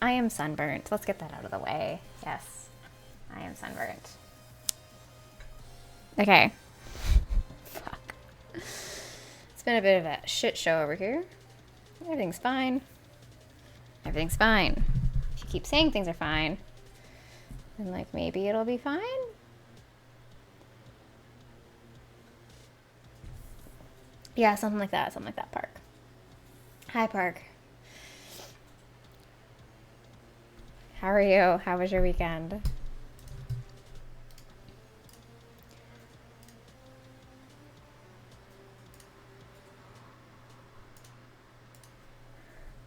I am sunburnt. Let's get that out of the way. Yes, I am sunburnt. Okay. Fuck. It's been a bit of a shit show over here. Everything's fine. Everything's fine. If you keep saying things are fine, then like maybe it'll be fine. Yeah, something like that. Something like that, Park. Hi, Park. How are you? How was your weekend?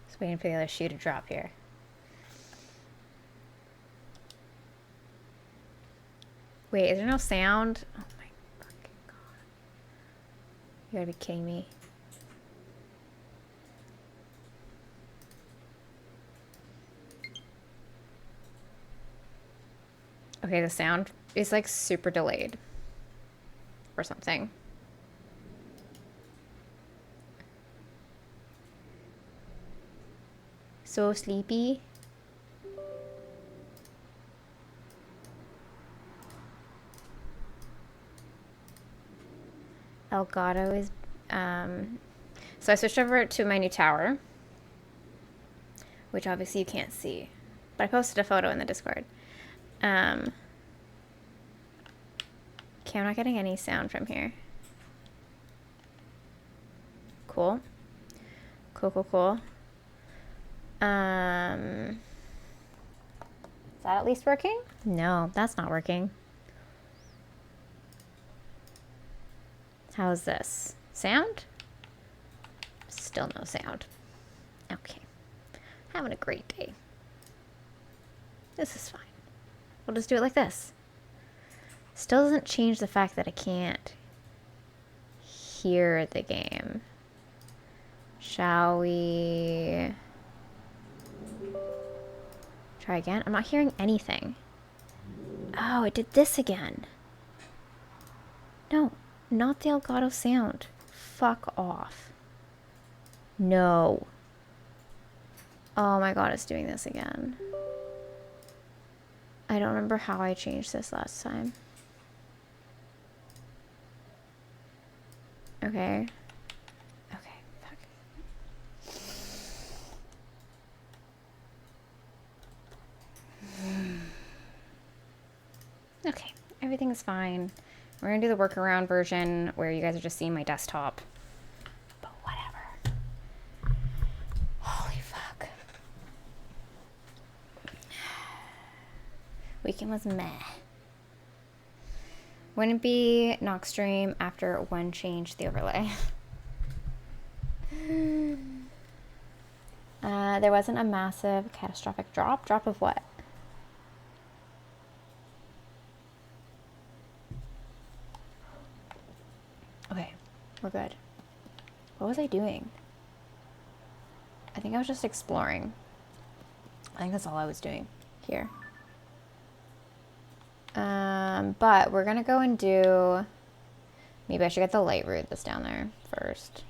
Just waiting for the other shoe to drop here. Wait, is there no sound? Oh my fucking god. You gotta be kidding me. Okay, the sound is like super delayed or something. So sleepy. Elgato is, so I switched over to my new tower, which obviously you can't see, but I posted a photo in the Discord. Okay, I'm not getting any sound from here. Cool. Cool, cool, cool. Is that at least working? No, that's not working. How's this? Sound? Still no sound. Okay. Having a great day. This is fine. We'll just do it like this. Still doesn't change the fact that I can't hear the game. Shall we try again? I'm not hearing anything. Oh, it did this again. No, not the Elgato sound. Fuck off. No. Oh my god, it's doing this again. I don't remember how I changed this last time. Okay. Okay, fuck. Okay, everything's fine. We're gonna do the workaround version where you guys are just seeing my desktop. But whatever. Holy fuck. Weekend was meh. Wouldn't be knock stream after one change the overlay. There wasn't a massive catastrophic drop. Drop of what? Okay, we're good. What was I doing? I think I was just exploring. I think that's all I was doing here. But we're gonna go and do... Maybe I should get the light root that's down there first.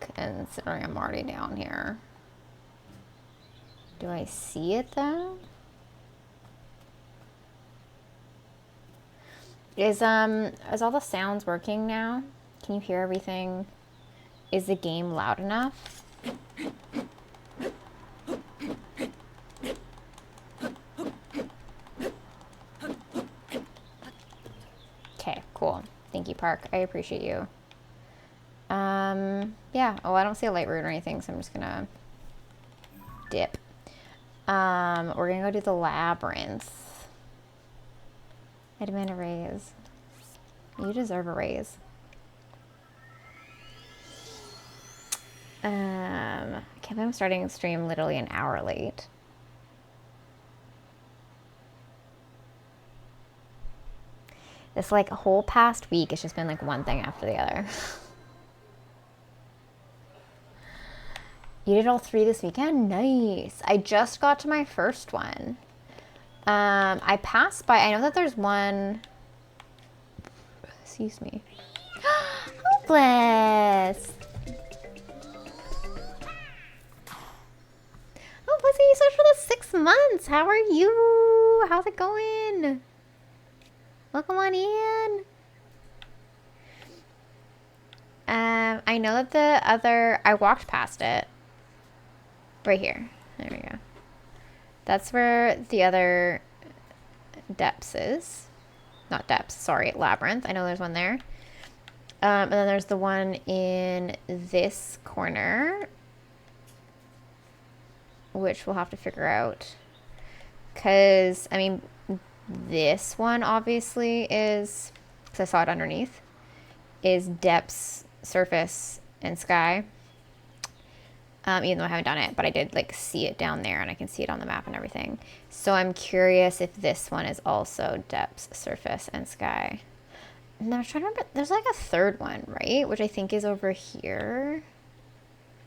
Considering I'm already down here. Do I see it though? Is all the sounds working now? Can you hear everything? Is the game loud enough? Okay, cool. Thank you, Park. I appreciate you. Yeah. Oh, I don't see a light root or anything, so I'm just gonna dip. We're gonna go do the Labyrinth. I demand a raise. You deserve a raise. I can't believe I'm starting the stream literally an hour late. This like whole past week, it's just been like one thing after the other. You did all 3 this weekend? Nice. I just got to my first one. I passed by, I know that there's one, excuse me. Hopeless. so much for the 6 months. How are you? How's it going? Welcome on in. I know that the other, I walked past it. Right here. There we go. That's where the other depths is. Not depths, sorry, Labyrinth. I know there's one there. And then there's the one in this corner, which we'll have to figure out. Because, I mean, this one obviously is, because I saw it underneath, is depths, surface, and sky. Even though I haven't done it, but I did like see it down there and I can see it on the map and everything. So I'm curious if this one is also depths, surface, and sky. And I was trying to remember, there's like a third one, right? Which I think is over here.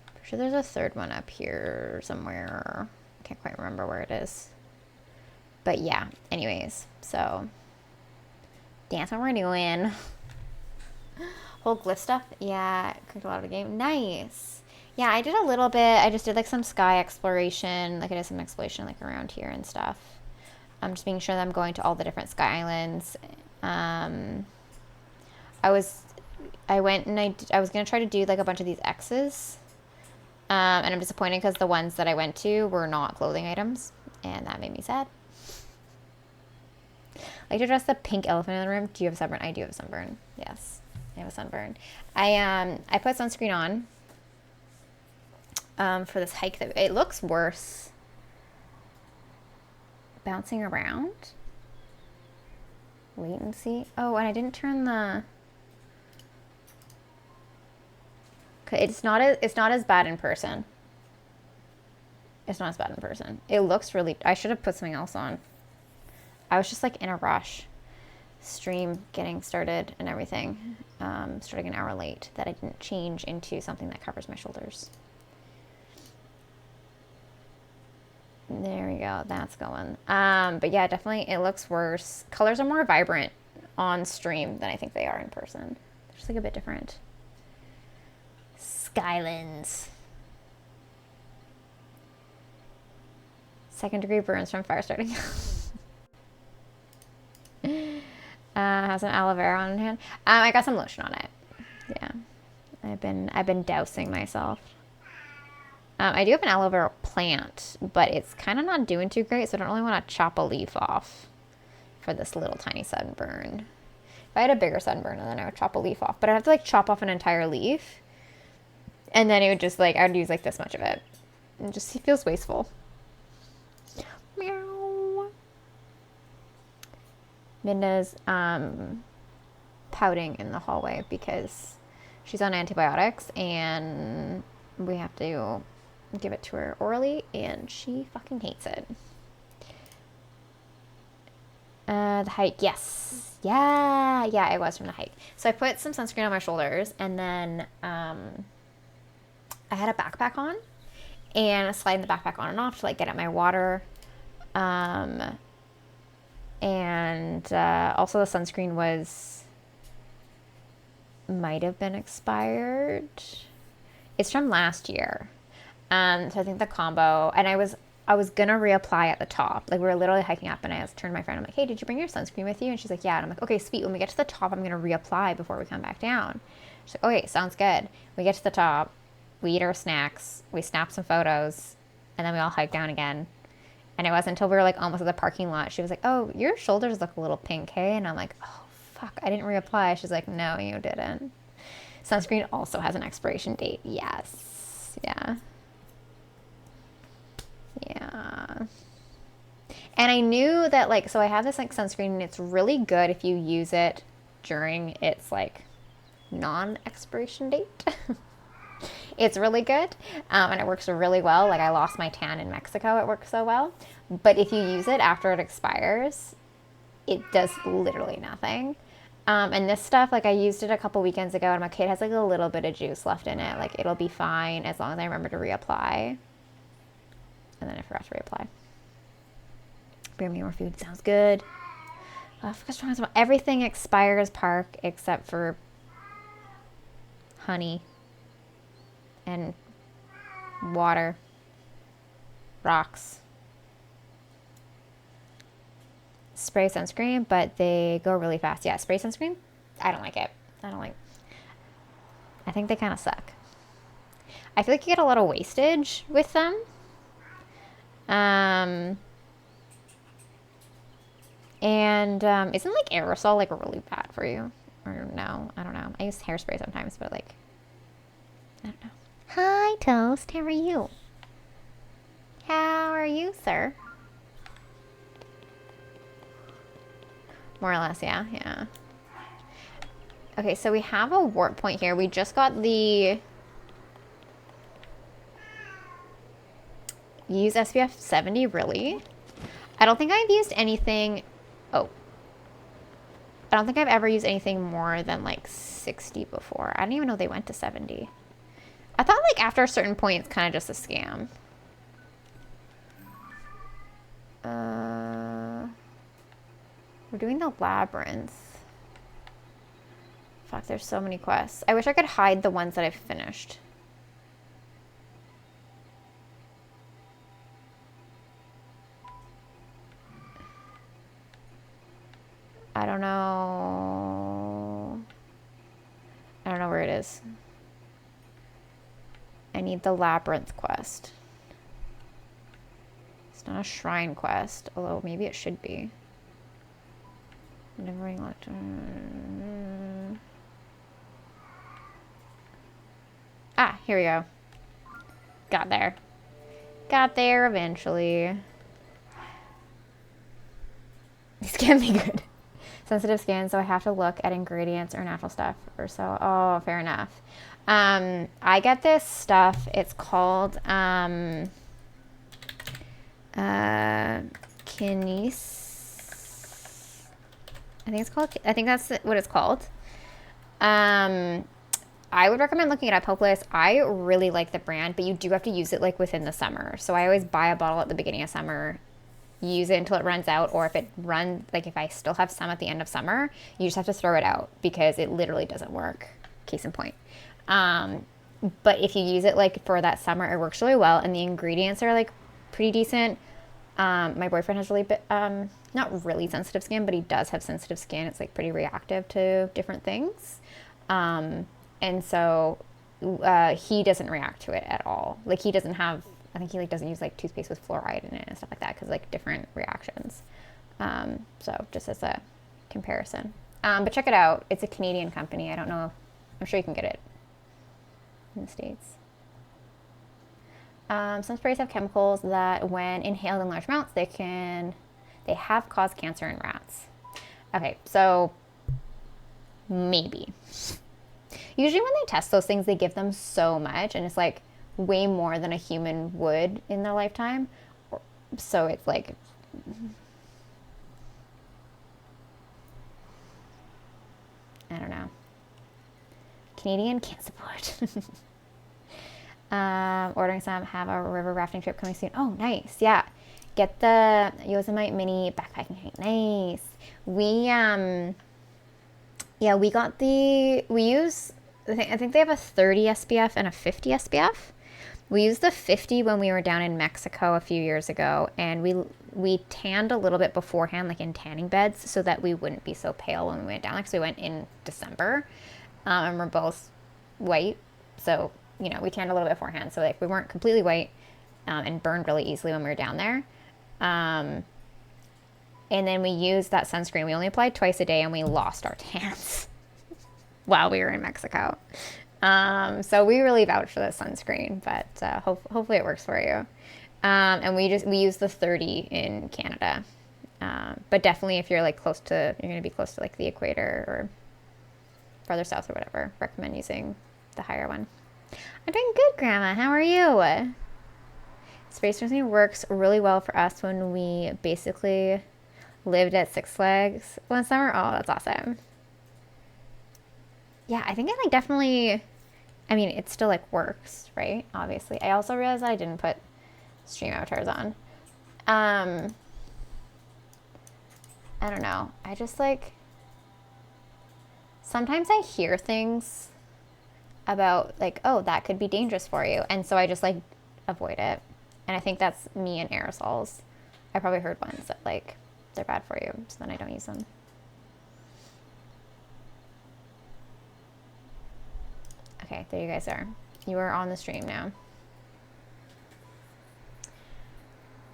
I'm sure there's a third one up here somewhere. I can't quite remember where it is. But yeah, anyways, so that's what we're doing. Whole glyph stuff. Yeah, cooked a lot of the game. Nice. Yeah, I did a little bit. I just did like some sky exploration. Like I did some exploration like around here and stuff. I'm just making sure that I'm going to all the different sky islands. I went and I was going to try to do like a bunch of these X's. And I'm disappointed because the ones that I went to were not clothing items. And that made me sad. I like to dress the pink elephant in the room. Do you have a sunburn? I do have a sunburn. Yes, I have a sunburn. I put sunscreen on. For this hike that it looks worse bouncing around. Latency. Oh, and I didn't turn the. Okay, it's not as bad in person. It's not as bad in person. It looks really. I should have put something else on. I was just like in a rush. Stream getting started and everything. Starting an hour late that I didn't change into something that covers my shoulders. There we go. That's going. But yeah, definitely it looks worse. Colors are more vibrant on stream than I think they are in person. They're just like a bit different. Skylands. Second degree burns from fire starting. Have some aloe vera on hand. I got some lotion on it. Yeah. I've been dousing myself. I do have an aloe vera plant, but it's kind of not doing too great, so I don't really want to chop a leaf off for this little tiny sunburn. If I had a bigger sunburn, then I would chop a leaf off, but I'd have to like chop off an entire leaf, and then it would just like, I would use like this much of it. It just feels wasteful. Meow. Midna's pouting in the hallway because she's on antibiotics, and we have to give it to her orally, and she fucking hates it. The hike, yes. Yeah, it was from the hike. So I put some sunscreen on my shoulders, and then I had a backpack on, and I slide the backpack on and off to like get at my water. And also the sunscreen might have been expired. It's from last year. So I think the combo, and I was gonna reapply at the top. Like we were literally hiking up, and I turned to my friend. I'm like, "Hey, did you bring your sunscreen with you?" And she's like, "Yeah." And I'm like, "Okay, sweet. When we get to the top, I'm gonna reapply before we come back down." She's like, "Okay, sounds good." We get to the top, we eat our snacks, we snap some photos, and then we all hike down again. And it wasn't until we were like almost at the parking lot, she was like, "Oh, your shoulders look a little pink, hey?" And I'm like, "Oh fuck, I didn't reapply." She's like, "No, you didn't." Sunscreen also has an expiration date. Yes. Yeah. Yeah. And I knew that like, so I have this like sunscreen, and it's really good if you use it during its like non-expiration date. It's really good. And it works really well. Like I lost my tan in Mexico. It works so well. But if you use it after it expires, it does literally nothing. And this stuff, like I used it a couple weekends ago, and my kid has like a little bit of juice left in it. Like it'll be fine as long as I remember to reapply. And then I forgot to reapply. Bring me more food. Sounds good. Everything expires, Park, except for honey and water, rocks, spray sunscreen, but they go really fast. Yeah, spray sunscreen, I don't like it. I think they kind of suck. I feel like you get a lot of wastage with them. Isn't like aerosol like really bad for you? Or no, I don't know. I use hairspray sometimes, but like, I don't know. Hi, Toast. How are you? How are you, sir? More or less, yeah, yeah. Okay, so we have a warp point here. We just got the... Use SPF 70, really? I don't think I've used anything... Oh. I don't think I've ever used anything more than like 60 before. I didn't even know they went to 70. I thought like after a certain point, it's kind of just a scam. We're doing the Labyrinth. Fuck, there's so many quests. I wish I could hide the ones that I've finished. I don't know. I don't know where it is. I need the Labyrinth quest. It's not a shrine quest, although maybe it should be. Never left. Ah, here we go. Got there. Got there eventually. These can be good. Sensitive skin, so I have to look at ingredients or natural stuff or so. Oh, fair enough. I get this stuff. It's called Kinese. I think that's what it's called. I would recommend looking it up, Hopeless. I really like the brand, but you do have to use it like within the summer. So I always buy a bottle at the beginning of summer, use it until it runs out, or if it runs, like if I still have some at the end of summer, you just have to throw it out because it literally doesn't work. Case in point. But if you use it like for that summer, it works really well, and the ingredients are like pretty decent. My boyfriend has really not really sensitive skin, but he does have sensitive skin. It's like pretty reactive to different things. And so he doesn't react to it at all. Like he doesn't have, I think he like doesn't use like toothpaste with fluoride in it and stuff like that because like different reactions. So just as a comparison. But check it out. It's a Canadian company. I don't know. I'm sure you can get it in the States. Some sprays have chemicals that when inhaled in large amounts, they have caused cancer in rats. Okay, so maybe. Usually when they test those things, they give them so much, and it's like way more than a human would in their lifetime. So it's like, I don't know. Canadian can't support. Ordering some, have a river rafting trip coming soon. Oh, nice. Yeah. Get the Yosemite mini backpacking hike. Nice. We got I think they have a 30 SPF and a 50 SPF. We used the 50 when we were down in Mexico a few years ago, and we tanned a little bit beforehand, like in tanning beds, so that we wouldn't be so pale when we went down. Like, so we went in December, and we're both white, so you know, we tanned a little bit beforehand, so like we weren't completely white, and burned really easily when we were down there. And then we used that sunscreen. We only applied twice a day, and we lost our tans while we were in Mexico. So we really vouch for the sunscreen, but hopefully it works for you. And we use the 30 in Canada. But definitely if you're like you're going to be close to like the equator or farther south or whatever, recommend using the higher one. I'm doing good, Grandma. How are you? Space Disney works really well for us when we basically lived at Six Flags one summer. Oh, that's awesome. Yeah, I think it like definitely, I mean, it still like works, right? Obviously. I also realized that I didn't put stream avatars on. I don't know. I just like, sometimes I hear things about like, oh, that could be dangerous for you. And so I just like avoid it. And I think that's me and aerosols. I probably heard once that like they're bad for you, so then I don't use them. Okay, there you guys are. You are on the stream now.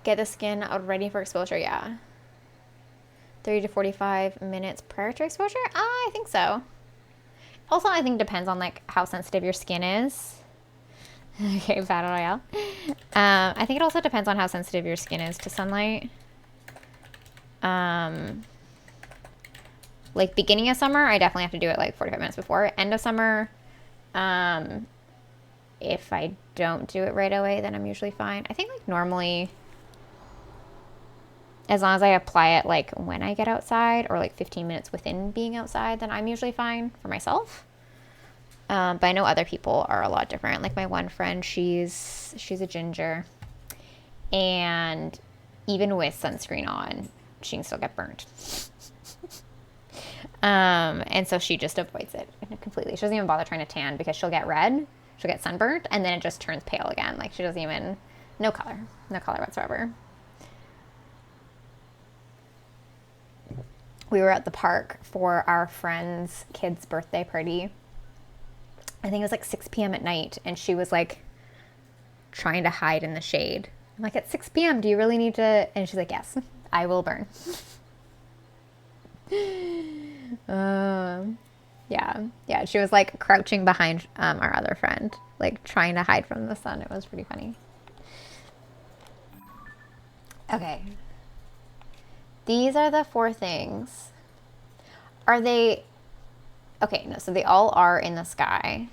Get the skin ready for exposure, yeah. 30 to 45 minutes prior to exposure? I think so. Also, I think it depends on like how sensitive your skin is. Okay, Battle Royale. I think it also depends on how sensitive your skin is to sunlight. Like beginning of summer, I definitely have to do it like 45 minutes before. End of summer, if I don't do it right away, then I'm usually fine. I think like normally, as long as I apply it like when I get outside or like 15 minutes within being outside, then I'm usually fine for myself. But I know other people are a lot different. Like my one friend, she's a ginger, and even with sunscreen on, she can still get burnt. And so she just avoids it completely. She doesn't even bother trying to tan because she'll get red, she'll get sunburnt, and then it just turns pale again. Like she doesn't even, no color whatsoever. We were at the park for our friend's kid's birthday party. I think it was like 6 p.m. at night, and she was like trying to hide in the shade. I'm like, at 6 p.m., do you really need to? And she's like, yes, I will burn. Yeah, she was like crouching behind our other friend, like trying to hide from the sun. It was pretty funny. Okay. These are the 4 things. Are they... Okay, no, so they all are in the sky.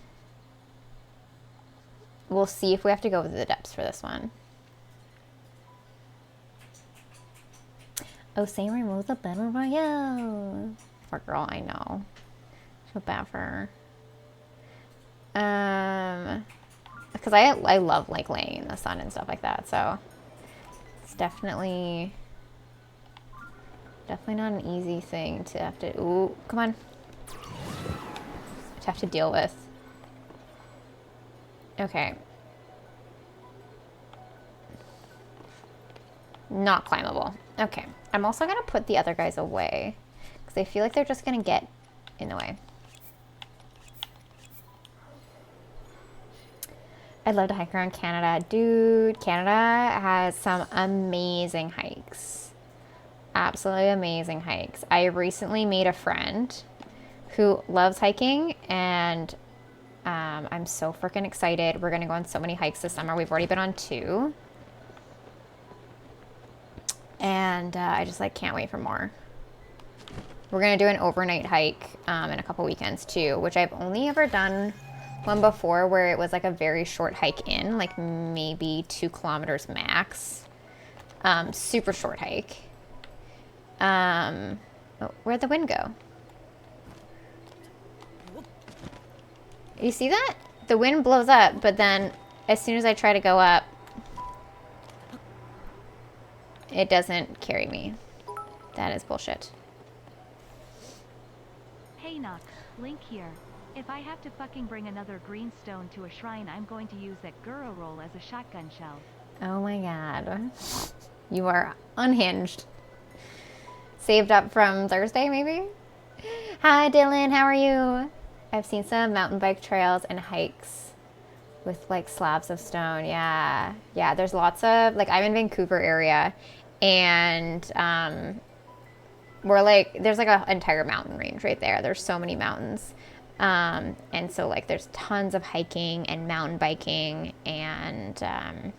We'll see if we have to go with the depths for this one. Oh, Saint Rainbow's a Battle Royale. Poor girl, I know. So bad for her. Because I love like laying in the sun and stuff like that, so it's definitely not an easy thing to have to, ooh, come on. To have to deal with. Okay. Not climbable. Okay. I'm also going to put the other guys away because I feel like they're just going to get in the way. I'd love to hike around Canada. Dude, Canada has some amazing hikes. Absolutely amazing hikes. I recently made a friend who loves hiking, and I'm so freaking excited. We're gonna go on so many hikes this summer. We've already been on 2. And I just like can't wait for more. We're gonna do an overnight hike in a couple weekends too, which I've only ever done one before where it was like a very short hike in, like maybe 2 kilometers max. Super short hike. Oh, where'd the wind go? You see that? The wind blows up, but then as soon as I try to go up, it doesn't carry me. That is bullshit. Hey Nox, Link here. If I have to fucking bring another green stone to a shrine, I'm going to use that Guro roll as a shotgun shell. Oh my god. You are unhinged. Saved up from Thursday, maybe? Hi, Dylan. How are you? I've seen some mountain bike trails and hikes with like slabs of stone. Yeah. Yeah, there's lots of... Like, I'm in Vancouver area, and we're like... There's like an entire mountain range right there. There's so many mountains. And so, like, there's tons of hiking and mountain biking, and then,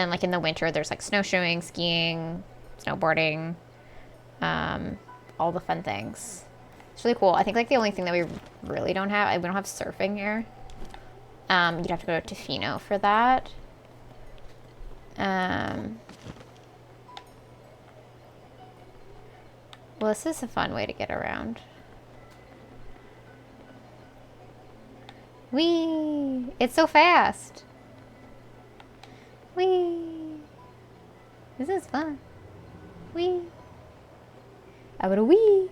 like, in the winter, there's, like, snowshoeing, skiing, snowboarding, all the fun things. It's really cool. I think, like, the only thing that we really don't have, we don't have surfing here. You'd have to go to Tofino for that. Well, this is a fun way to get around. Whee! It's so fast! Whee! This is fun. Whee! I would a wee!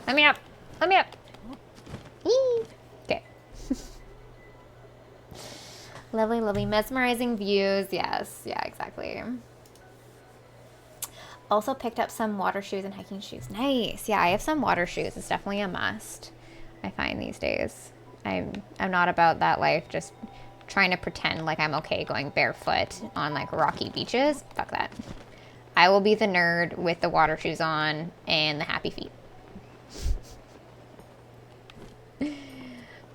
Let me up! Let me up! Eee! Okay. Lovely, lovely. Mesmerizing views. Yes. Yeah, exactly. Also picked up some water shoes and hiking shoes. Nice. Yeah, I have some water shoes. It's definitely a must, I find these days. I'm not about that life, just trying to pretend like I'm okay going barefoot on like rocky beaches. Fuck that. I will be the nerd with the water shoes on and the happy feet.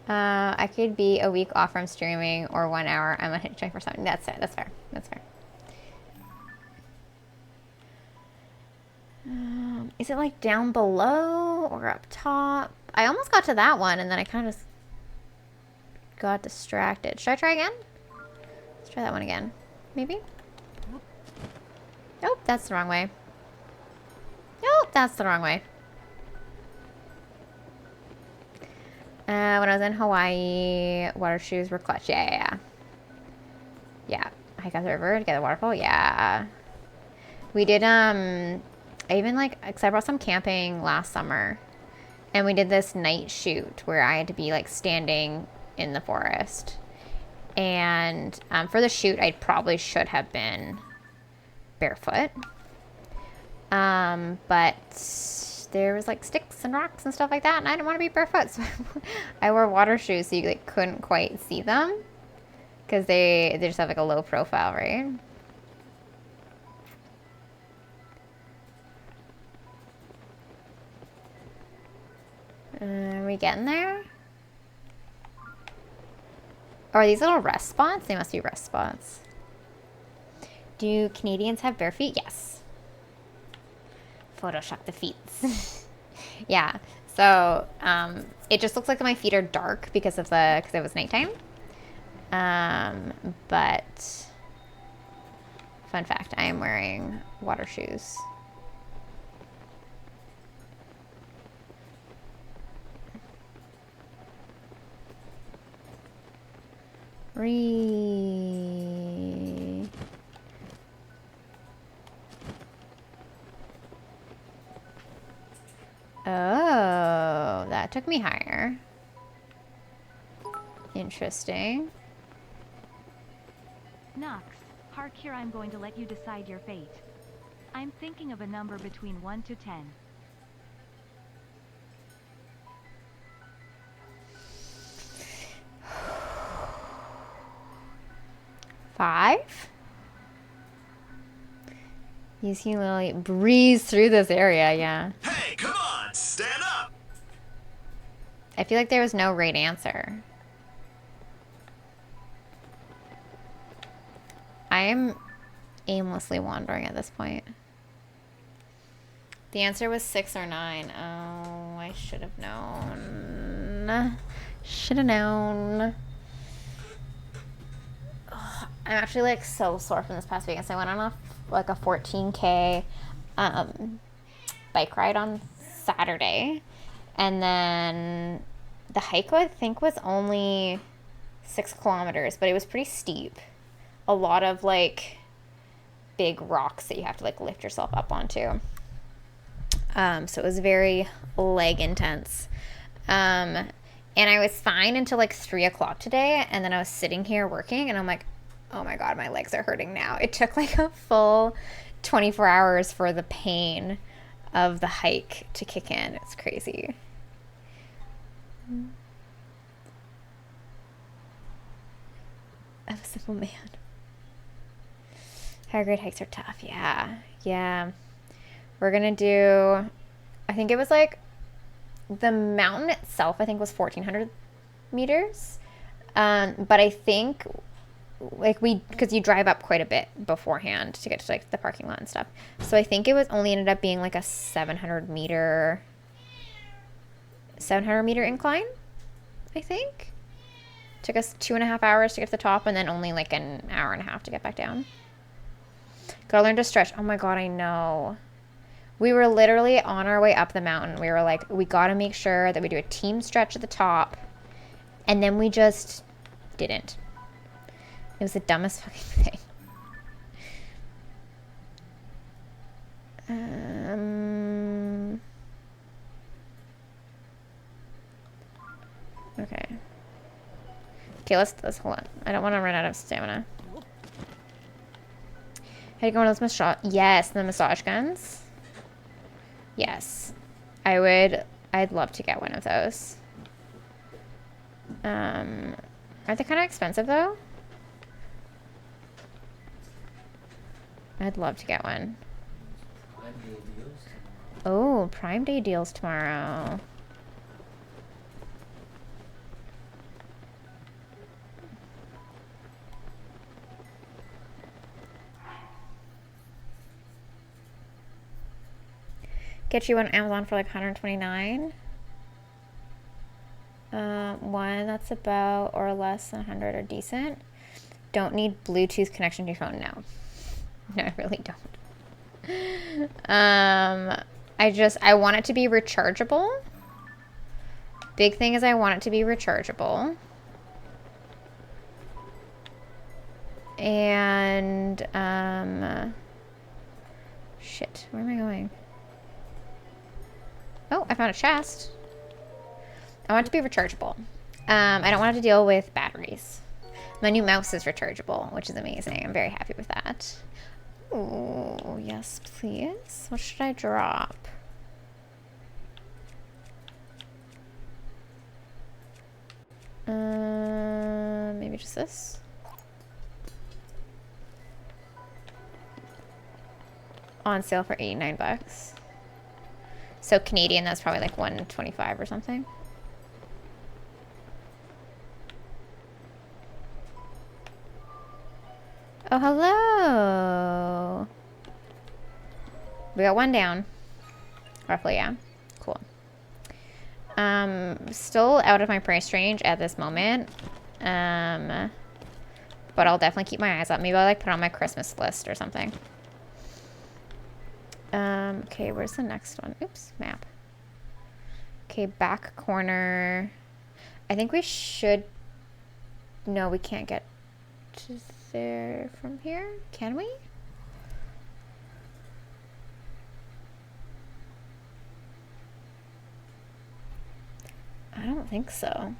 I could be a week off from streaming or 1 hour. I'm on hitchhike for something. That's it. That's fair. That's fair. Is it like down below or up top? I almost got to that one and then I kind of got distracted. Should I try again? Let's try that one again. Maybe? Nope, that's the wrong way. Nope, that's the wrong way. When I was in Hawaii, water shoes were clutch. Yeah. Hike up the river to get a waterfall. Yeah. We did, I even like, cause I brought some camping last summer. And we did this night shoot where I had to be like standing in the forest. And for the shoot, I probably should have been barefoot. But there was like sticks and rocks and stuff like that, and I didn't want to be barefoot, so I wore water shoes so you like couldn't quite see them because they just have like a low profile, right? Are we getting there? Or are these little rest spots? They must be rest spots. Do Canadians have bare feet? Yes. Photoshop the feet. Yeah. So it just looks like my feet are dark because it was nighttime. But fun fact, I am wearing water shoes. Oh, that took me higher. Interesting. Nox, park here. I'm going to let you decide your fate. I'm thinking of a number between 1 to 10. 5? You see Lily breeze through this area, yeah. Hey, come on, stand up! I feel like there was no right answer. I am aimlessly wandering at this point. The answer was 6 or 9. Oh, I should have known. Should have known. Ugh, I'm actually like so sore from this past weekend. So I went on a 14K bike ride on Saturday, and then the hike I think was only 6 kilometers, but it was pretty steep. A lot of like big rocks that you have to like lift yourself up onto. So it was very leg intense. And I was fine until like 3 o'clock today, and then I was sitting here working, and I'm like, oh my god, my legs are hurting now. It took like a full 24 hours for the pain of the hike to kick in. It's crazy. I'm a simple man. Higher grade hikes are tough. Yeah. We're gonna do, I think it was like, the mountain itself I think was 1,400 meters. But I think like because you drive up quite a bit beforehand to get to like the parking lot and stuff. So I think it was only ended up being like a 700 meter incline, I think. Took us 2.5 hours to get to the top, and then only like an hour and a half to get back down. Gotta learn to stretch. Oh my god, I know. We were literally on our way up the mountain. We were like, we gotta make sure that we do a team stretch at the top, and then we just didn't. It was the dumbest fucking thing. Okay, let's hold on. I don't want to run out of stamina. How do you go on those massage? Yes, the massage guns. Yes. I'd love to get one of those. Aren't they kind of expensive though? I'd love to get one. Oh, Prime Day deals tomorrow. Get you on Amazon for like 129. One that's about or less than 100 are decent. Don't need Bluetooth connection to your phone. No, I really don't. I want it to be rechargeable. Big thing is I want it to be rechargeable. And shit, where am I going? Oh, I found a chest. I want it to be rechargeable. I don't want it to deal with batteries. My new mouse is rechargeable, which is amazing. I'm very happy with that. Oh, yes, please. What should I drop? Maybe just this. On sale for 89 bucks. So Canadian, that's probably like 125 or something. Oh, hello. We got one down. Roughly, yeah. Cool. Still out of my price range at this moment. But I'll definitely keep my eyes up. Maybe I'll like put it on my Christmas list or something. Okay, where's the next one? Oops, map. Okay, back corner. I think we should... No, we can't get to there from here. Can we? I don't think so.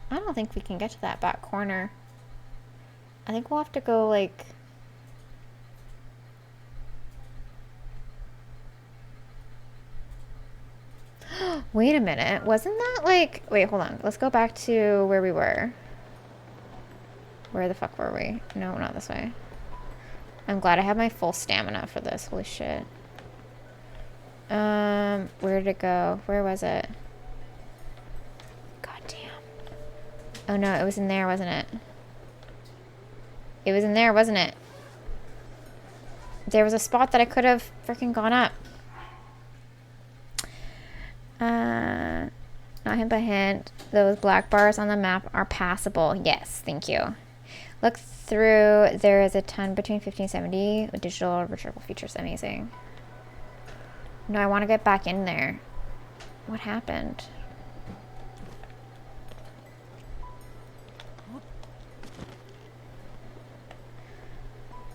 I don't think we can get to that back corner. I think we'll have to go like... Wait a minute. Wasn't that like... Wait, hold on. Let's go back to where we were. Where the fuck were we? No, not this way. I'm glad I have my full stamina for this. Holy shit. Where did it go? Where was it? God damn. Oh no, it was in there, wasn't it? It was in there, wasn't it? There was a spot that I could have freaking gone up. Not hint by hint. Those black bars on the map are passable. Yes, thank you. Look through. There is a ton between 50 and 70 with digital rechargeable features. Amazing. No, I want to get back in there. What happened?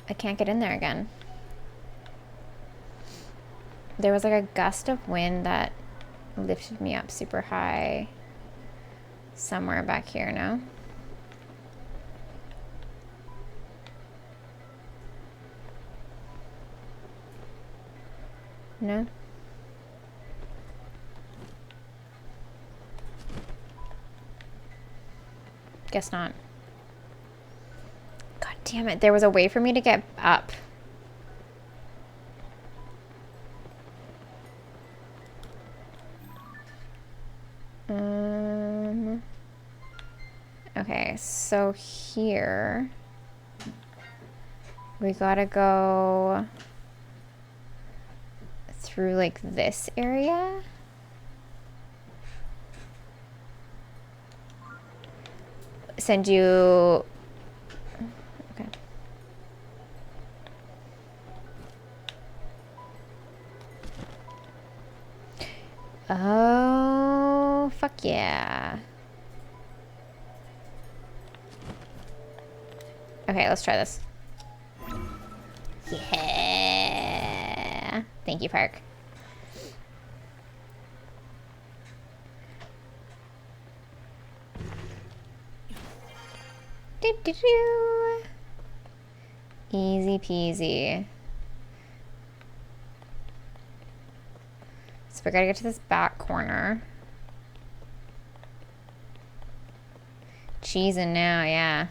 I can't get in there again. There was like a gust of wind that lifted me up super high somewhere back here, no? No? Guess not. God damn it, there was a way for me to get up. Okay, so here we gotta go through like this area. Send you... Okay. Oh, fuck yeah. Okay, let's try this. Yeah. Thank you, Park. Easy peasy. So we gotta get to this back corner. Cheesing now, yeah.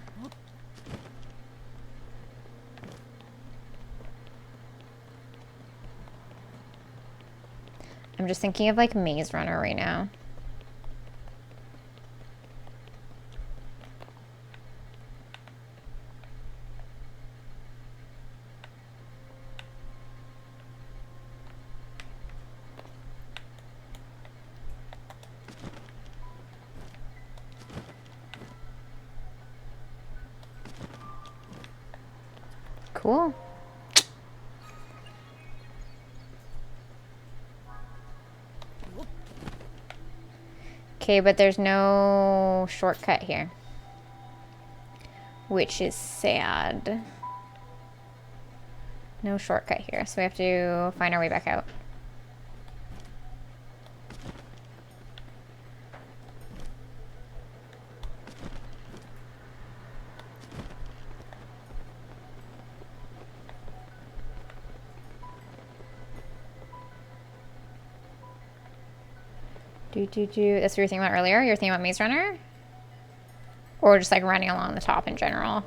I'm just thinking of like Maze Runner right now. Cool. Okay, but there's no shortcut here, which is sad. No shortcut here, so we have to find our way back out. That's what you were thinking about earlier? You were thinking about Maze Runner? Or just like running along the top in general?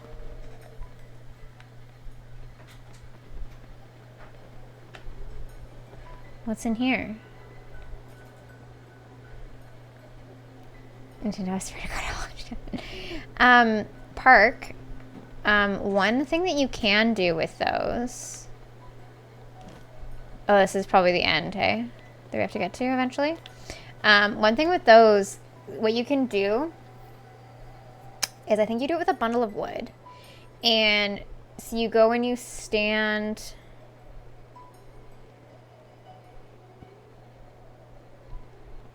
What's in here? Park. One thing that you can do with those. Oh, this is probably the end, hey? That we have to get to eventually. One thing with those, what you can do is I think you do it with a bundle of wood. And so you go and you stand.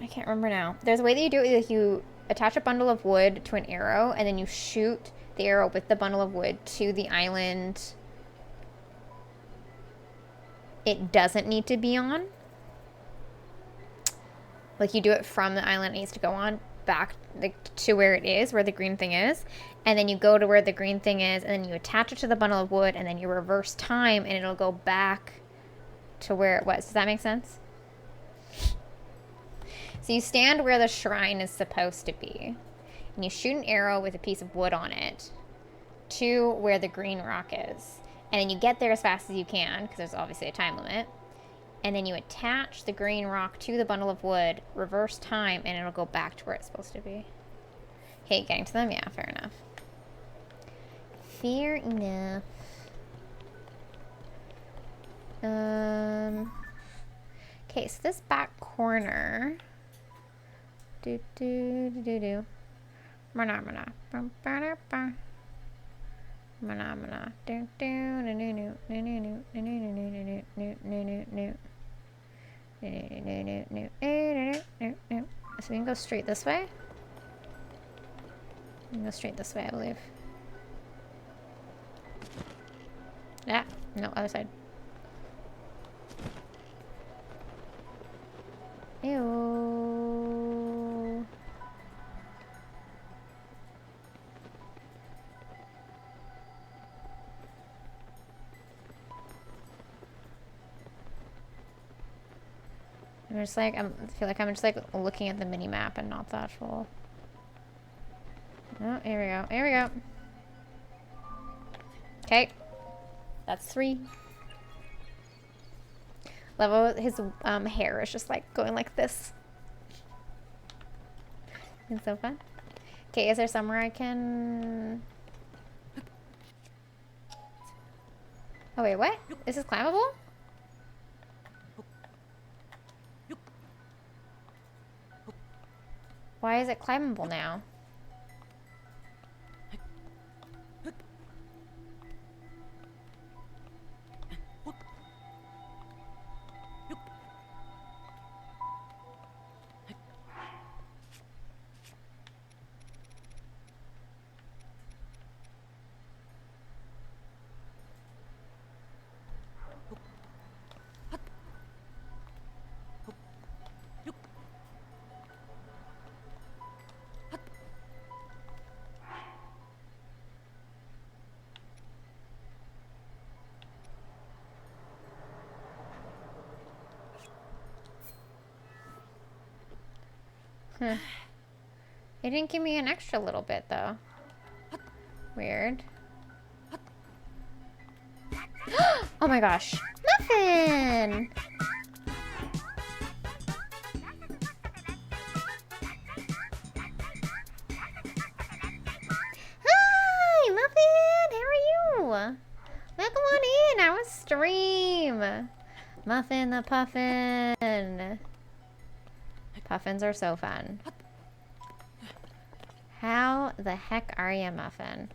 I can't remember now. There's a way that you do it is you attach a bundle of wood to an arrow and then you shoot the arrow with the bundle of wood to the island it doesn't need to be on. Like you do it from the island it needs to go on back to where it is, where the green thing is. And then you go to where the green thing is and then you attach it to the bundle of wood and then you reverse time and it'll go back to where it was. Does that make sense? So you stand where the shrine is supposed to be. And you shoot an arrow with a piece of wood on it to where the green rock is. And then you get there as fast as you can, because there's obviously a time limit. And then you attach the green rock to the bundle of wood, reverse time, and it'll go back to where it's supposed to be. Okay, getting to them? Yeah, fair enough. Fair enough. Okay, so this back corner. So we can go straight this way. We can go straight this way, I believe. Yeah, no, other side. Ew. I'm just like, I feel like I'm just like looking at the mini map and not the actual. Oh, here we go. Here we go. Okay. That's 3. Level, his hair is just like going like this. It's so fun. Okay, is there somewhere I can... Oh wait, what? Is this climbable? Why is it climbable now? Huh. It didn't give me an extra little bit, though. Weird. Oh my gosh. Muffin! Hi, Muffin! How are you? Welcome on in, our stream. Muffin the Puffin. Puffins are so fun. How the heck are you, Muffin?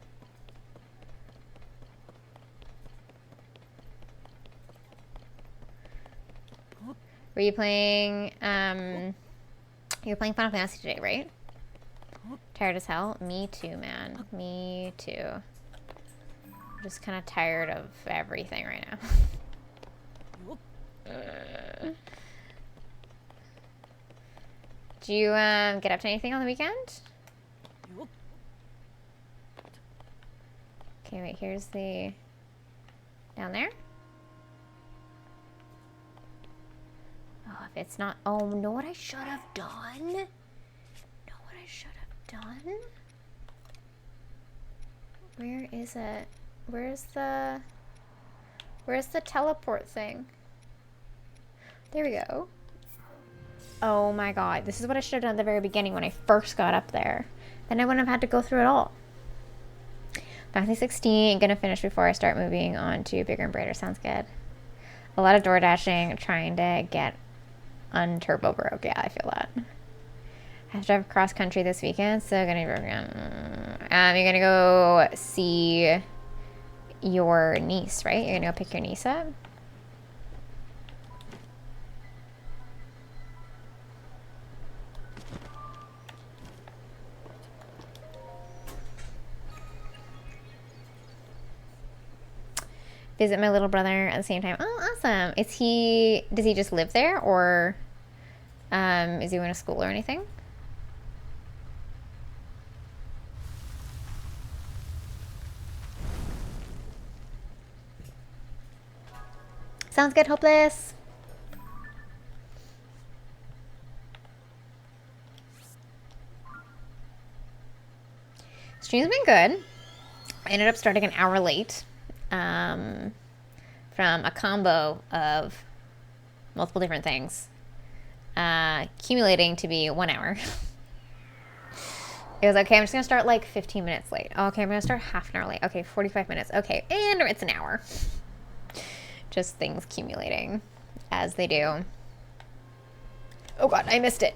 Were you playing, you were playing Final Fantasy today, right? Tired as hell? Me too, man. Me too. I'm just kind of tired of everything right now. Do you, get up to anything on the weekend? Okay, wait, here's the... Down there? Oh, if it's not... Oh, know what I should have done? Know what I should have done? Where is it? Where's the teleport thing? There we go. Oh my god, this is what I should have done at the very beginning when I first got up there. Then I wouldn't have had to go through it all. Fantasy 16, gonna finish before I start moving on to bigger and brighter. Sounds good. A lot of door dashing, trying to get unturbo broke. Yeah, I feel that. I have to drive cross country this weekend, so gonna be you're gonna go see your niece, right? You're gonna go pick your niece up. Visit my little brother at the same time. Oh, awesome. Does he just live there, or is he going to school or anything? Sounds good, Hopeless. Stream's been good. I ended up starting an hour late. From a combo of multiple different things, accumulating to be 1 hour. It was okay, I'm just gonna start like 15 minutes late. Okay, I'm gonna start half an hour late. Okay, 45 minutes. Okay, and it's an hour. Just things accumulating as they do. Oh god, I missed it.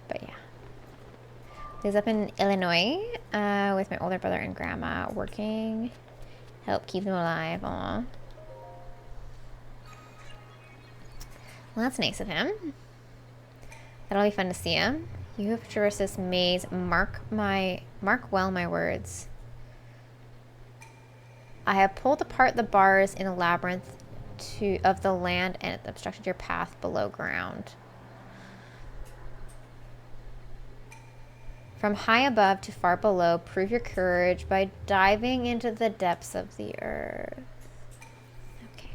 But yeah. I was up in Illinois with my older brother and grandma working. Help keep them alive. Aw. Well, that's nice of him. That'll be fun to see him. You have traversed this maze. Mark well my words. I have pulled apart the bars in the labyrinth of the land and obstructed your path below ground. From high above to far below, prove your courage by diving into the depths of the earth. Okay.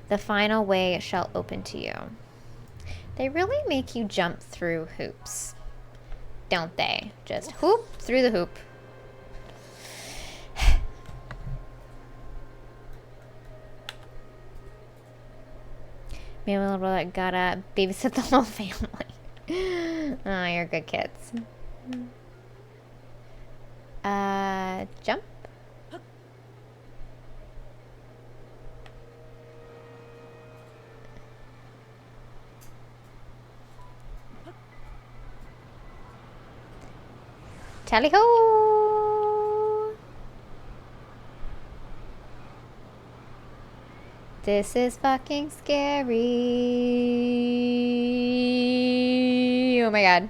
The final way shall open to you. They really make you jump through hoops, don't they? Just hoop through the hoop. Me and my little brother gotta babysit the whole family. Oh, you're good kids. Jump. Tally ho! This is fucking scary. Oh my god.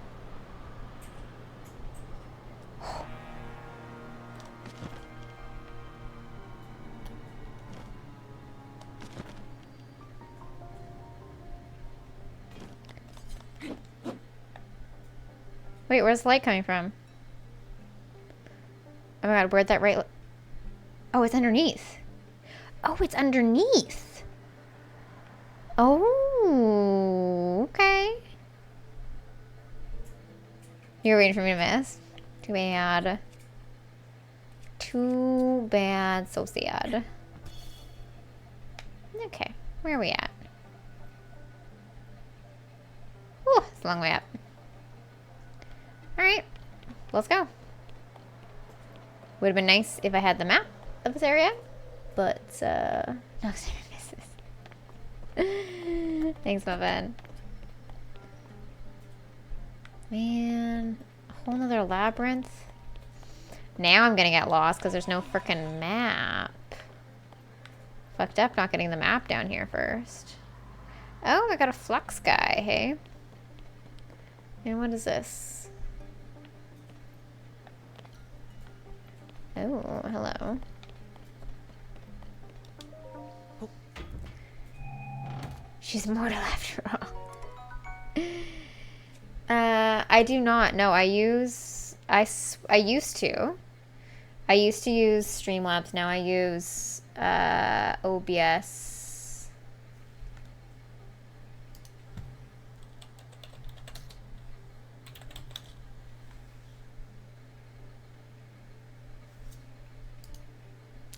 Wait, where's the light coming from? Oh my god, where'd that right... Oh, it's underneath. Oh, it's underneath. Oh, okay. You're waiting for me to miss? Too bad. Too bad. So sad. Okay, where are we at? Whew, it's a long way up. Alright, let's go. Would have been nice if I had the map of this area, but, no, misses. Thanks, Muffin. Man, a whole nother labyrinth. Now I'm gonna get lost because there's no freaking map. Fucked up not getting the map down here first. Oh, I got a flux guy, hey? And what is this? Oh, hello. She's mortal after all. I do not. No, I used to use Streamlabs. Now I use OBS.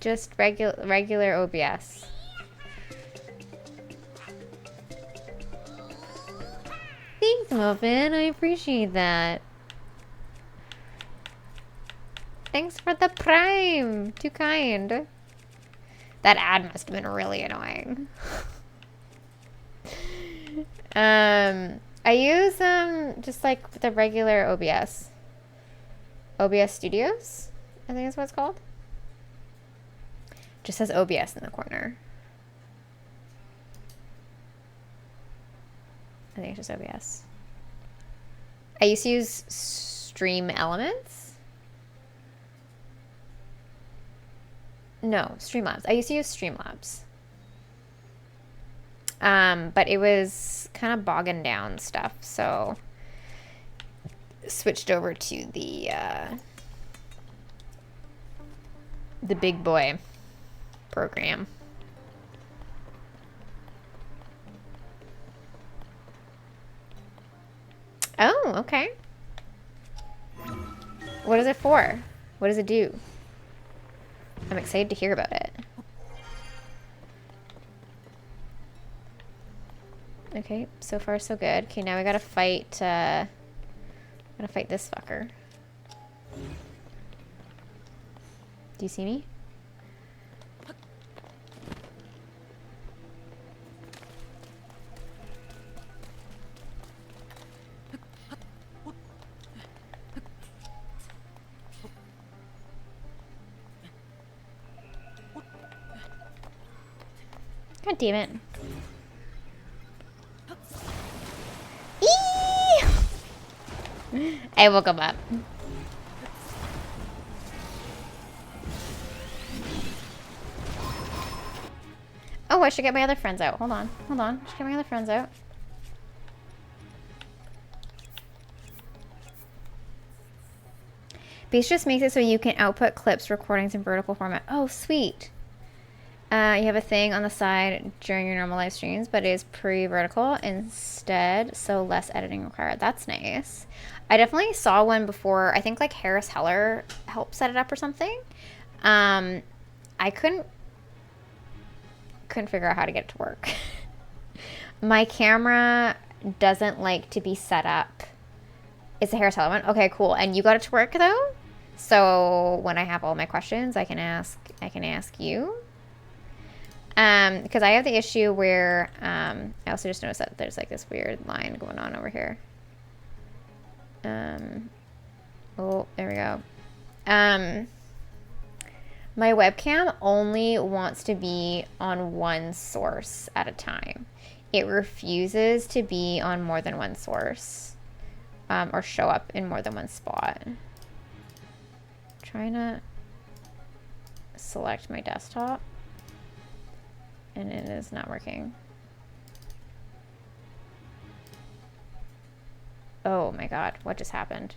Just regular OBS. Thanks, Muffin. I appreciate that. Thanks for the prime. Too kind. That ad must have been really annoying. I use just like the regular OBS. OBS Studios, I think is what it's called. Just says OBS in the corner. I think it's just OBS. I used to use Stream Elements. No, Streamlabs. I used to use Streamlabs. But it was kind of bogging down stuff, so switched over to the big boy program. Oh, okay. What is it for? What does it do? I'm excited to hear about it. Okay, so far so good. Okay, now we gotta fight, this fucker. Do you see me? God damn it. I woke him up. Oh, I should get my other friends out. Hold on. Hold on. I should get my other friends out. Base just makes it so you can output clips, recordings in vertical format. Oh, sweet. You have a thing on the side during your normal live streams, but it is pre-vertical instead, so less editing required. That's nice. I definitely saw one before. I think like Harris Heller helped set it up or something. I couldn't figure out how to get it to work. My camera doesn't like to be set up. It's a Harris Heller one. Okay, cool. And you got it to work though? So when I have all my questions, I can ask you. Because I have the issue where, I also just noticed that there's like this weird line going on over here. Oh, there we go. My webcam only wants to be on one source at a time. It refuses to be on more than one source, or show up in more than one spot. Trying to select my desktop. And it is not working. Oh my god, what just happened?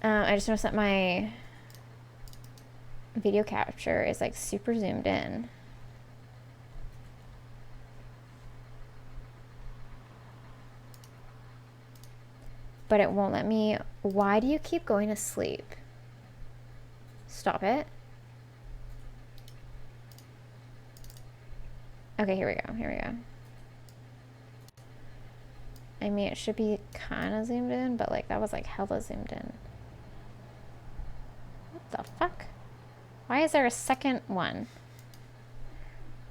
I just noticed that my video capture is like super zoomed in. But it won't let me. Why do you keep going to sleep? Stop it. Okay, here we go. Here we go. I mean, it should be kind of zoomed in, but like that was like hella zoomed in. What the fuck? Why is there a second one?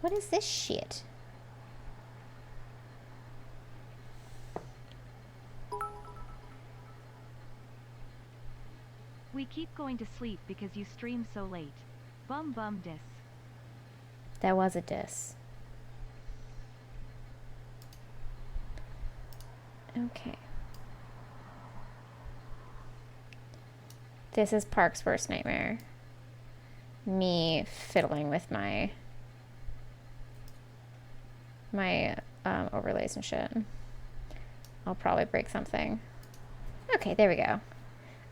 What is this shit? We keep going to sleep because you stream so late. Bum bum dis. That was a diss. Okay. This is Park's worst nightmare. Me fiddling with my overlays and shit. I'll probably break something. Okay, there we go.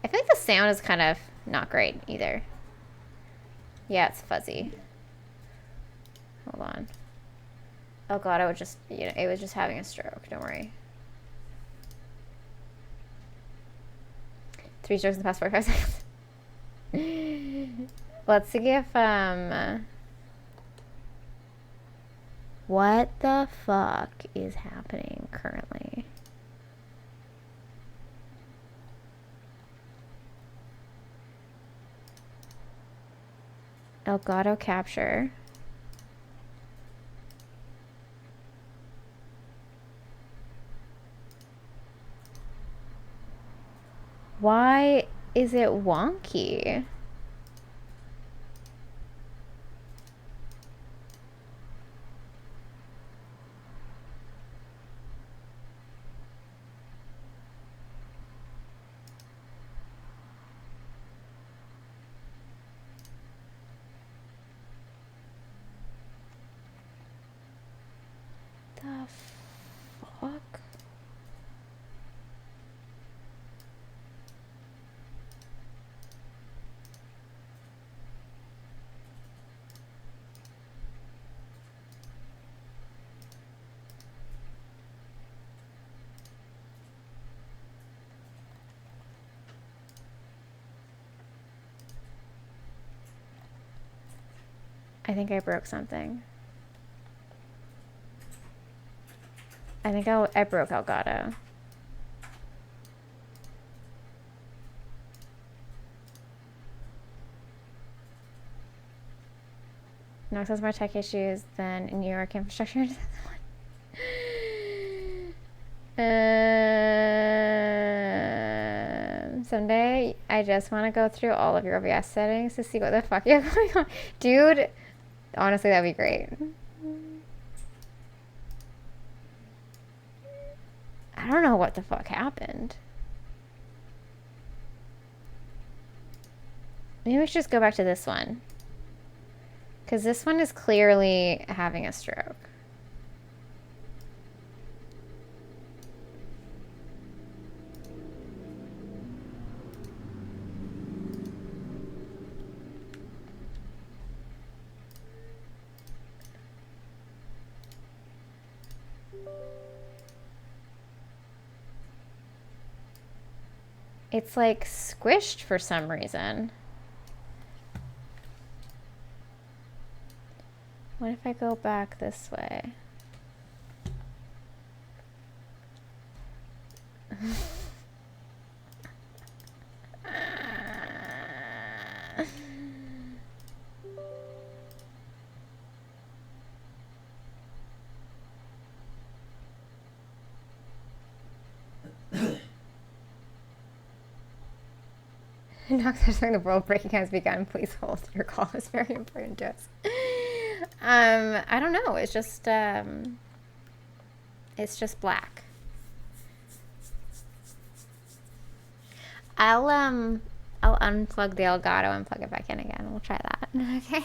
I feel like the sound is kind of not great either. Yeah, it's fuzzy. Hold on. Oh god, I would just, you know, it was just having a stroke. Don't worry. 3 strokes in the past 45 seconds. Let's see if, what the fuck is happening currently? Elgato capture. Why is it wonky? The fuck? I think I broke something. I think I broke Elgato. Knox has more tech issues than New York infrastructure. Someday, I just want to go through all of your OBS settings to see what the fuck you're going on. Dude, honestly, that'd be great. I don't know what the fuck happened. Maybe we should just go back to this one. Because this one is clearly having a stroke. It's like squished for some reason. What if I go back this way? Knox is saying the world breaking has begun. Please hold. Your call is very important to us. I don't know. It's just black. I'll unplug the Elgato and plug it back in again. We'll try that. Okay.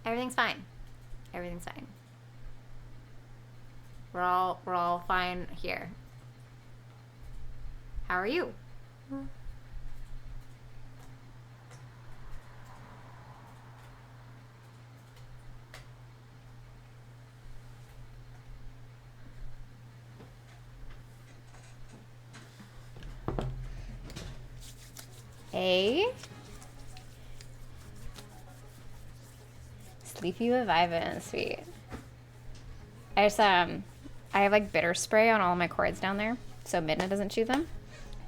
Everything's fine. Everything's fine. We're all fine here. How are you? Hey. Sleepy but vibing, sweet. I just I have like bitter spray on all my cords down there, so Midna doesn't chew them.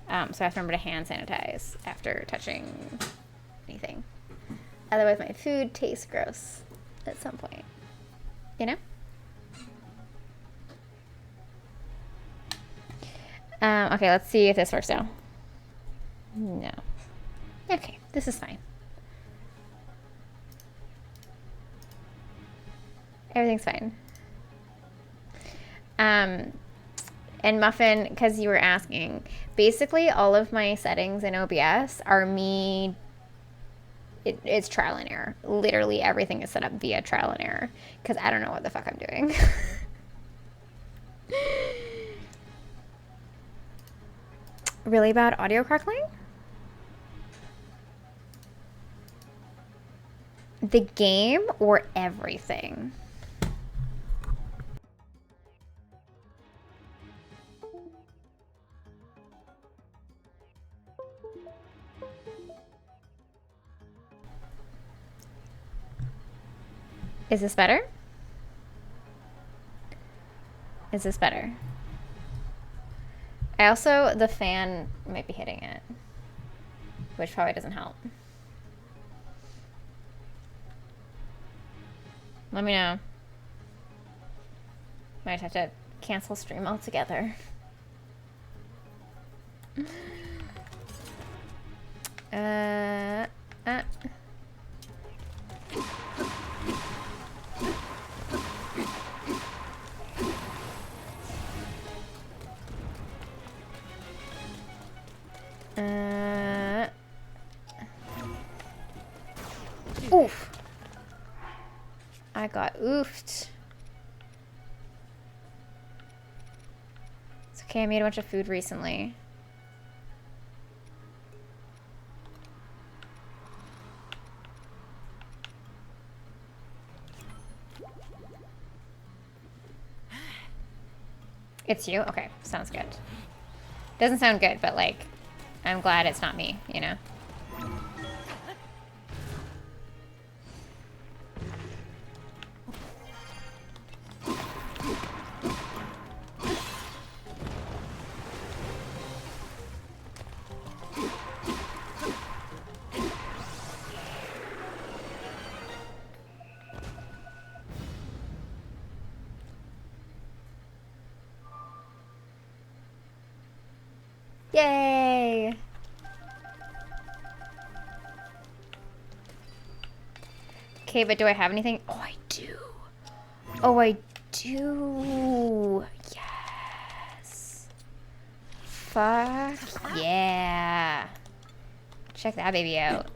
So I have to remember to hand sanitize after touching anything. Otherwise, my food tastes gross at some point. You know? Okay, let's see if this works now. No. Okay, this is fine. Everything's fine. And Muffin, because you were asking, basically all of my settings in OBS are me. It's trial and error. Literally everything is set up via trial and error because I don't know what the fuck I'm doing. Really bad audio crackling? The game or everything? Is this better? Is this better? I also, the fan might be hitting it, which probably doesn't help. Let me know. Might have to cancel stream altogether. Oof. I got oofed. It's okay, I made a bunch of food recently. It's you? Okay, sounds good. Doesn't sound good, but like, I'm glad it's not me, you know? Yay! Okay, but do I have anything? Oh, I do. Oh, I do. Yes. Fuck yeah. Check that baby out.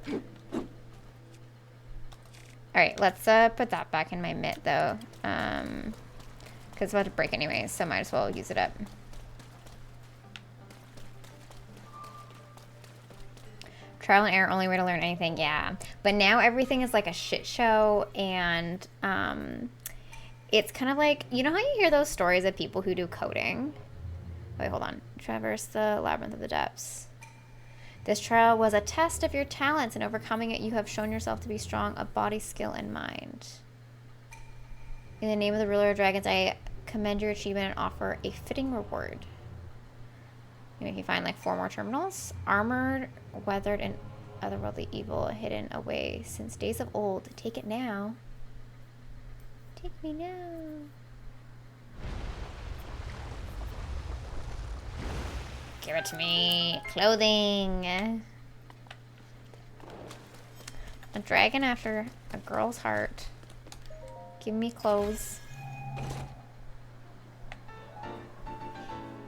Alright, let's put that back in my mitt, though. Because it's about to break anyways, so might as well use it up. Trial and error, only way to learn anything, yeah. But now everything is like a shit show, and it's kind of like, you know how you hear those stories of people who do coding? Wait, hold on. Traverse the labyrinth of the depths. This trial was a test of your talents. In overcoming it, you have shown yourself to be strong of body, skill, and mind. In the name of the ruler of dragons, I commend your achievement and offer a fitting reward. Maybe if you find like 4 more terminals. Armored, weathered, and otherworldly evil hidden away since days of old. Take it now. Take me now. Give it to me. Clothing. A dragon after a girl's heart. Give me clothes.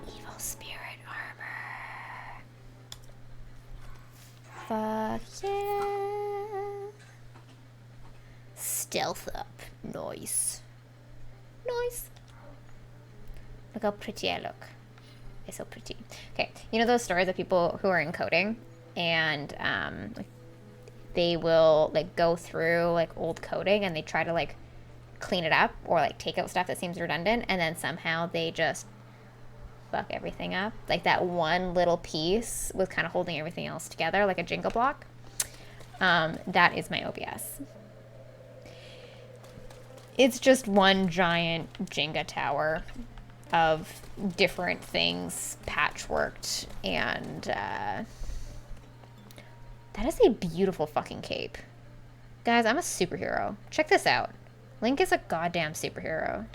Evil spirit armor. Fuck yeah. stealth up. Nice. Nice. Look how pretty I look. It's so pretty. Okay, you know those stories of people who are in coding and like, they will like go through like old coding and they try to like clean it up or like take out stuff that seems redundant, and then somehow they just fuck everything up. Like that one little piece was kind of holding everything else together like a Jenga block. That is my OBS. It's just one giant Jenga tower of different things patchworked, and that is a beautiful fucking cape. Guys, I'm a superhero. Check this out. Link is a goddamn superhero.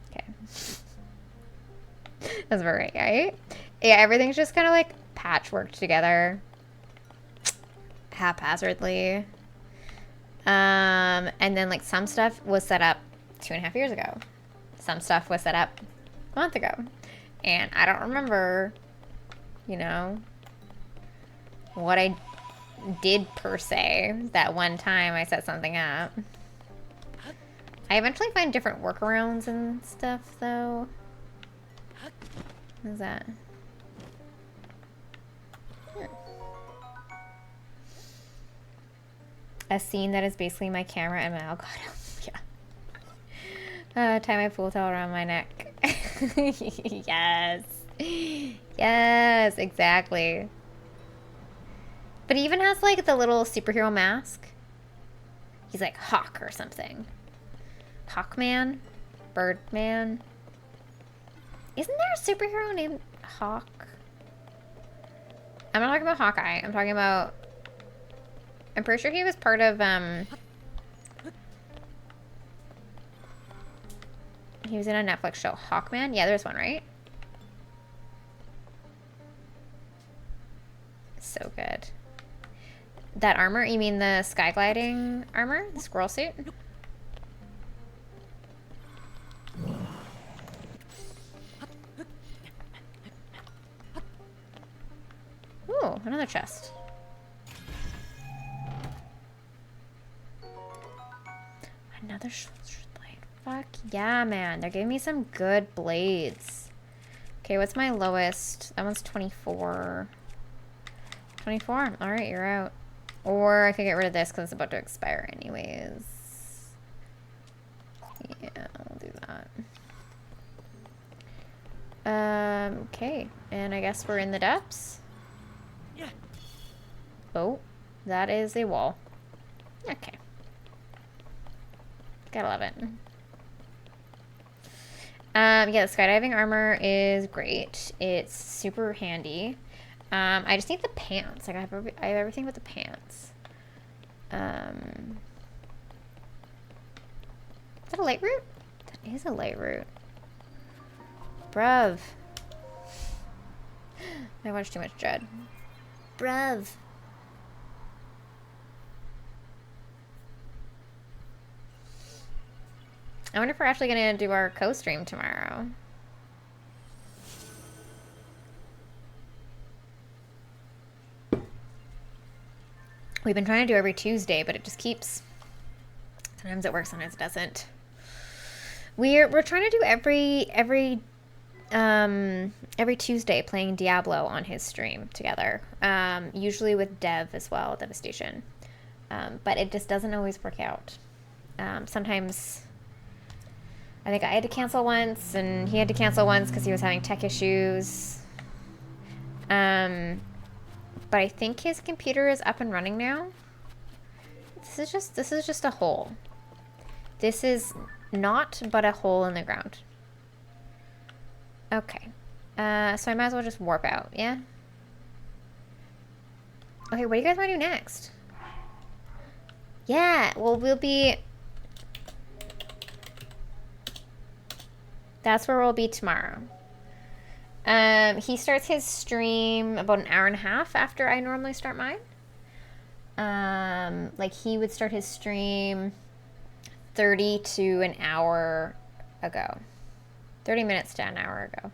Okay. That's about right? Yeah, everything's just kind of like patchworked together haphazardly. And then like some stuff was set up 2.5 years ago. Some stuff was set up a month ago. And I don't remember, you know, what I did per se that one time I set something up. I eventually find different workarounds and stuff though. What is that? A scene that is basically my camera and my oh god, yeah. Tie my pool towel around my neck. Yes. Yes, exactly. But he even has like the little superhero mask. He's like Hawk or something. Hawkman? Birdman? Isn't there a superhero named Hawk? I'm not talking about Hawkeye. I'm talking about... I'm pretty sure he was part of, he was in a Netflix show. Hawkman? Yeah, there's one, right? So good. That armor? You mean the sky gliding armor? The squirrel suit? Ooh, another chest. Another shoulder blade. Fuck yeah, man. They're giving me some good blades. Okay, what's my lowest? That one's 24. 24? Alright, you're out. Or I could get rid of this because it's about to expire anyways. Yeah, I'll do that. Okay. And I guess we're in the depths. Oh, that is a wall. Okay. Gotta love it. Yeah, the skydiving armor is great. It's super handy. I just need the pants. Like I have everything but the pants. Is that a light route? That is a light route. Bruv. I watched too much Dread. Bruv. I wonder if we're actually going to do our co-stream tomorrow. We've been trying to do every Tuesday, but it just keeps... Sometimes it works, sometimes it doesn't. We're trying to do every Tuesday playing Diablo on his stream together. Usually with Dev as well, Devastation. But it just doesn't always work out. Sometimes... I think I had to cancel once, and he had to cancel once because he was having tech issues. But I think his computer is up and running now. This is just a hole. This is not but a hole in the ground. Okay. So I might as well just warp out, yeah? Okay, what do you guys want to do next? Yeah, well, we'll be... That's where we'll be tomorrow. He starts his stream about an hour and a half after I normally start mine. Like he would start his stream 30 to an hour ago. 30 minutes to an hour ago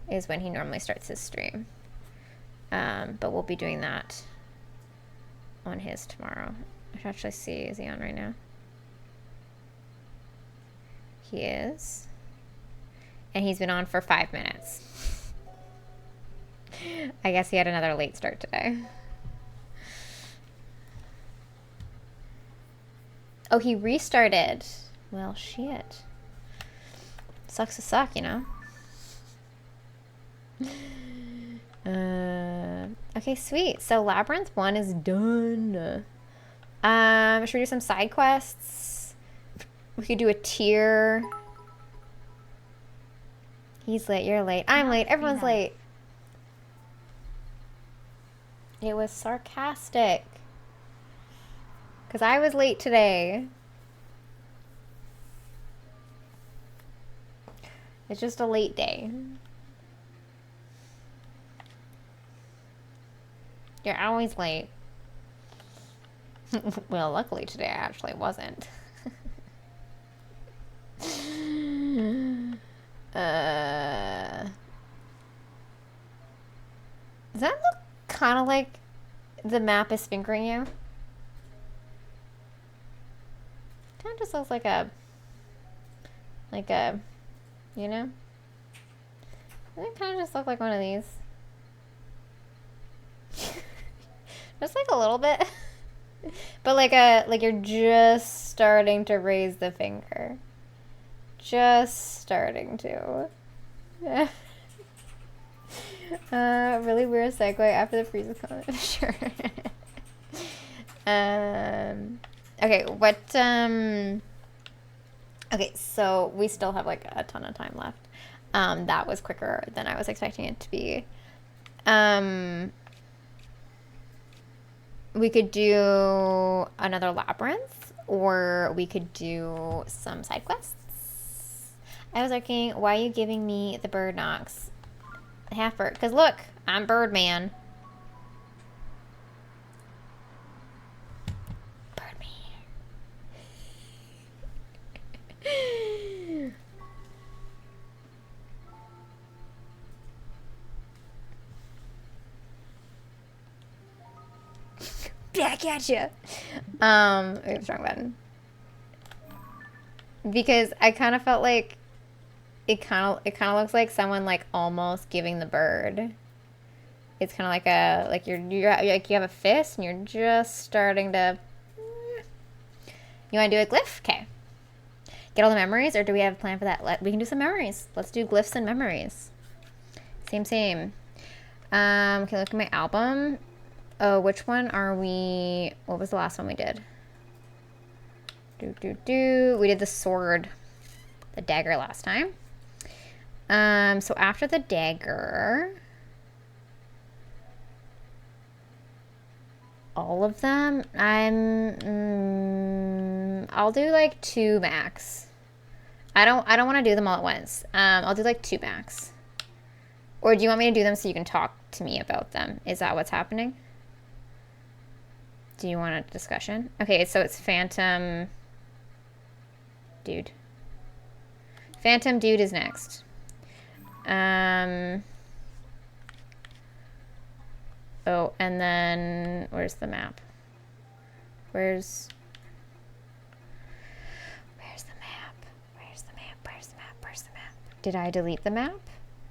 is when he normally starts his stream. But we'll be doing that on his tomorrow. I should actually see. Is he on right now? He is. And he's been on for 5 minutes. I guess he had another late start today. Oh, he restarted. Well, shit. Sucks to suck, you know? Okay, sweet. So Labyrinth 1 is done. Should we do some side quests? We could do a tier. He's late, you're late. I'm late, everyone's late. It was sarcastic. Because I was late today. It's just a late day. You're always late. Well, luckily today I actually wasn't. Does that look kind of like the map is fingering you? Kind of just looks like a, you know? Doesn't it kind of just look like one of these? Just like a little bit. But like you're just starting to raise the finger. Just starting to. Really weird segue after the freeze comment. Sure. Okay, what okay, so we still have like a ton of time left. That was quicker than I was expecting it to be. We could do another labyrinth, or we could do some side quests. I was looking, why are you giving me the bird knocks? Half bird. Because look, I'm Birdman. Birdman. Back at you. Oops, wrong button. Because I kind of felt like it kind of looks like someone like almost giving the bird. It's kind of like you're like you have a fist and you're just starting to. You want to do a glyph? Okay. Get all the memories, or do we have a plan for that? We can do some memories. Let's do glyphs and memories. Same. Okay, look at my album. Oh, which one are we? What was the last one we did? We did the sword, the dagger last time. So after the dagger, all of them, I'll do like 2 max. I don't want to do them all at once. I'll do like 2 max. Or do you want me to do them so you can talk to me about them? Is that what's happening? Do you want a discussion? Okay, so it's Phantom Dude. Phantom Dude is next. Oh, and then where's the map? Where's the map? Did I delete the map?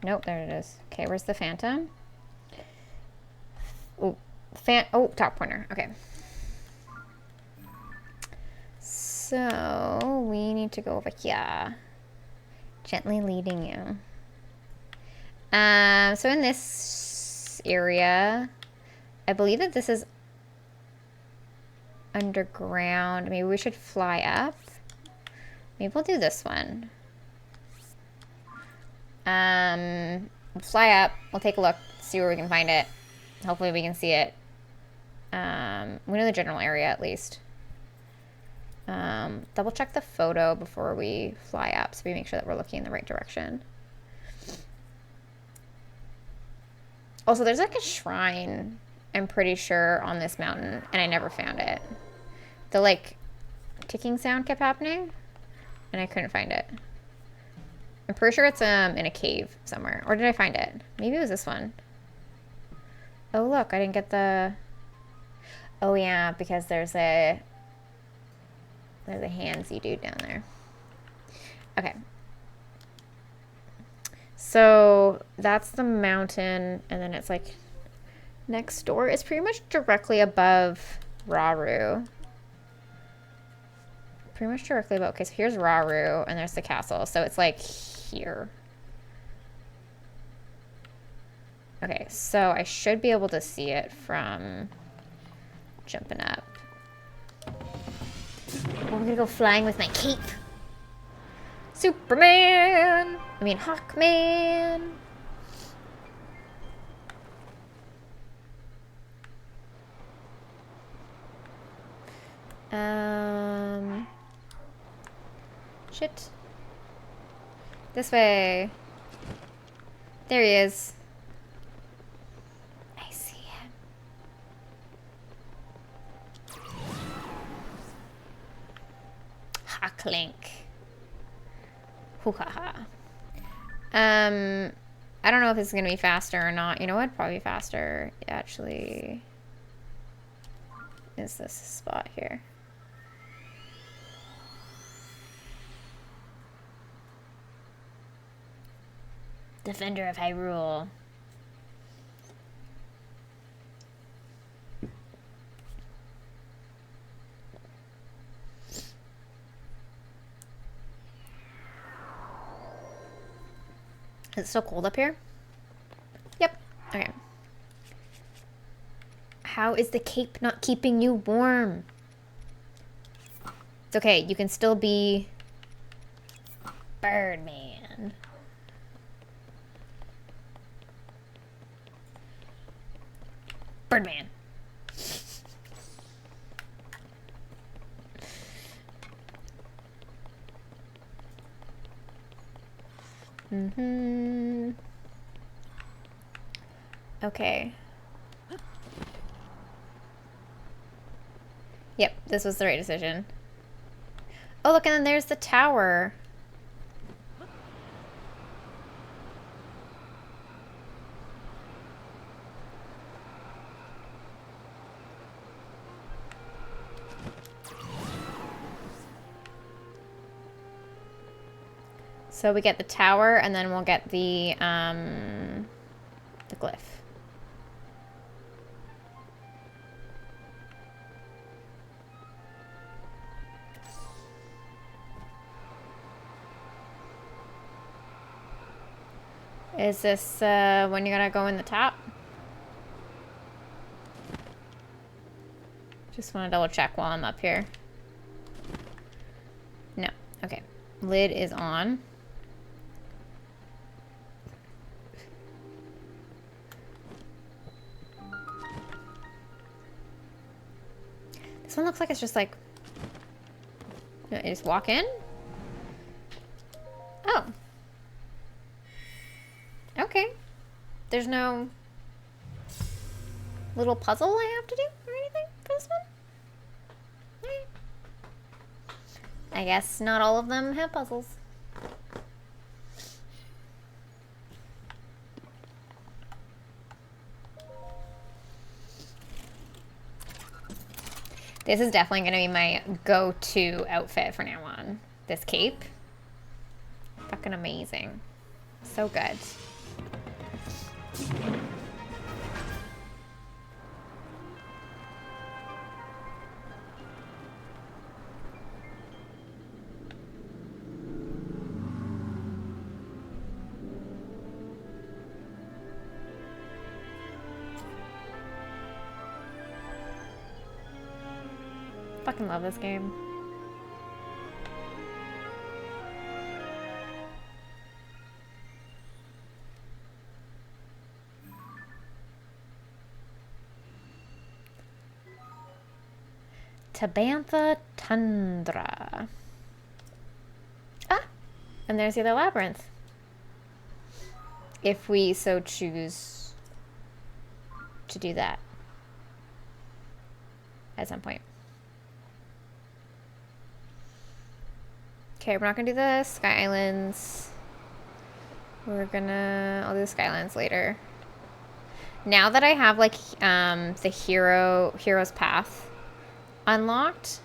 Nope, there it is. Okay, where's the Phantom? Oh, top pointer. Okay. So we need to go over here. Gently leading you. So in this area, I believe that this is underground. Maybe we should fly up. Maybe we'll do this one. Fly up. We'll take a look, see where we can find it. Hopefully we can see it. We know the general area at least. Double check the photo before we fly up so we make sure that we're looking in the right direction. Also, there's like a shrine, I'm pretty sure, on this mountain, and I never found it. The like ticking sound kept happening, and I couldn't find it. I'm pretty sure it's in a cave somewhere. Or did I find it? Maybe it was this one. Oh look, I didn't get the... Oh yeah, because there's a There's a handsy dude down there. Okay. So that's the mountain, and then it's like next door is pretty much directly above Raru. Pretty much directly above. Okay, so here's Raru, and there's the castle. So it's like here. Okay, so I should be able to see it from jumping up. Oh, I'm gonna go flying with my cape. Superman! I mean, Hawkman! Shit. This way. There he is. I see him. Hawklink. Hoo-ha-ha. I don't know if this is gonna be faster or not. You know what? Probably faster. Actually, is this spot here? Defender of Hyrule. Is it still cold up here? Yep. Okay. How is the cape not keeping you warm? It's okay. You can still be Birdman. Birdman. Okay. Yep, this was the right decision. Oh, look, and then there's the tower. So we get the tower, and then we'll get the glyph. Is this when you're gonna go in the top? Just want to double check while I'm up here. No. Okay. Lid is on. This one looks like it's just like... You just walk in? Oh. Okay. There's no little puzzle I have to do or anything for this one? Alright. I guess not all of them have puzzles. This is definitely going to be my go-to outfit from now on. This cape. Fucking amazing. So good. Fucking love this game. Tabantha Tundra. Ah! And there's the other labyrinth. If we so choose to do that at some point. Okay, we're not gonna do the Sky Islands. I'll do the Sky Islands later. Now that I have like the Hero's Path unlocked,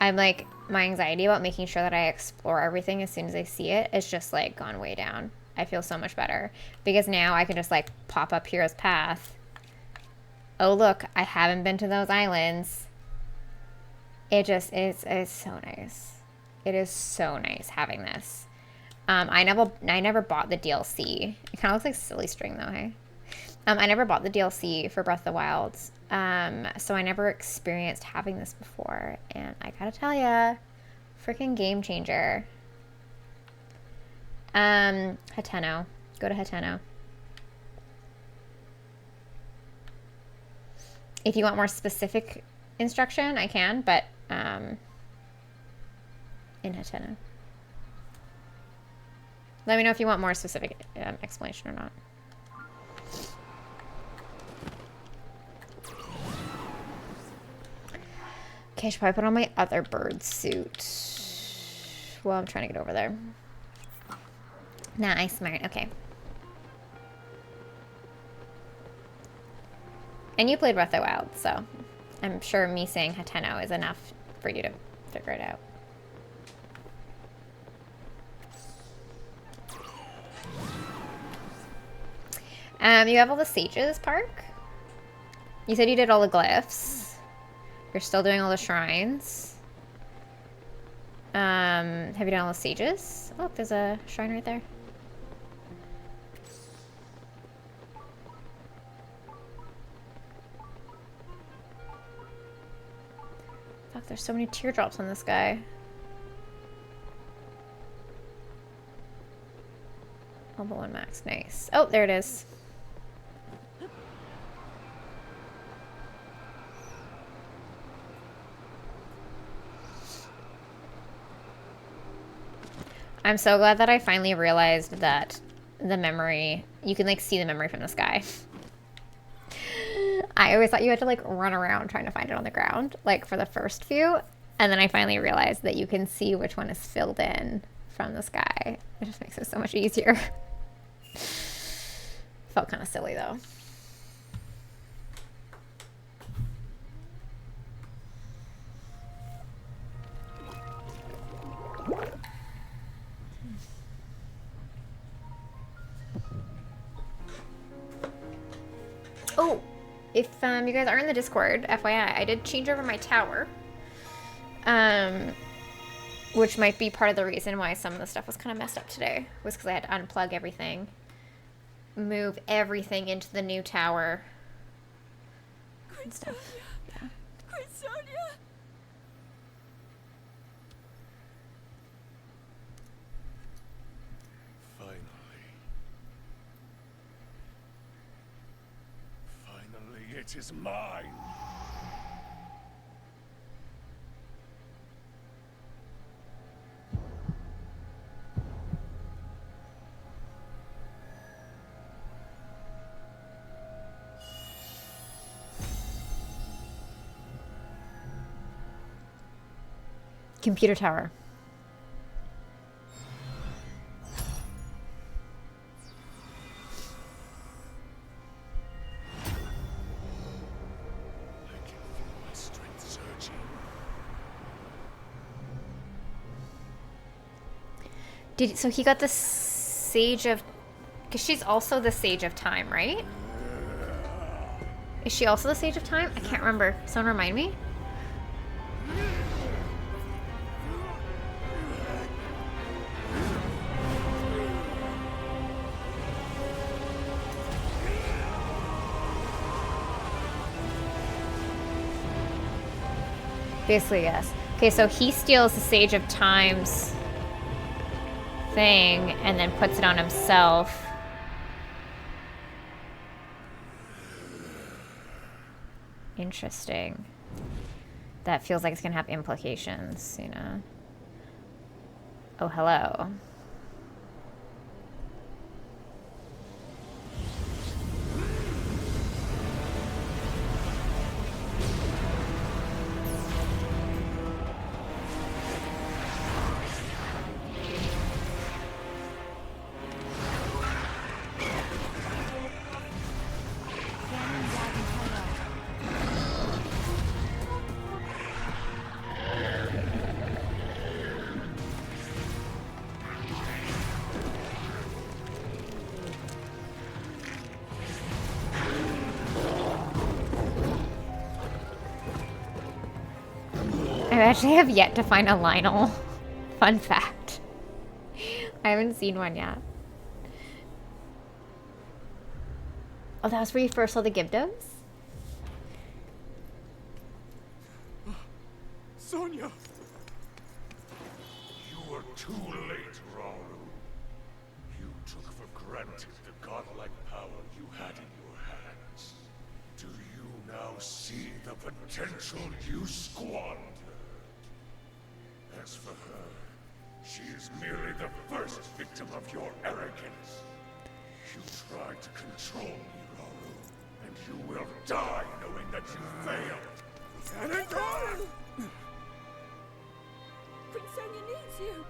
I'm like, my anxiety about making sure that I explore everything as soon as I see it is just like gone way down. I feel so much better because now I can just like pop up Hero's Path. Oh look, I haven't been to those islands. It just is, it's so nice. It is so nice having this. I never bought the DLC. It kind of looks like silly string though, hey? I never bought the DLC for Breath of the Wild. So I never experienced having this before. And I gotta tell ya, freaking game changer. Hateno. Go to Hateno. If you want more specific instruction, I can, but in Hateno. Let me know if you want more specific explanation or not. Okay, I should probably put on my other bird suit. Well, I'm trying to get over there. Nah, smart. Okay. And you played Breath of the Wild, so I'm sure me saying Hateno is enough for you to figure it out. You have all the sages, Park? You said you did all the glyphs. You're still doing all the shrines. Have you done all the sages? Oh, there's a shrine right there. Fuck, there's so many teardrops on this guy. Level 1 max, nice. Oh, there it is. I'm so glad that I finally realized that the memory, you can like see the memory from the sky. I always thought you had to like run around trying to find it on the ground, like for the first few. And then I finally realized that you can see which one is filled in from the sky. It just makes it so much easier. Felt kind of silly though. Oh, if you guys are in the Discord, FYI, I did change over my tower. Which might be part of the reason why some of the stuff was kind of messed up today. Was because I had to unplug everything. Move everything into the new tower. And stuff. Yeah. Finally, it is mine. Computer tower. I can feel my strength surging. So he got the Sage of... Because she's also the Sage of Time, right? Is she also the Sage of Time? I can't remember. Someone remind me? Basically, yes. Okay, so he steals the Sage of Time's thing and then puts it on himself. Interesting. That feels like it's gonna have implications, you know? Oh, hello. I actually have yet to find a Lionel. Fun fact. I haven't seen one yet. Oh, that was where you first saw the Gibdos? Sonia! You were too late, Rauru. You took for granted the godlike power you had in your hands. Do you now see the potential you squandered? As for her, she is merely the first victim of your arrogance. You tried to control me, Rauru, and you will die knowing that you failed. Anagon! Prince Sonia needs you.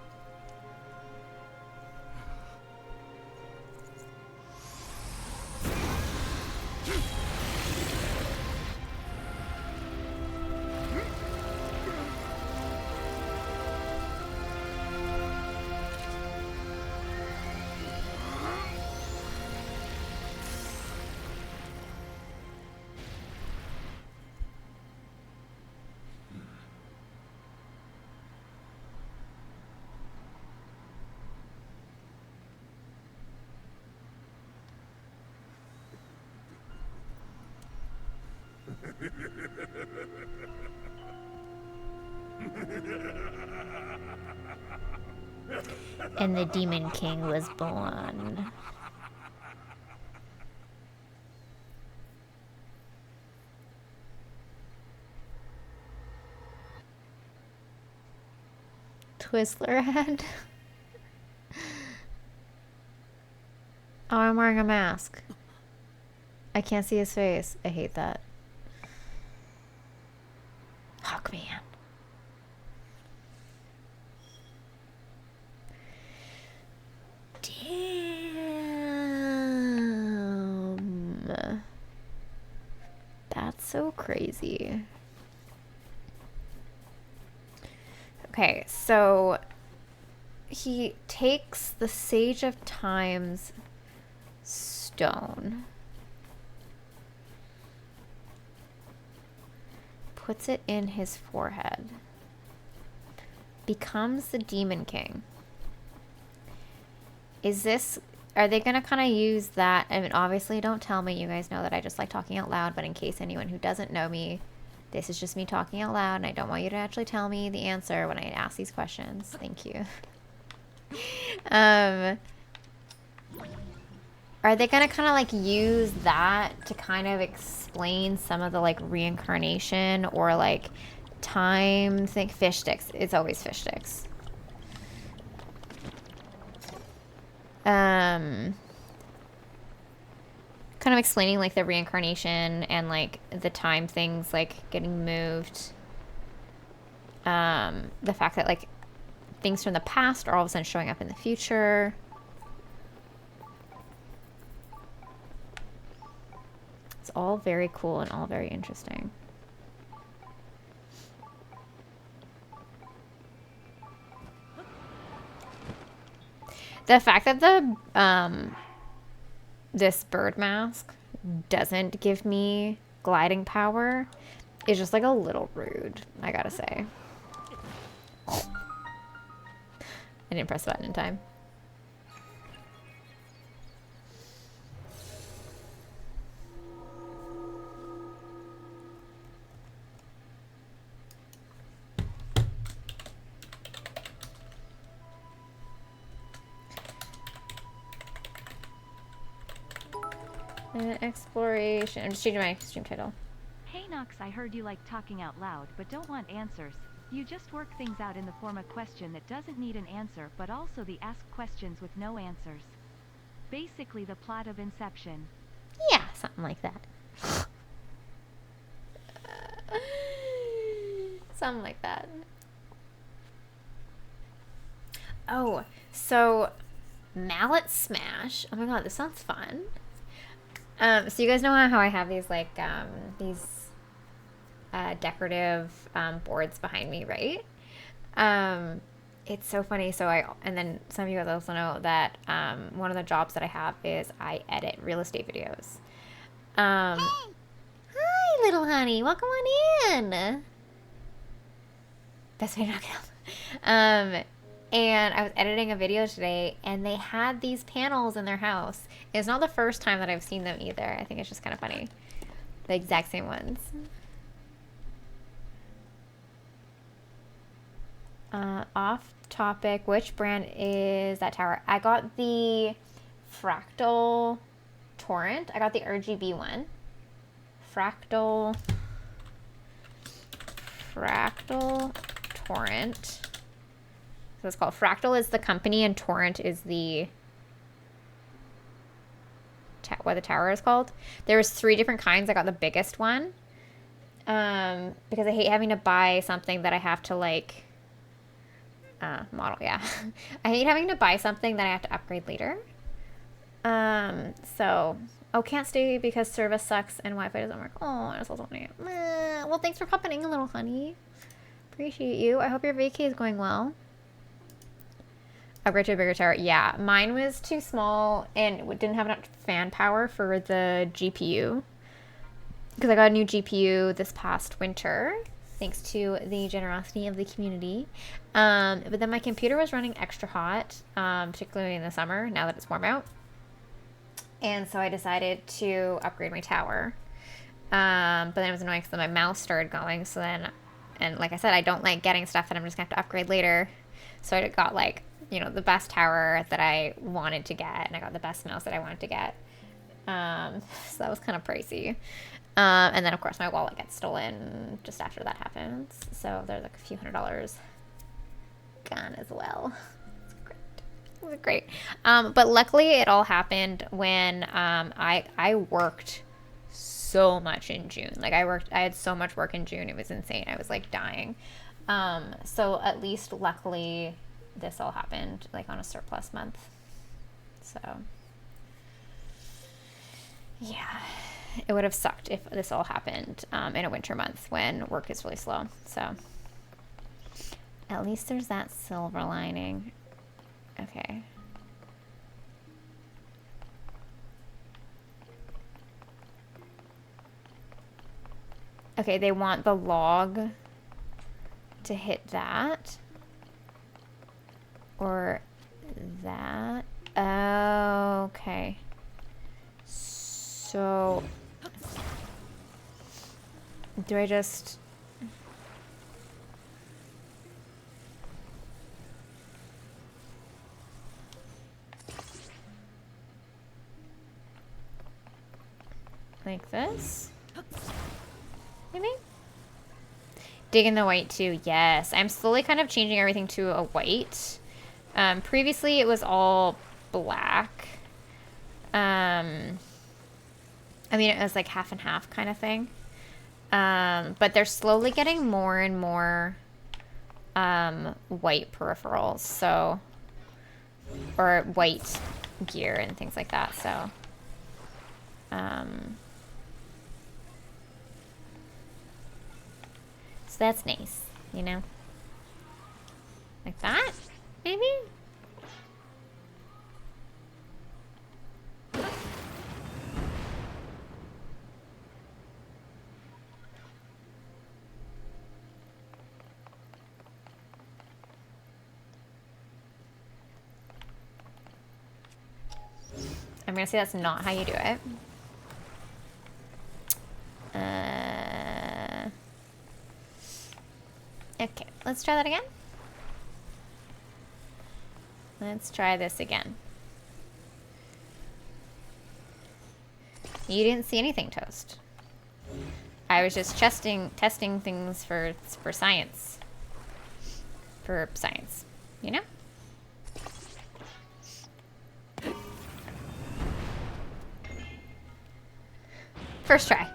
And the Demon King was born. Twizzler head. Oh, I'm wearing a mask. I can't see his face. I hate that. Hawkman. Damn. That's so crazy. Okay, so he takes the Sage of Time's stone, puts it in his forehead, becomes the Demon King. Is this, are they going to kind of use that? I mean, obviously don't tell me, you guys know that I just like talking out loud, but in case anyone who doesn't know me, this is just me talking out loud, and I don't want you to actually tell me the answer when I ask these questions. Thank you. Are they gonna kind of like use that to kind of explain some of the like reincarnation or like time? Think fish sticks. It's always fish sticks. Kind of explaining like the reincarnation and like the time things like getting moved. The fact that like things from the past are all of a sudden showing up in the future. It's all very cool and all very interesting. The fact that the this bird mask doesn't give me gliding power is just like a little rude, I gotta say. I didn't press the button in time. Exploration. I'm just changing my stream title. Hey Nox, I heard you like talking out loud, but don't want answers. You just work things out in the form of question that doesn't need an answer, but also the ask questions with no answers. Basically the plot of Inception. Yeah, something like that. Something like that. Oh, so Mallet Smash. Oh my god, this sounds fun. So you guys know how I have these like decorative boards behind me, right? It's so funny. So and then some of you guys also know that one of the jobs that I have is I edit real estate videos. Hey. Hi, little honey. Welcome on in. Best way to knock it and I was editing a video today, and they had these panels in their house. It's not the first time that I've seen them either. I think it's just kind of funny. The exact same ones. Off topic, which brand is that tower? I got the Fractal Torrent. I got the RGB one. Fractal Torrent. So it's called Fractal is the company, and Torrent is the what the tower is called. There was 3 different kinds. I got the biggest one because I hate having to buy something that I have to like model. Yeah, I hate having to buy something that I have to upgrade later. So can't stay because service sucks and Wi-Fi doesn't work. Oh, I just also want to. Well, thanks for popping in, little honey. Appreciate you. I hope your vacay is going well. Upgrade to a bigger tower. Yeah, mine was too small and didn't have enough fan power for the GPU. Because I got a new GPU this past winter, thanks to the generosity of the community. But then my computer was running extra hot, particularly in the summer, now that it's warm out. And so I decided to upgrade my tower. But then it was annoying because my mouse started going. So then, and like I said, I don't like getting stuff that I'm just going to have to upgrade later. So I got like, you know, the best tower that I wanted to get, and I got the best mouse that I wanted to get. So that was kind of pricey. And then of course my wallet gets stolen just after that happens. So there's like a few $100s gone as well. It's great. It was great. But luckily it all happened when I worked so much in June. Like I had so much work in June. It was insane. I was like dying. So at least luckily this all happened like on a surplus month. So yeah, it would have sucked if this all happened in a winter month when work is really slow. So at least there's that silver lining. Okay. Okay, they want the log to hit that. Or that. Oh, okay. So do I just like this? Maybe? Dig in the white too. Yes. I'm slowly kind of changing everything to a white. Previously it was all black. I mean, it was like half and half kind of thing. But they're slowly getting more and more white peripherals, so, or white gear and things like that, so so that's nice, you know, like that, maybe? I'm gonna say that's not how you do it. Okay, let's try that again. Let's try this again. You didn't see anything, Toast. I was just testing things for science. For science, you know? First try.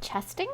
Chesting?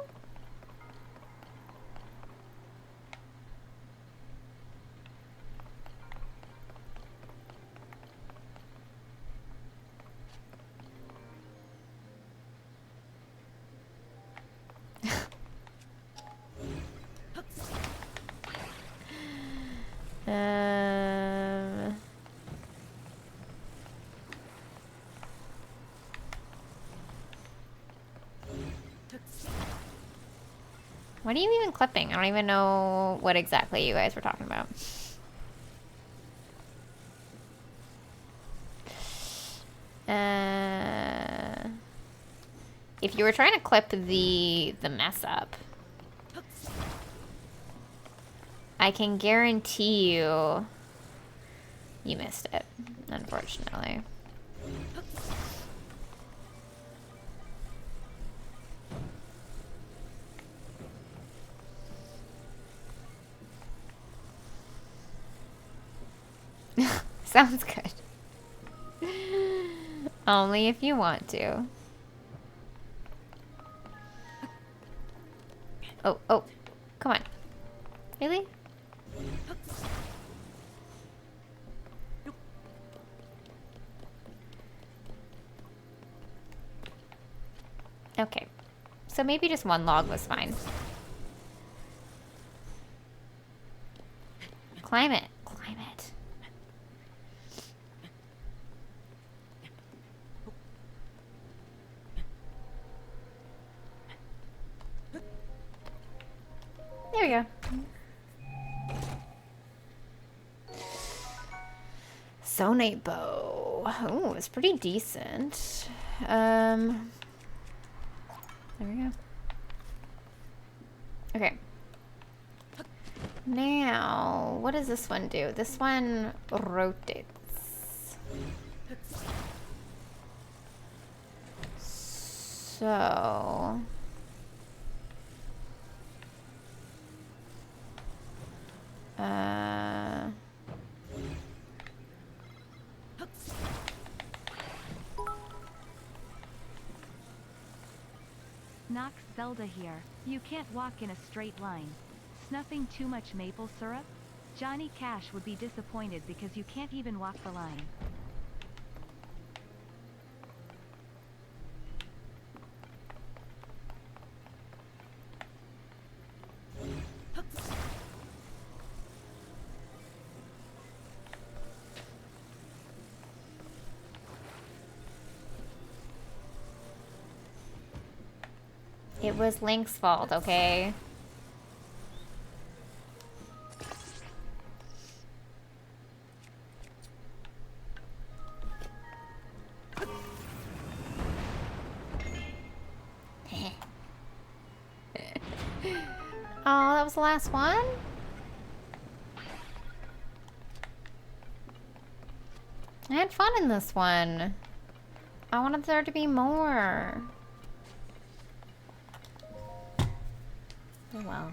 What are you even clipping? I don't even know what exactly you guys were talking about. If you were trying to clip the mess up, I can guarantee you missed it, unfortunately. Sounds good. Only if you want to. Oh, oh, come on. Really? Okay. So maybe just one log was fine. Climb it. Climb it. There we go. Sonate bow. Oh, it's pretty decent. There we go. Okay. Now, what does this one do? This one rotates. So... Nox Zelda here. You can't walk in a straight line. Snuffing too much maple syrup? Johnny Cash would be disappointed because you can't even walk the line. It was Link's fault, okay? Oh, that was the last one? I had fun in this one. I wanted there to be more. Oh well.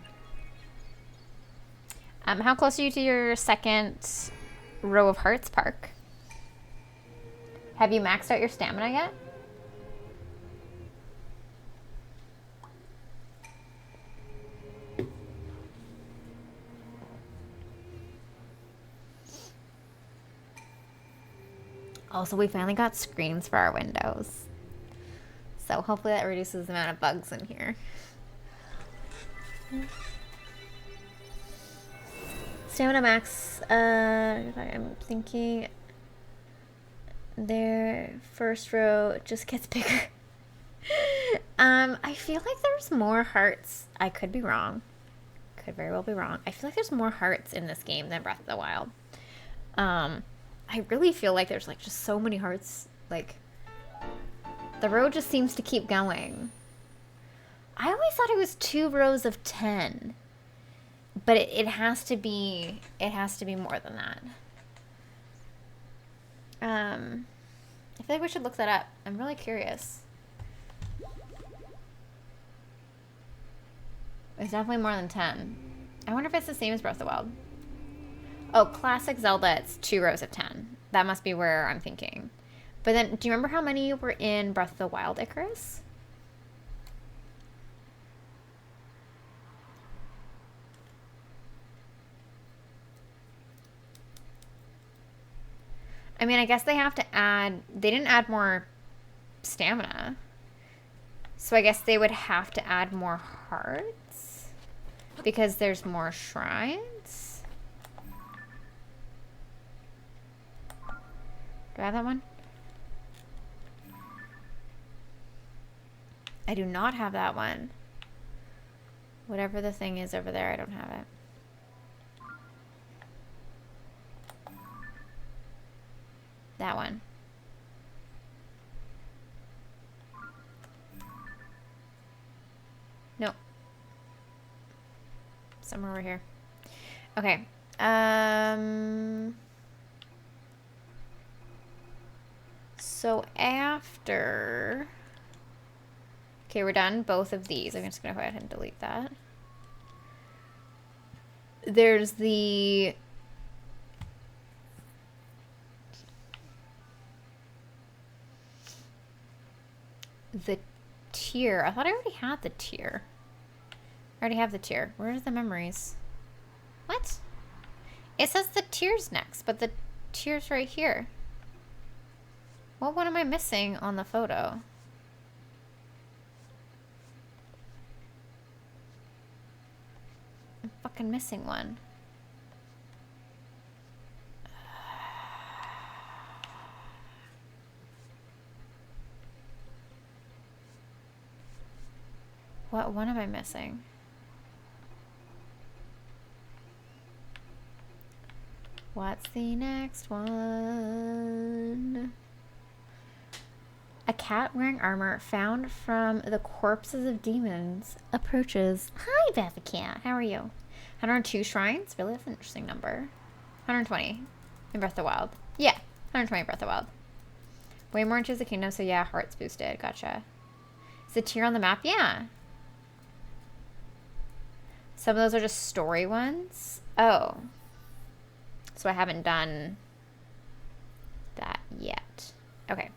How close are you to your second row of hearts, Park? Have you maxed out your stamina yet? Also, we finally got screens for our windows. So hopefully that reduces the amount of bugs in here. Stamina max, I'm thinking their first row just gets bigger. I feel like there's more hearts. I could be wrong. Could very well be wrong. I feel like there's more hearts in this game than Breath of the Wild. I really feel like there's like just so many hearts. Like, the row just seems to keep going. I always thought it was 2 rows of 10. But it has to be more than that. I feel like we should look that up. I'm really curious. It's definitely more than 10. I wonder if it's the same as Breath of the Wild. Oh, classic Zelda, it's 2 rows of 10. That must be where I'm thinking. But then, do you remember how many were in Breath of the Wild, Icarus? I mean, I guess they have to add... They didn't add more stamina. So I guess they would have to add more hearts. Because there's more shrines. Do I have that one? I do not have that one. Whatever the thing is over there, I don't have it. That one. Nope. Somewhere over here. Okay. So after... Okay, we're done. Both of these. I'm just going to go ahead and delete that. There's the... The tier. I thought I already had the tier. I already have the tier. Where's the memories? What? It says the tier's next, but the tier's right here. What one am I missing on the photo? I'm fucking missing one. What one am I missing? What's the next one? A cat wearing armor found from the corpses of demons approaches. Hi, Bavacat. How are you? 102 shrines? Really? That's an interesting number. 120 in Breath of the Wild. Yeah, 120 in Breath of the Wild. Way more into the kingdom, so yeah, hearts boosted. Gotcha. Is the tier on the map? Yeah. Some of those are just story ones. Oh. So I haven't done that yet. Okay.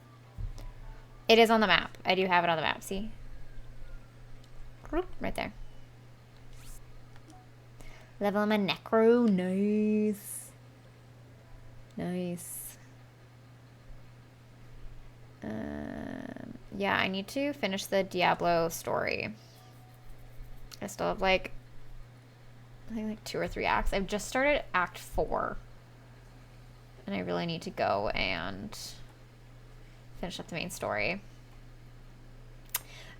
It is on the map. I do have it on the map. See? Right there. Level my necro. Nice. Nice. Yeah, I need to finish the Diablo story. I still have like, I think like 2 or 3 acts. I've just started Act 4. And I really need to go and finish up the main story.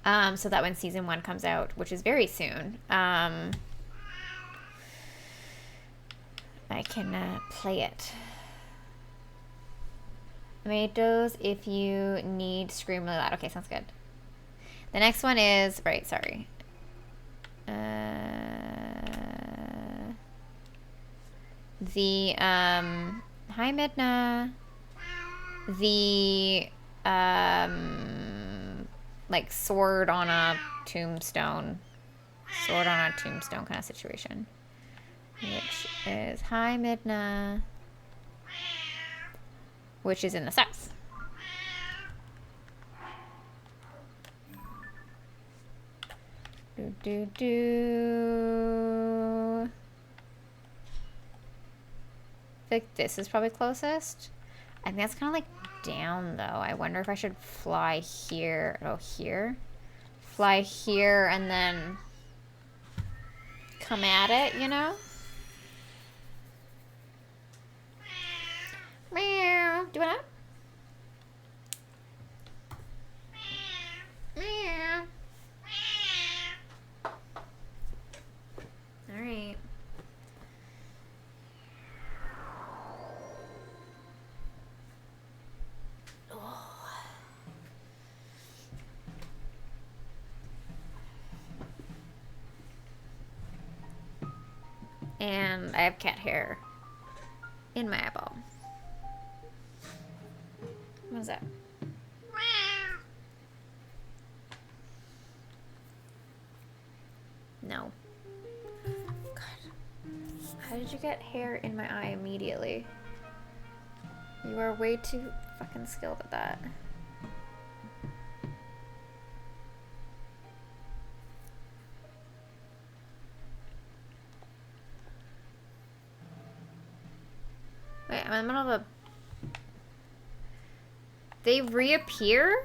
So that when season 1 comes out, which is very soon, I can play it. Tomatoes if you need scream really loud. Okay, sounds good. The next one is, right, sorry. Hi Midna. The like sword on a tombstone kind of situation, which is Hi Midna, which is in the south. I think this is probably closest. I think that's kind of like down though. I wonder if I should fly here. Oh, here? Fly here and then come at it, you know? Meow. Do you want to? Meow. All right. And I have cat hair in my eyeball. What is that? No. God. How did you get hair in my eye immediately? You are way too fucking skilled at that. Wait, I'm in the middle of a... They reappear?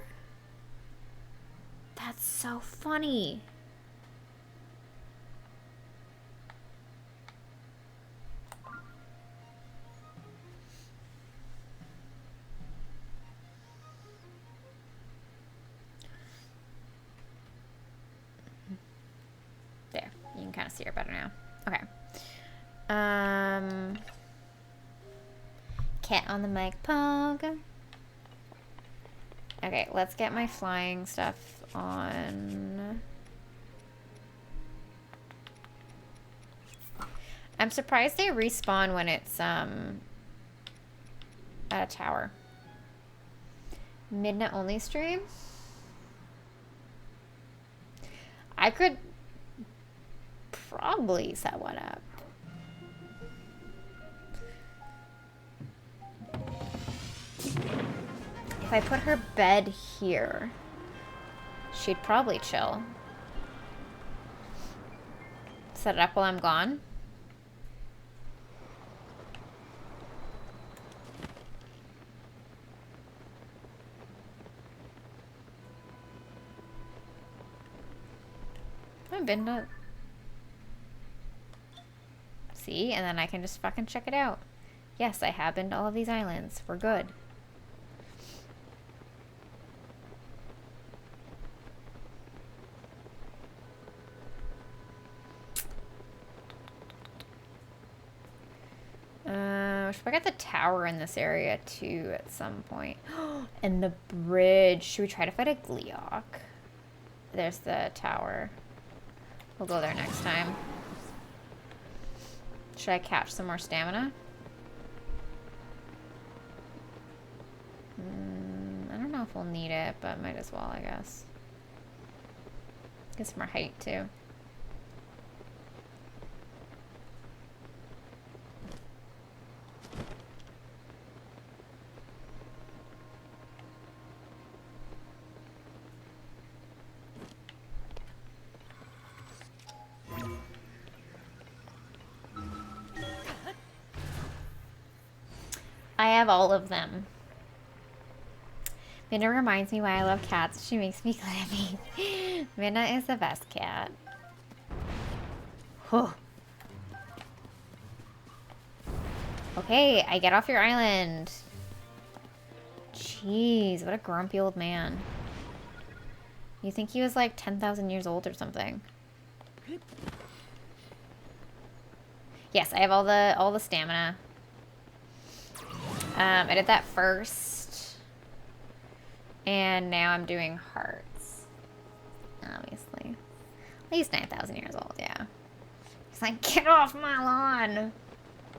That's so funny. kind of see her better now. Okay. Cat on the mic, Pog. Okay, let's get my flying stuff on. I'm surprised they respawn when it's at a tower. Midnight only stream? I could probably set one up. If I put her bed here, she'd probably chill. Set it up while I'm gone. I've been to... See? And then I can just fucking check it out. Yes, I have been to all of these islands. We're good. Should I get the tower in this area too at some point? And the bridge. Should we try to fight a Gleok? There's the tower. We'll go there next time. Should I catch some more stamina? I don't know if we'll need it, but might as well, I guess. Get some more height too. I have all of them. Minna reminds me why I love cats. She makes me clammy. Minna is the best cat. Whew. Okay, I get off your island. Jeez, what a grumpy old man. You think he was like 10,000 years old or something? Yes, I have all the stamina. I did that first. And now I'm doing hearts. Obviously. At least 9,000 years old, yeah. He's like, get off my lawn!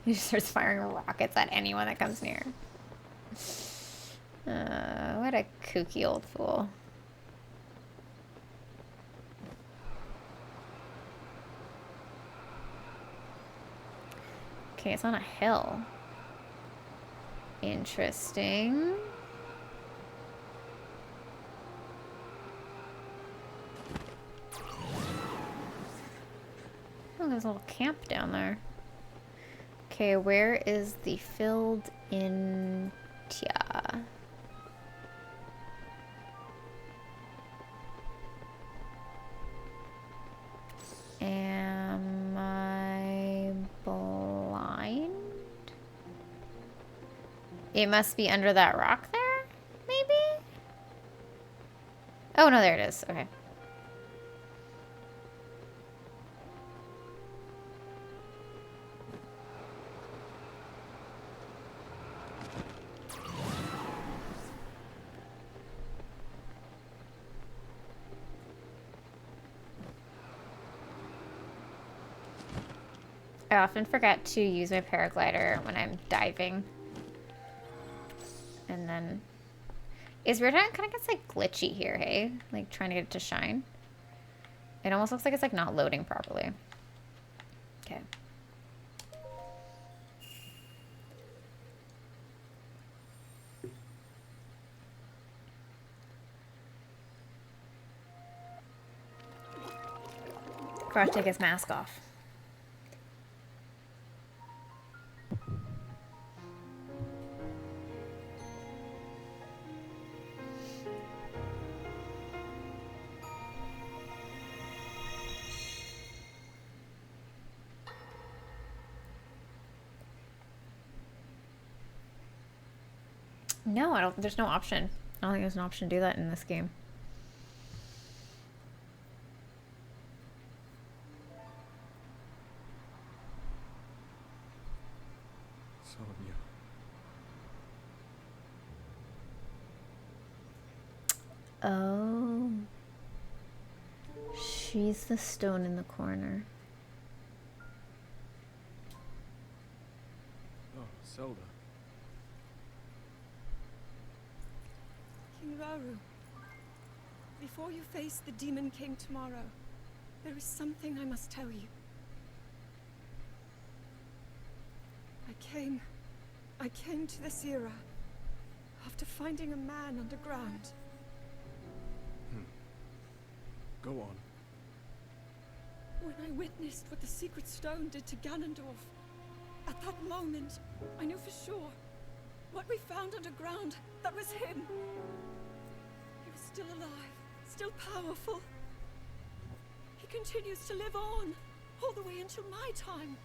He just starts firing rockets at anyone that comes near. What a kooky old fool. Okay, it's on a hill. Interesting. Oh, there's a little camp down there. Okay, where is the filled in Tia? Am I blind? It must be under that rock there, maybe? Oh, no, there it is. Okay. I often forget to use my paraglider when I'm diving. And then... Is Rear Time kind of gets like glitchy here, hey? Like trying to get it to shine. It almost looks like it's like not loading properly. Okay. Forgot to take his mask off. No, I don't. There's no option. I don't think there's an option to do that in this game. Oh. She's the stone in the corner. Oh, Zelda. King Rauru, before you face the Demon King tomorrow, there is something I must tell you. I came to this era after finding a man underground. Go on. When I witnessed what the Secret Stone did to Ganondorf, at that moment, I knew for sure what we found underground, that was him. He was still alive, still powerful. He continues to live on, all the way until my time.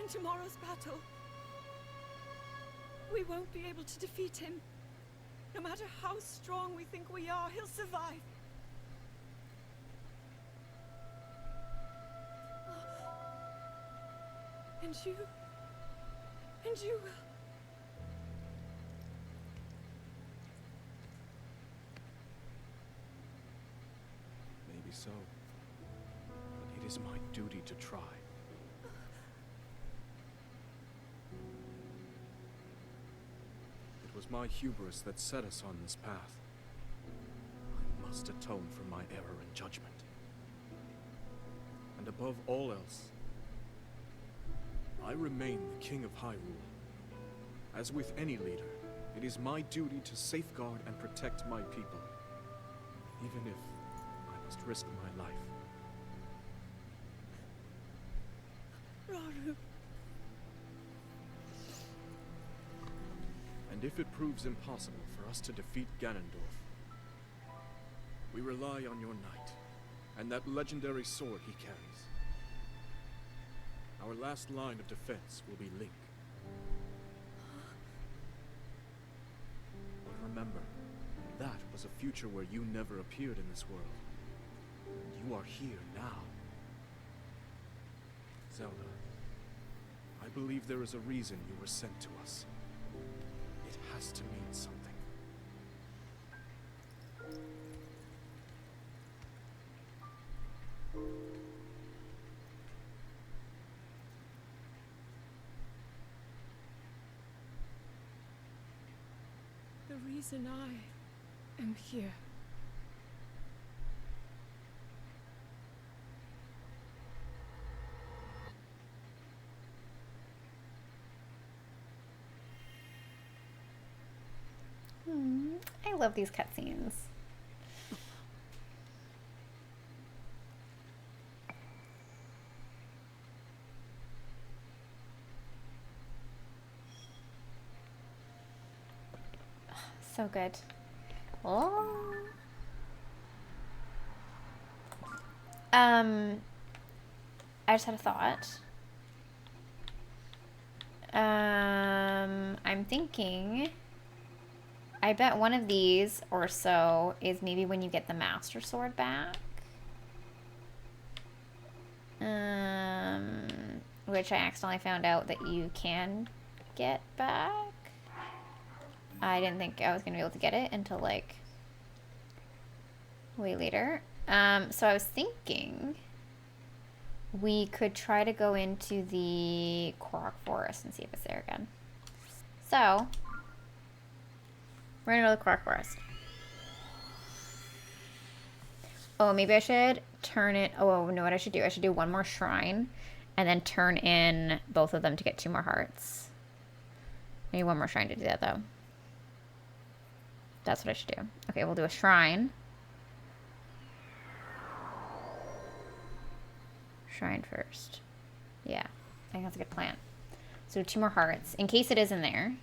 In tomorrow's battle, we won't be able to defeat him. No matter how strong we think we are, he'll survive. And you will. Maybe so. But it is my duty to try. It was my hubris that set us on this path. I must atone for my error in judgment. And above all else, I remain the King of Hyrule. As with any leader, it is my duty to safeguard and protect my people, even if I must risk my life. Rauru. And if it proves impossible for us to defeat Ganondorf, we rely on your knight, and that legendary sword he carries. Our last line of defense will be Link. But remember, that was a future where you never appeared in this world. You are here now. Zelda, I believe there is a reason you were sent to us. It has to mean something. The reason I am here. I love these cutscenes. So good. Oh. I just had a thought. I'm thinking, I bet one of these or so is maybe when you get the Master Sword back. Which I accidentally found out that you can get back. I didn't think I was going to be able to get it until, like, way later. So I was thinking we could try to go into the Korok Forest and see if it's there again. So, we're going to go to the Korok Forest. Oh, maybe I should turn it... Oh, no, what I should do? I should do one more shrine and then turn in both of them to get 2 more hearts. I need one more shrine to do that, though. That's what I should do. Okay, we'll do a shrine. Shrine first. Yeah, I think that's a good plan. So 2 more hearts, in case it is in there.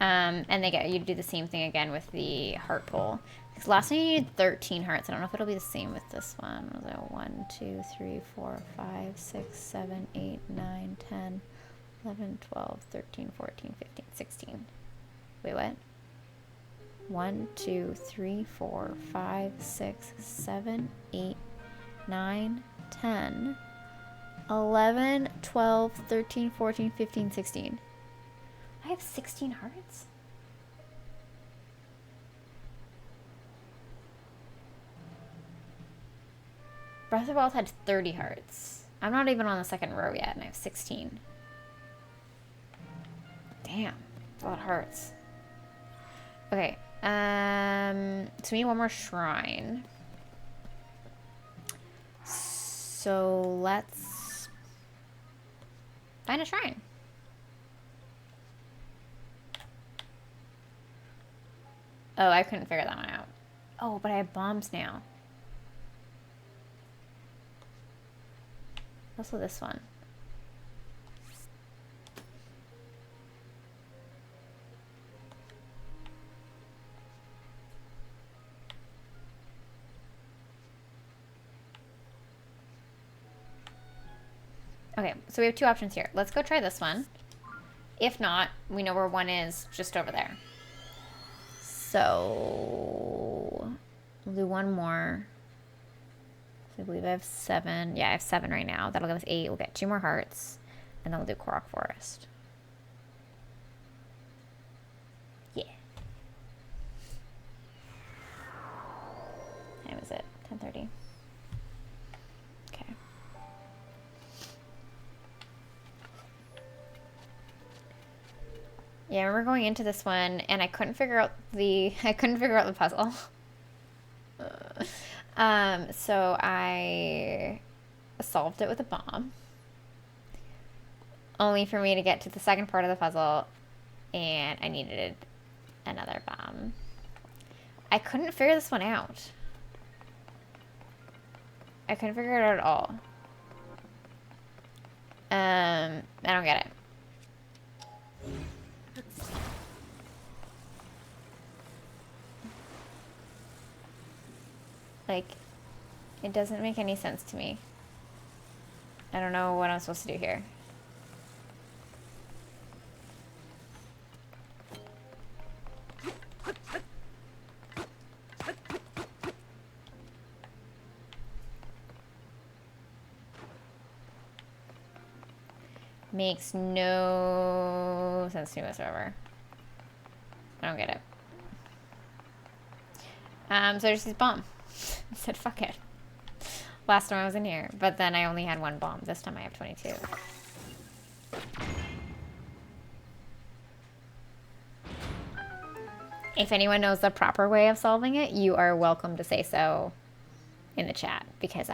And they get you to do the same thing again with the heart pull. Because last time you needed 13 hearts. I don't know if it'll be the same with this one. Was it 1, 2, 3, 4, 5, 6, 7, 8, 9, 10, 11, 12, 13, 14, 15, 16. Wait, what? 1, 2, 3, 4, 5, 6, 7, 8, 9, 10, 11, 12, 13, 14, 15, 16. I have 16 hearts? Breath of the Wild had 30 hearts. I'm not even on the second row yet, and I have 16. Damn, that's a lot of hearts. Okay, so we need one more shrine. So let's find a shrine. Oh, I couldn't figure that one out. Oh, but I have bombs now. Also this one. Okay, so we have two options here. Let's go try this one. If not, we know where one is just over there. So we'll do one more. So I believe I have 7. Yeah, I have 7 right now. That'll give us 8. We'll get 2 more hearts. And then we'll do Korok Forest. Yeah. What time is it? 10:30. Okay. Yeah, I remember going into this one and I couldn't figure out the puzzle. So I solved it with a bomb. Only for me to get to the second part of the puzzle and I needed another bomb. I couldn't figure this one out. I couldn't figure it out at all. I don't get it. Like, it doesn't make any sense to me. I don't know what I'm supposed to do here. Makes no sense to me whatsoever. I don't get it. So I just used bomb. I said, fuck it. Last time I was in here, but then I only had 1 bomb. This time I have 22. If anyone knows the proper way of solving it, you are welcome to say so in the chat, because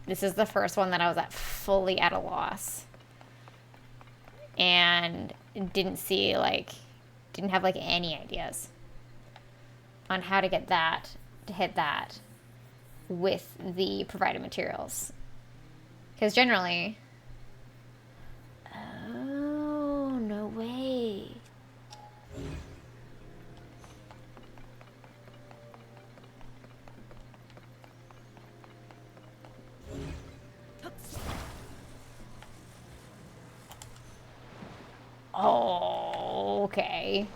this is the first one that I was at fully at a loss. And didn't have like any ideas on how to get that, to hit that with the provided materials. Because generally... Oh, no way. Oh, okay.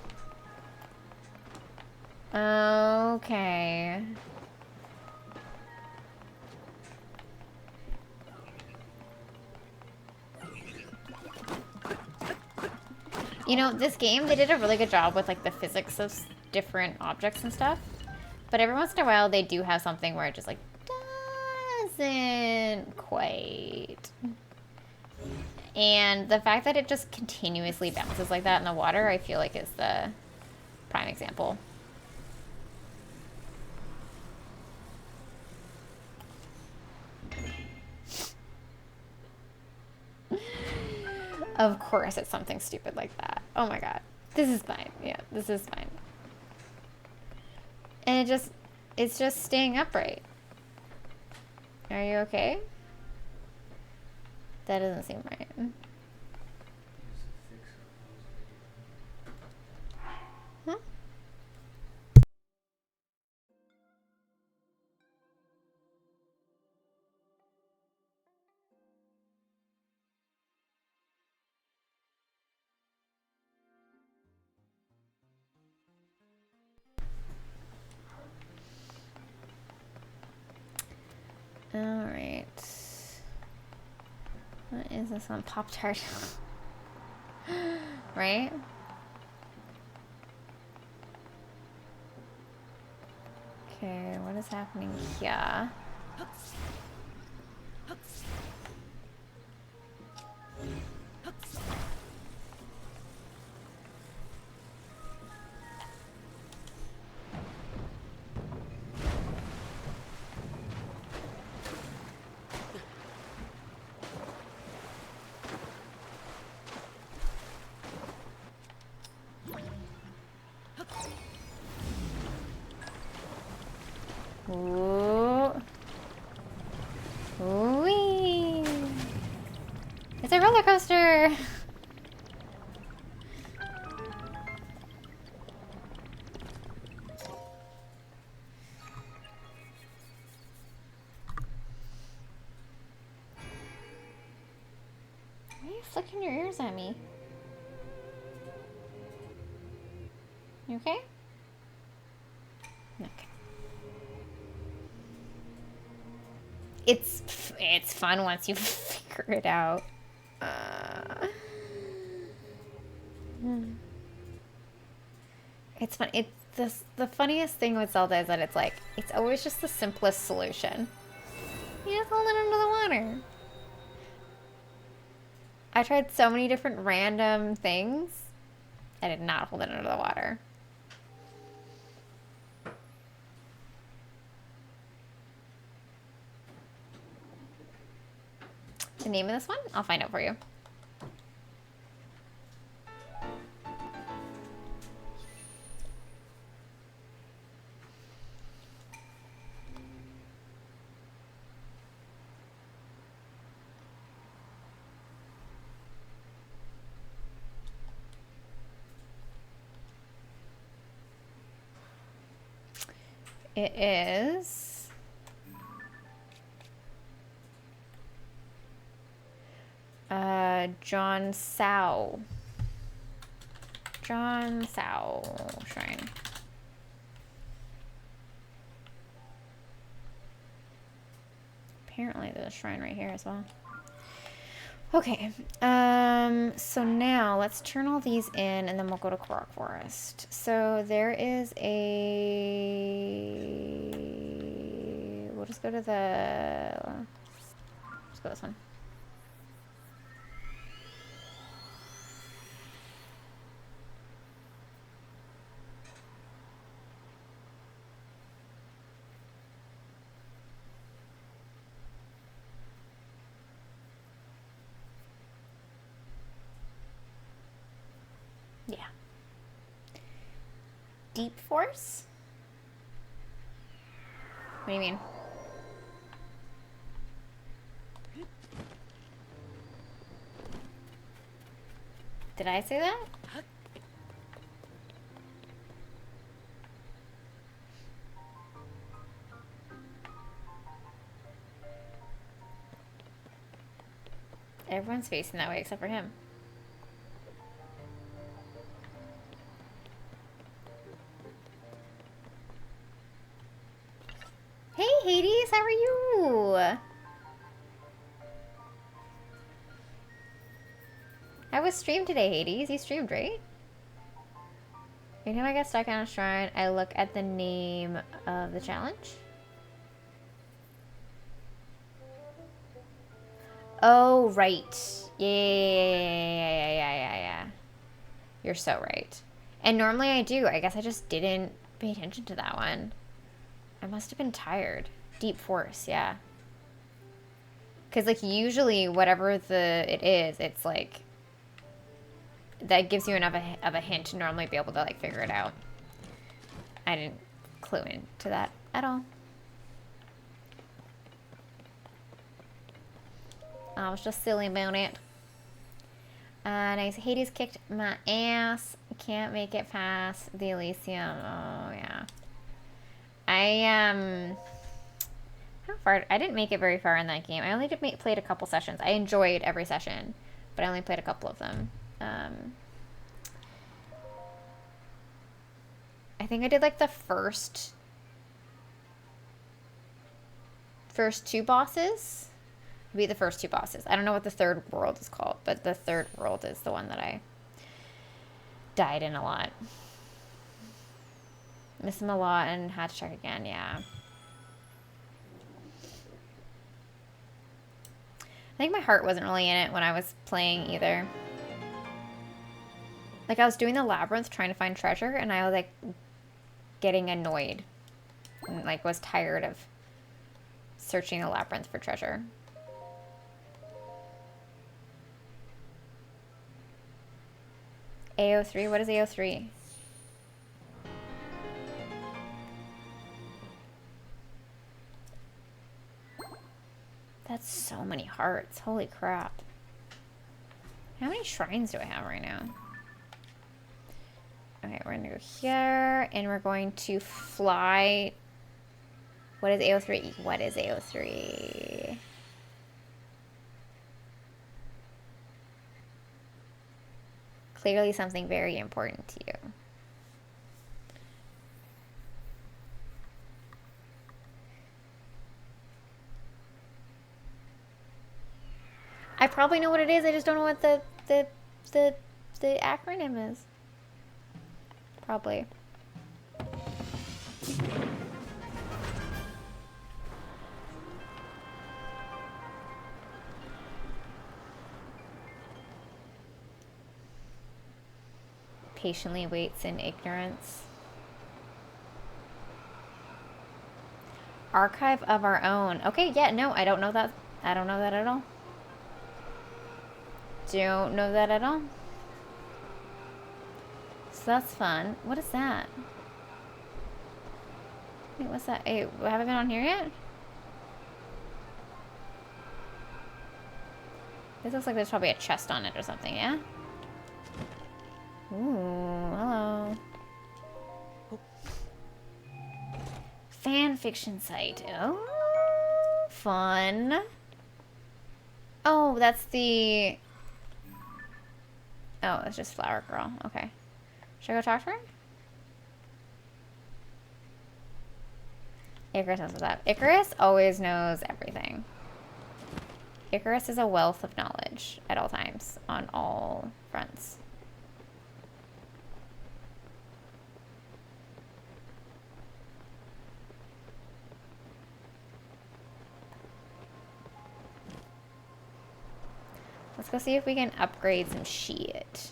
Okay. You know, this game, they did a really good job with like the physics of different objects and stuff. But every once in a while, they do have something where it just like doesn't quite. And the fact that it just continuously bounces like that in the water, I feel like is the prime example. Of course it's something stupid like that. Oh my god. This is fine. Yeah, this is fine. And it's just staying upright. Are you okay? That doesn't seem right. Huh? Alright. What is this one? Pop-Tart. Right? Okay, what is happening here? Ooh. Whee! It's a roller coaster! Why are you flicking your ears at me? You okay? Okay. It's fun once you figure it out. It's fun. It's the funniest thing with Zelda is that it's always just the simplest solution. You just hold it under the water. I tried so many different random things. I did not hold it under the water. The name of this one? I'll find out for you. It is John Sao. John Sao Shrine. Apparently there's a shrine right here as well. Okay, so now let's turn all these in and then we'll go to Korok Forest. So there is a... We'll just go to the... Let's go this one. Yeah. Deep Force? What do you mean? Did I say that? Everyone's facing that way except for him. Hey Hades, how are you? I was streamed today, Hades. You streamed, right? Every time I get stuck on a shrine, I look at the name of the challenge. Oh, right. Yeah. You're so right. And normally I do. I guess I just didn't pay attention to that one. I must have been tired. Deep Force, yeah. Because, like, usually whatever it is, it's, like... That gives you enough of a hint to normally be able to, like, figure it out. I didn't clue into that at all. I was just silly about it. Nice. Hades kicked my ass. Can't make it past the Elysium. Oh, yeah. How far? I didn't make it very far in that game. I only played a couple sessions. I enjoyed every session, but I only played a couple of them. I think I did like the first two bosses. Be the first two bosses. I don't know what the third world is called, but the third world is the one that I died in a lot. Miss him a lot and had to check again, yeah. I think my heart wasn't really in it when I was playing either. Like, I was doing the Labyrinth trying to find treasure, and I was, like, getting annoyed. And, like, was tired of searching the Labyrinth for treasure. AO3? What is AO3? That's so many hearts. Holy crap. How many shrines do I have right now? Okay, we're gonna go here, and we're going to fly. What is AO3? What is AO3? Clearly something very important to you. I probably know what it is, I just don't know what the acronym is. Probably. Patiently waits in ignorance. Archive of our own. Okay, yeah, no, I don't know that. I don't know that at all. Don't know that at all. So that's fun. What is that? Wait, what's that? Hey, have I been on here yet? This looks like there's probably a chest on it or something, yeah? Ooh, hello. Fan fiction site. Oh, fun. Oh, that's the... Oh, it's just Flower Girl. Okay. Should I go talk to her? Icarus knows what's up. Icarus always knows everything. Icarus is a wealth of knowledge at all times, on all fronts. Let's go see if we can upgrade some shit.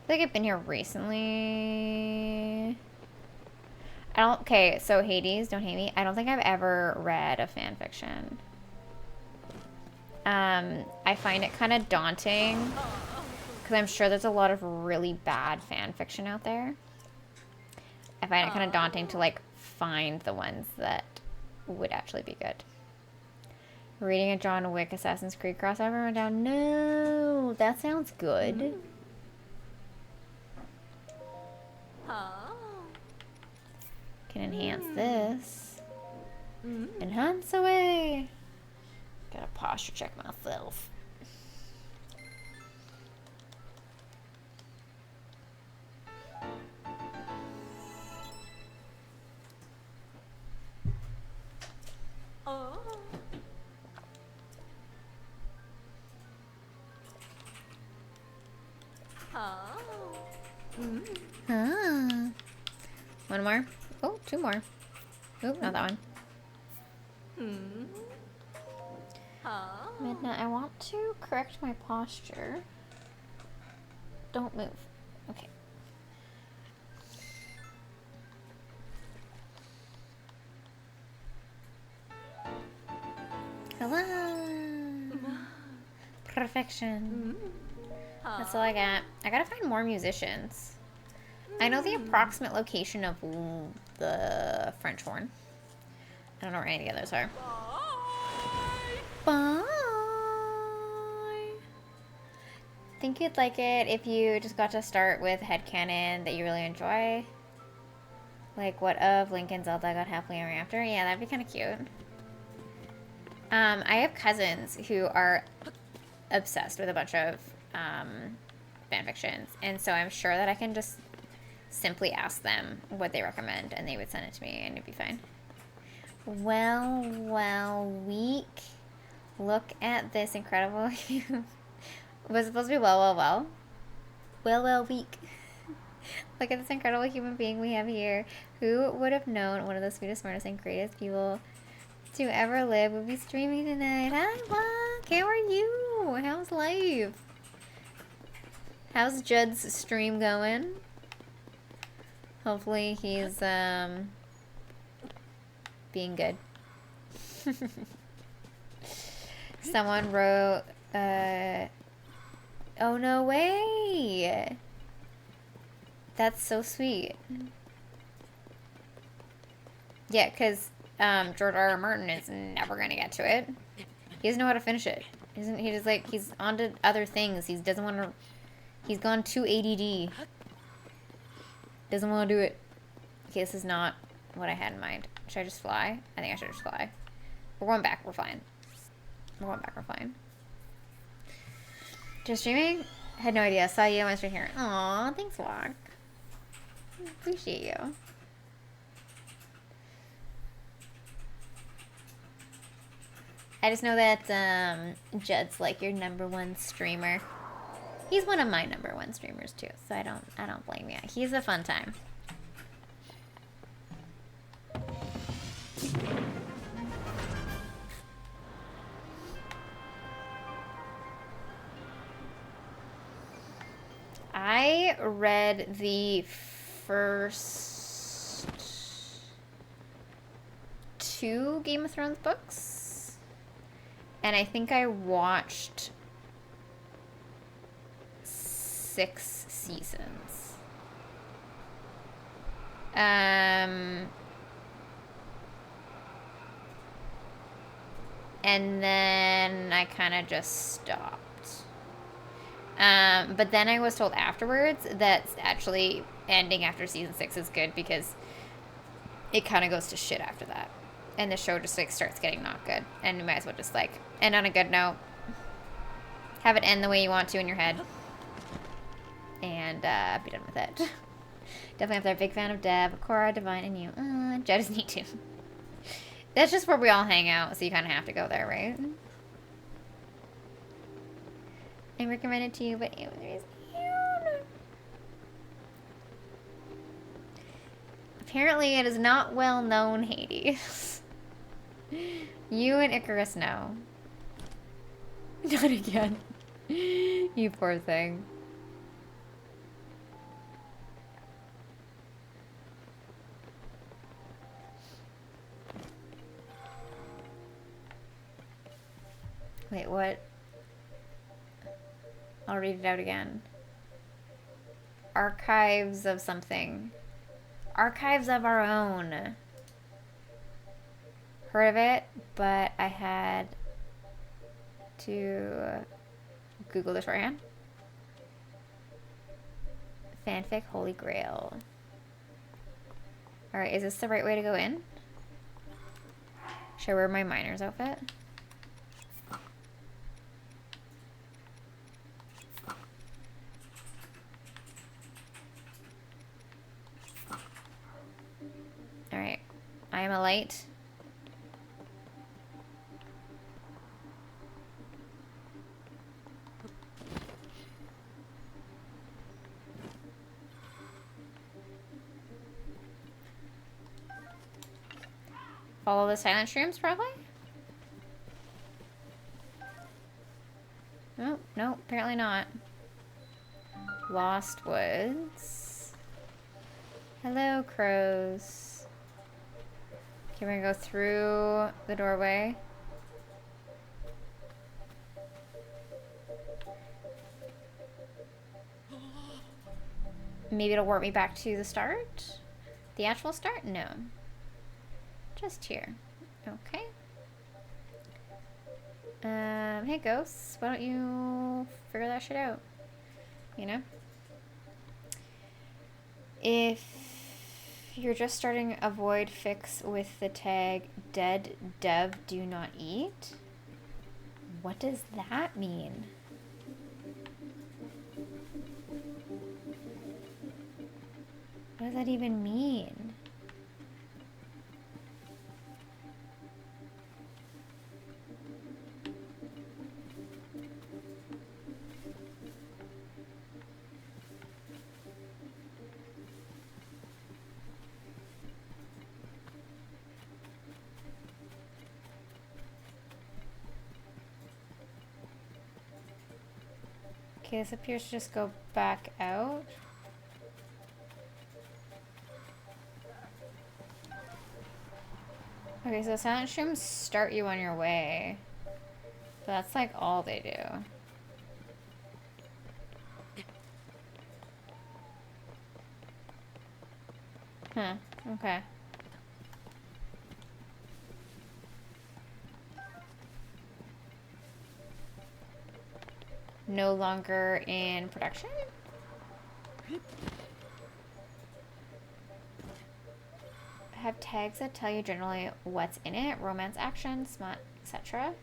I think I've been here recently. I don't... Okay, so Hades, don't hate me. I don't think I've ever read a fan fiction. I find it kind of daunting because I'm sure there's a lot of really bad fan fiction out there. I find it kind of daunting to, like, find the ones that would actually be good. Reading a John Wick Assassin's Creed crossover went down. No, that sounds good. Can enhance this. Enhance away. Gotta posture check myself. One more. Oh, two more. Oh, not that one. Midnight, I want to correct my posture. Don't move. Okay. Hello. Perfection. That's all I got. I gotta find more musicians. I know the approximate location of the French horn. I don't know where any of the others are. Bye. Think you'd like it if you just got to start with headcanon that you really enjoy. Like, what of Link and Zelda got happily ever after? Yeah, that'd be kind of cute. I have cousins who are obsessed with a bunch of fanfictions, and so I'm sure that I can just simply ask them what they recommend, and they would send it to me, and it'd be fine. Well, week. Look at this incredible... Was it supposed to be well, week. Look at this incredible human being we have here. Who would have known one of the sweetest, smartest, and greatest people to ever live would be streaming tonight? Hi, Buck! How are you? How's life? How's Judd's stream going? Hopefully he's, being good. Someone wrote, oh, no way! That's so sweet. Yeah, because George R. R. Martin is never going to get to it. He doesn't know how to finish it. He just like, he's on to other things. He doesn't want to, he's gone too ADD. Doesn't want to do it. Okay, this is not what I had in mind. Should I just fly? I think I should just fly. We're going back. We're fine. We're going back. We're fine. Just streaming? Had no idea. Saw you. I went straight here. Aw, thanks, Walk. Appreciate you. I just know that Judd's like your #1 streamer. He's one of my #1 streamers too, so I don't blame you. He's a fun time. I read the first 2 Game of Thrones books, and I think I watched 6 seasons. And then I kind of just stopped. But then I was told afterwards that actually ending after season 6 is good because it kind of goes to shit after that. And the show just like starts getting not good. And you might as well just like end on a good note. Have it end the way you want to in your head. And be done with it. Definitely up there. Big fan of Deb, Cora, Divine, and you. Jed is neat too. That's just where we all hang out, so you kind of have to go there, right? I recommend it to you, but it was apparently it is not well known, Hades. You and Icarus know. Not again. You poor thing. Wait, what? I'll read it out again. Archives of something. Archives of Our Own. Heard of it, but I had to Google the shorthand. Fanfic Holy Grail. Alright, is this the right way to go in? Should I wear my miner's outfit? Alright. I am a light. Follow the silent shrooms, probably? Oh, no, apparently not. Lost Woods. Hello, crows. Okay, we're gonna go through the doorway. Maybe it'll warp me back to the start? The actual start? No. Just here. Okay. Hey ghosts, why don't you figure that shit out? You know? If you're just starting a void fix with the tag dead dev do not eat, what does that mean? What does that even mean? Okay, this appears to just go back out. Okay, so silent shrooms start you on your way. But that's like all they do. Huh, okay. No longer in production? Have tags that tell you generally what's in it, romance, action, smut, etc.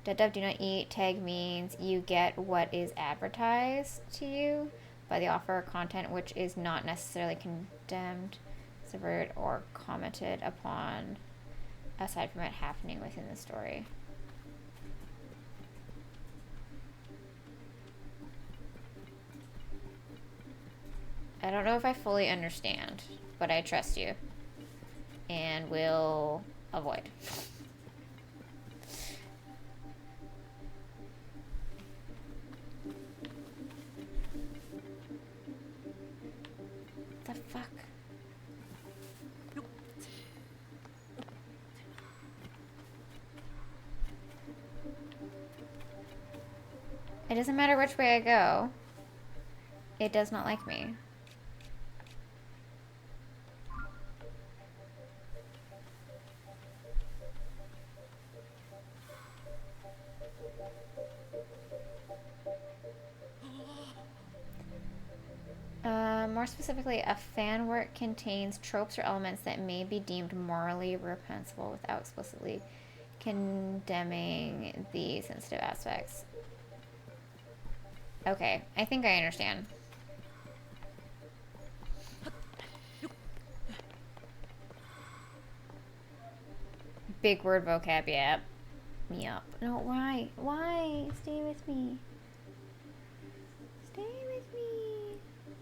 Dead Dove Do Not Eat tag means you get what is advertised to you by the offer of content which is not necessarily condemned, subverted, or commented upon aside from it happening within the story. I don't know if I fully understand, but I trust you and will avoid. The fuck? It doesn't matter which way I go. It does not like me. More specifically, a fan work contains tropes or elements that may be deemed morally reprehensible without explicitly condemning the sensitive aspects. Okay, I think I understand. Big word vocab, yeah. Yup. No, why? Why? Stay with me. Stay with me.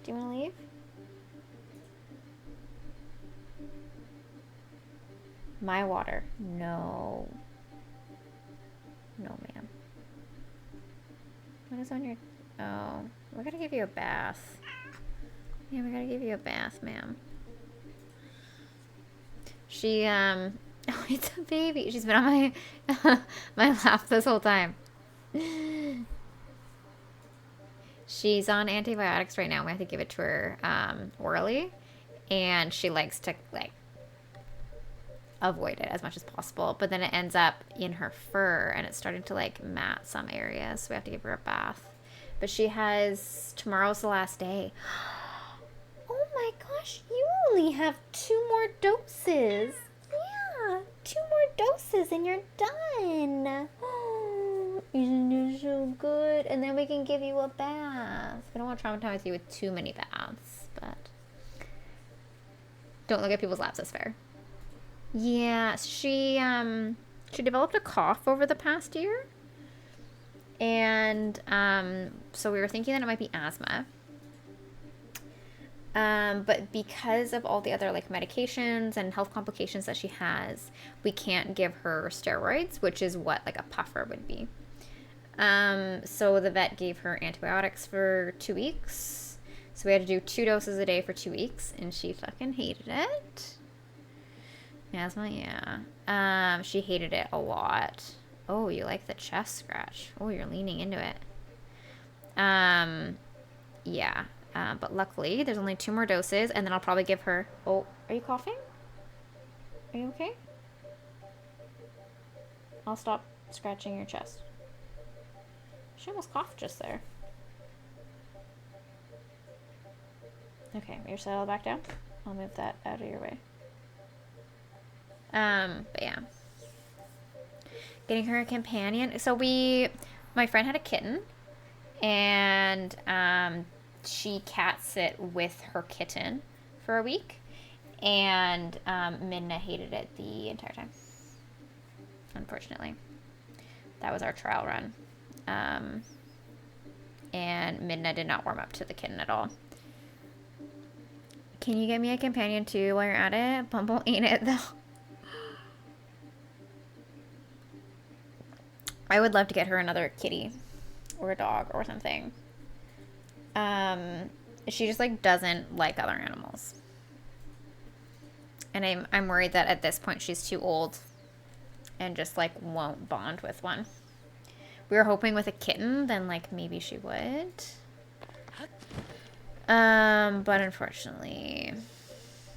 Do you want to leave? My water. No. No, ma'am. What is on your... Oh, we're gonna give you a bath. Yeah, we gotta give you a bath, ma'am. She, oh, it's a baby. She's been on my, my lap this whole time. She's on antibiotics right now. We have to give it to her, orally. And she likes to, like, avoid it as much as possible. But then it ends up in her fur, and it's starting to, like, mat some areas. So we have to give her a bath. But she has... Tomorrow's the last day. Oh my gosh, you only have 2 more doses. Yeah, 2 more doses and you're done. Oh, isn't it so good? And then we can give you a bath. We don't want to traumatize you with too many baths, but... Don't look at people's laps, that's fair. Yeah, she developed a cough over the past year. And so we were thinking that it might be asthma. But because of all the other like medications and health complications that she has, we can't give her steroids, which is what like a puffer would be. So the vet gave her antibiotics for 2 weeks. So we had to do 2 doses a day for 2 weeks, and she fucking hated it. Asthma, yeah. She hated it a lot. Oh, you like the chest scratch. Oh, you're leaning into it. Yeah. But luckily, there's only 2 more doses, and then I'll probably give her... Oh, are you coughing? Are you okay? I'll stop scratching your chest. She almost coughed just there. Okay, you're settled back down. I'll move that out of your way. But yeah. Getting her a companion. So my friend had a kitten, and she cat sit with her kitten for a week, and Midna hated it the entire time. Unfortunately, that was our trial run, and Midna did not warm up to the kitten at all. Can you get me a companion too while you're at it? Bumble ain't it though. I would love to get her another kitty or a dog or something. She just like doesn't like other animals. And I'm worried that at this point she's too old and just like won't bond with one. We were hoping with a kitten, then like maybe she would. But unfortunately,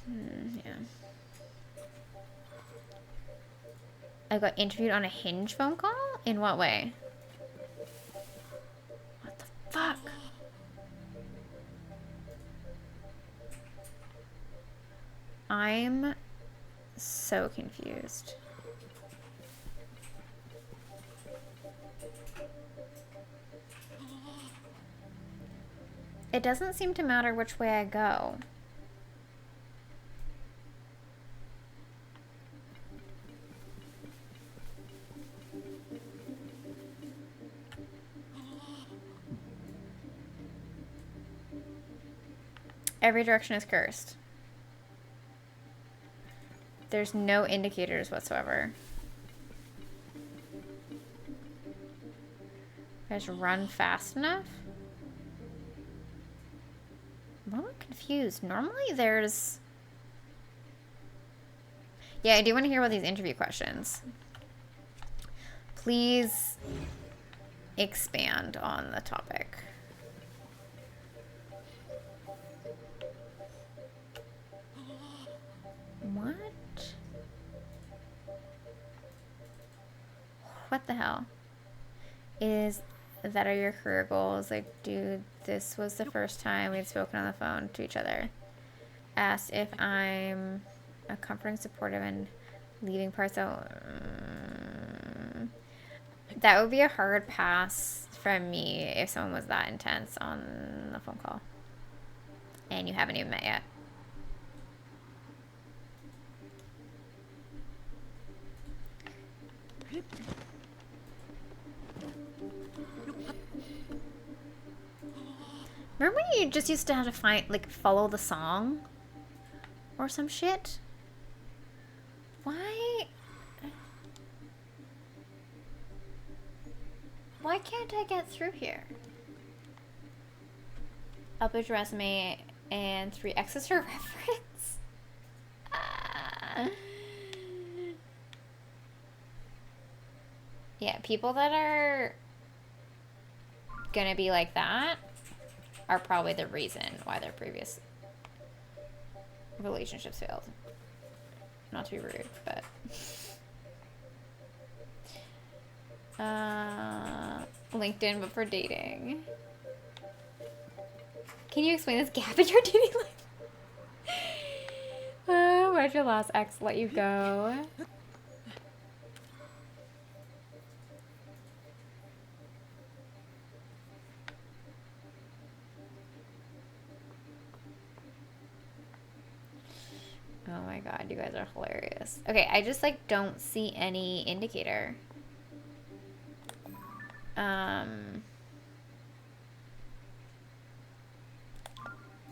yeah. I got interviewed on a Hinge phone call? In what way? What the fuck? I'm so confused. It doesn't seem to matter which way I go. Every direction is cursed. There's no indicators whatsoever. I just run fast enough? I'm a little confused. Normally there's... Yeah, I do want to hear about these interview questions. Please expand on the topic. What? What the hell? Is that are your career goals? Like, dude, this was the first time we'd spoken on the phone to each other. Asked if I'm a comforting, supportive, and leaving parts out. That would be a hard pass from me if someone was that intense on the phone call. And you haven't even met yet. Remember when you just used to have to find, like, follow the song? Or some shit? Why? Why can't I get through here? Upload your resume and 3 X's for reference. Yeah, people that are gonna be like that are probably the reason why their previous relationships failed. Not to be rude, but... LinkedIn, but for dating. Can you explain this gap in your dating life? Why'd your last ex let you go? Oh my god, you guys are hilarious. Okay, I just like don't see any indicator.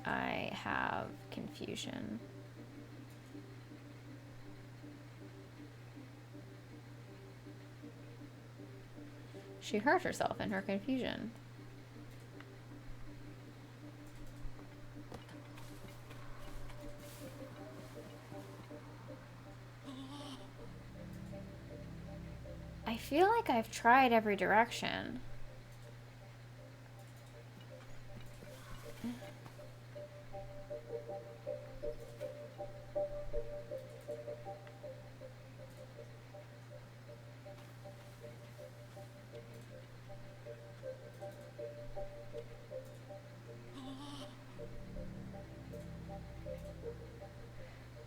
I have confusion. She hurt herself in her confusion. I feel like I've tried every direction.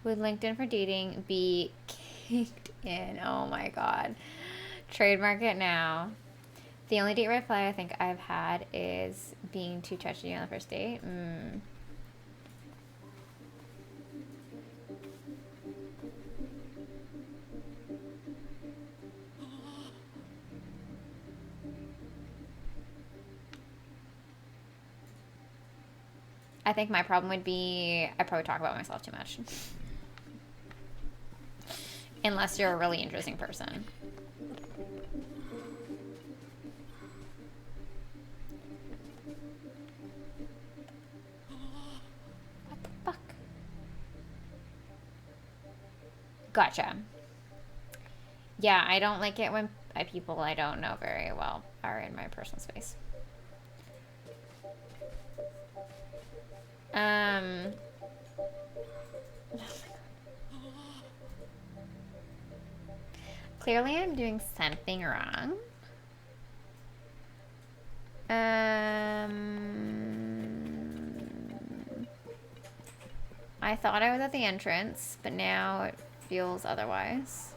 Would LinkedIn for dating be kicked in? Oh my god. Trademark it now. The only date red flag I think I've had is being too touchy on the first date. I think my problem would be I probably talk about myself too much. Unless you're a really interesting person. Gotcha. Yeah, I don't like it when people I don't know very well are in my personal space. Clearly I'm doing something wrong. I thought I was at the entrance, but now it feels otherwise.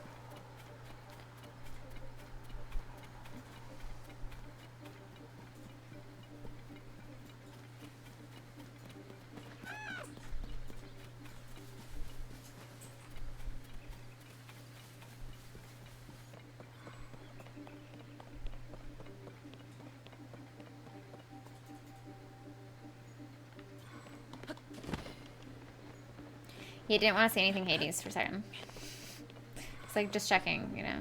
He didn't want to say anything Hades for a second. It's like just checking, you know.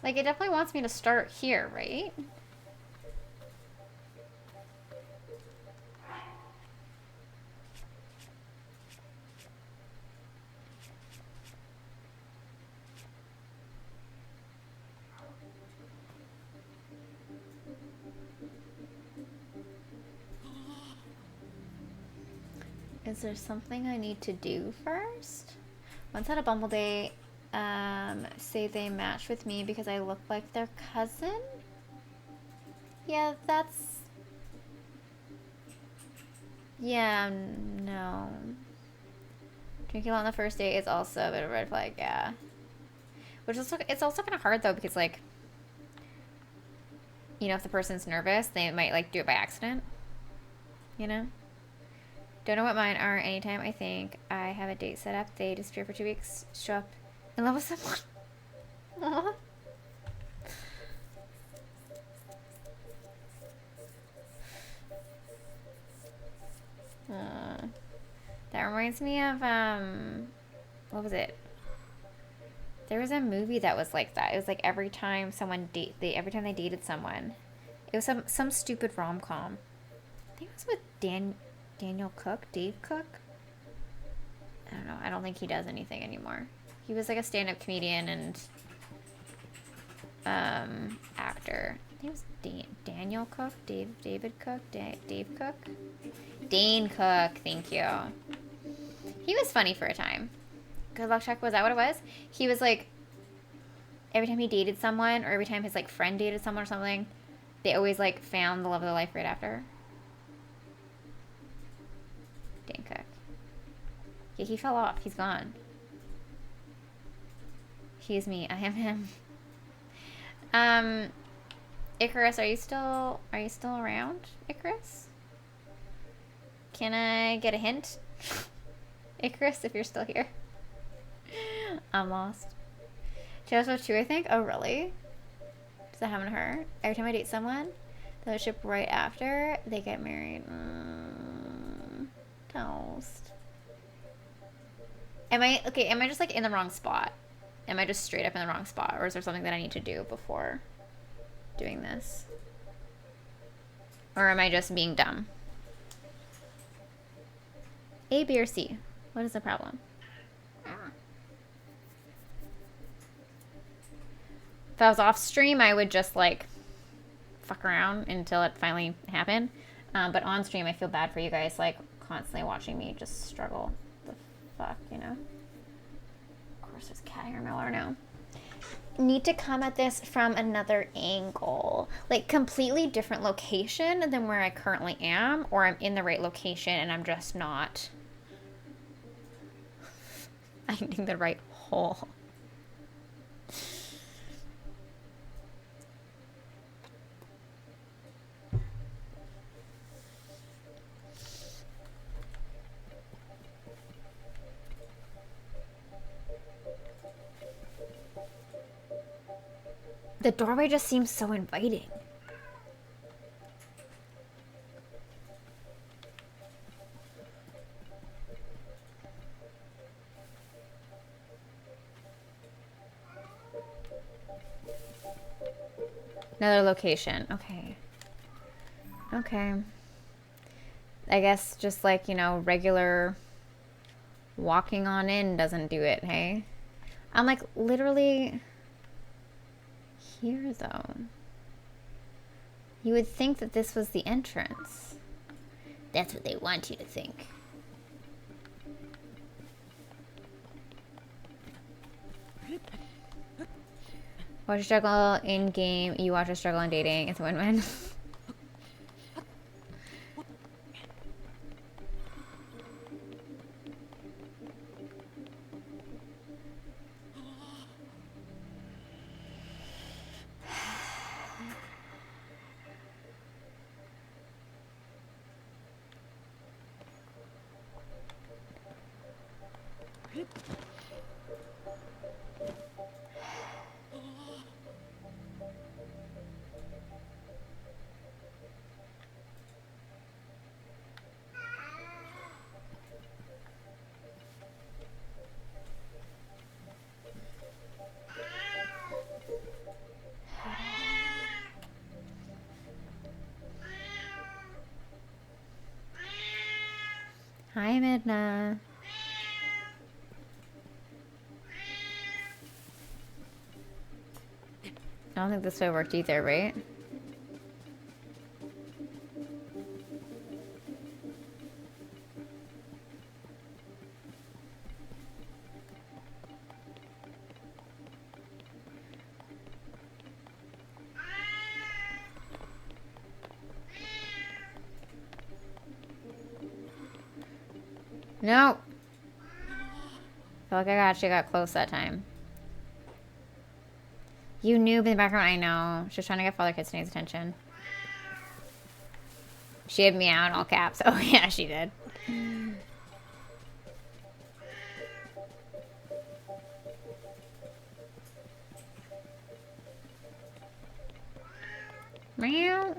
Like, it definitely wants me to start here, right? Is there something I need to do first? Once at a Bumble date, say they match with me because I look like their cousin? Yeah, that's... Yeah, no. Drinking on the first date is also a bit of a red flag, yeah. Which is, it's also kind of hard though, because like, you know, if the person's nervous, they might like do it by accident. You know? Don't know what mine are. Anytime I think I have a date set up, they disappear for 2 weeks, show up in love with someone. Aww. That reminds me of, what was it? There was a movie that was like that. It was like every time every time they dated someone. It was some stupid rom-com. I think it was with Daniel Cook, Dave Cook. I don't know. I don't think he does anything anymore. He was like a stand-up comedian and actor. I think it was Daniel Cook, David Cook, Dave Cook, Dane Cook. Thank you. He was funny for a time. Good Luck Chuck, was that what it was? He was like, every time he dated someone, or every time his like friend dated someone or something, they always like found the love of their life right after. Dane Cook. Yeah, he fell off. He's gone. He's me. I am him. Icarus, are you still around, Icarus? Can I get a hint? Icarus, if you're still here. I'm lost. Just 2, I think. Oh, really? Does that happen to her? Every time I date someone, they'll ship right after they get married. Toast. Am I just like in the wrong spot? Am I just straight up in the wrong spot? Or is there something that I need to do before doing this? Or am I just being dumb? A, B, or C? What is the problem? If I was off stream, I would just like fuck around until it finally happened. But on stream, I feel bad for you guys, like constantly watching me just struggle. The fuck, you know? Of course, there's cat hair miller now. Need to come at this from another angle, like completely different location than where I currently am, or I'm in the right location and I'm just not finding the right hole. The doorway just seems so inviting. Another location. Okay. Okay. I guess just like, you know, regular walking on in doesn't do it, hey? I'm like literally here though. You would think that this was the entrance. That's what they want you to think. Watch a struggle in game, you watch a struggle in dating. It's a win-win. Hi, Midna. I don't think this way worked either, right? No. Felt like I actually got close that time. You noob in the background, I know. She was trying to get Father Kitsune's attention. She had me out in all caps. Oh yeah, she did. Meow.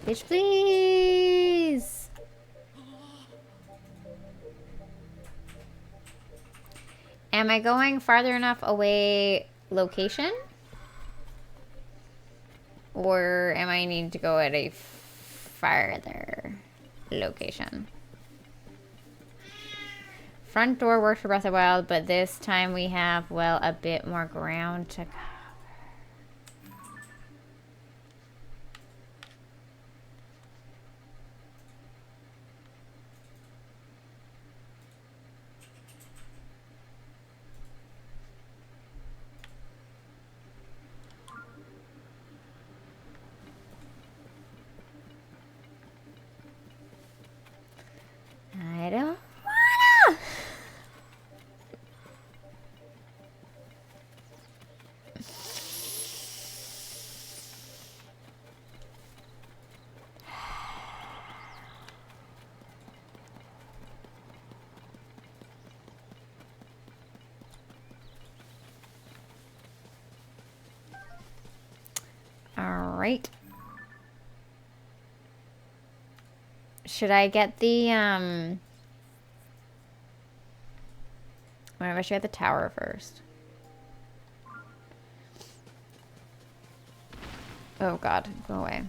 Bitch, please. Am I going farther enough away location? Or am I needing to go at a farther location? Front door worked for Breath of the Wild, but this time we have, well, a bit more ground to cover. I don't wanna. All right. Should I get the whatever, I should get the tower first. Oh god, go away.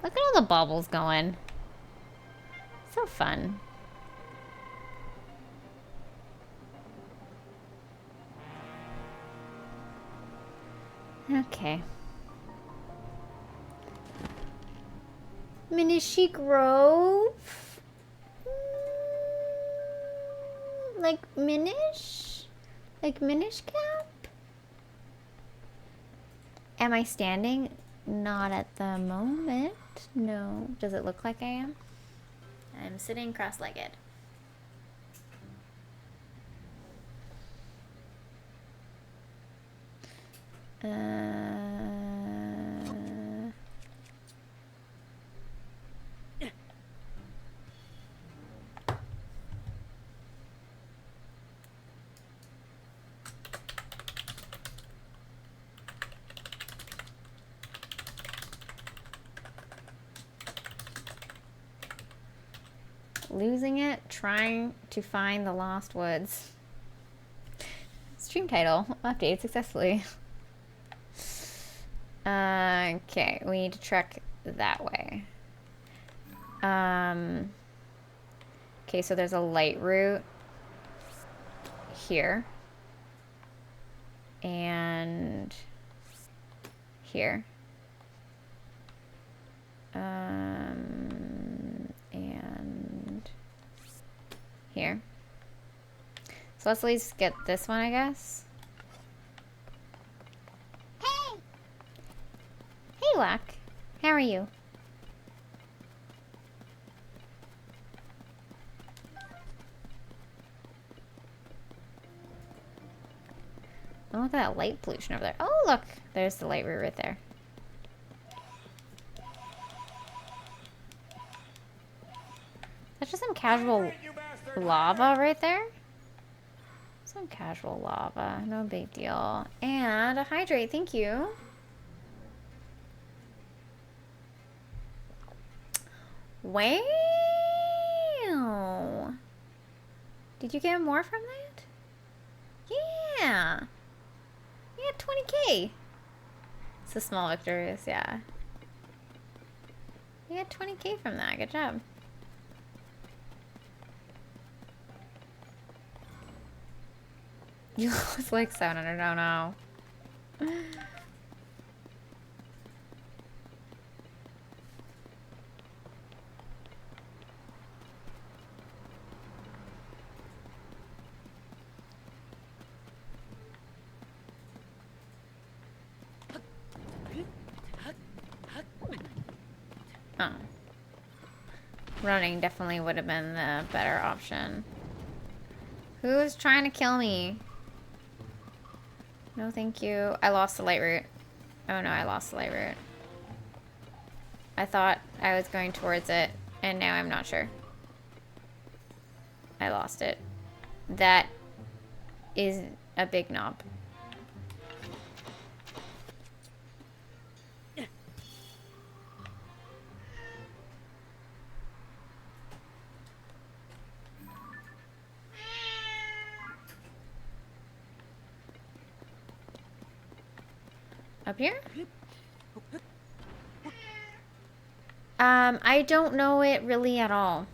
Look at all the bubbles going. So fun. Okay. Minishi Grove? Like Minish? Like Minish Cap? Am I standing Not at the moment. No. Does it look like I am? I'm sitting cross-legged. Losing it, trying to find the lost woods. Stream title, update successfully. Okay, we need to trek that way. Okay, so there's a light route here. And here. And here. So let's at least get this one, I guess. Hey! Hey, Lack. How are you? Oh, look at that light pollution over there. Oh, look. There's the light route right there. That's just some casual lava right there. Some casual lava. No big deal. And a hydrate. Thank you. Wow. Did you get more from that? Yeah. You got 20k. It's a small victories, yeah. You got 20k from that. Good job. You lost like 700. Oh no. Oh. Running definitely would have been the better option. Who's trying to kill me? No, thank you. I lost the light route. Oh no, I lost the light route. I thought I was going towards it, and now I'm not sure. I lost it. That is a big knob. Up here? I don't know it really at all.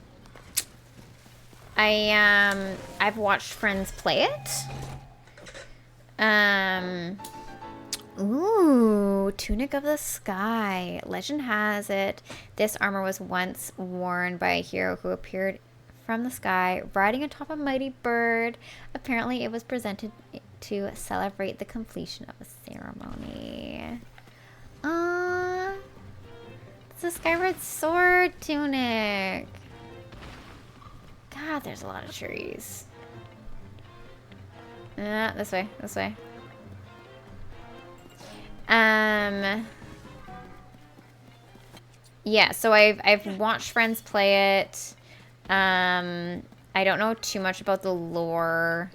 I've watched friends play it. Ooh, Tunic of the Sky. Legend has it, this armor was once worn by a hero who appeared from the sky, riding atop a mighty bird. Apparently, it was presented to celebrate the completion of a ceremony. It's a Skyward Sword tunic. God, there's a lot of trees. This way, this way. Yeah, so I've watched friends play it. I don't know too much about the lore.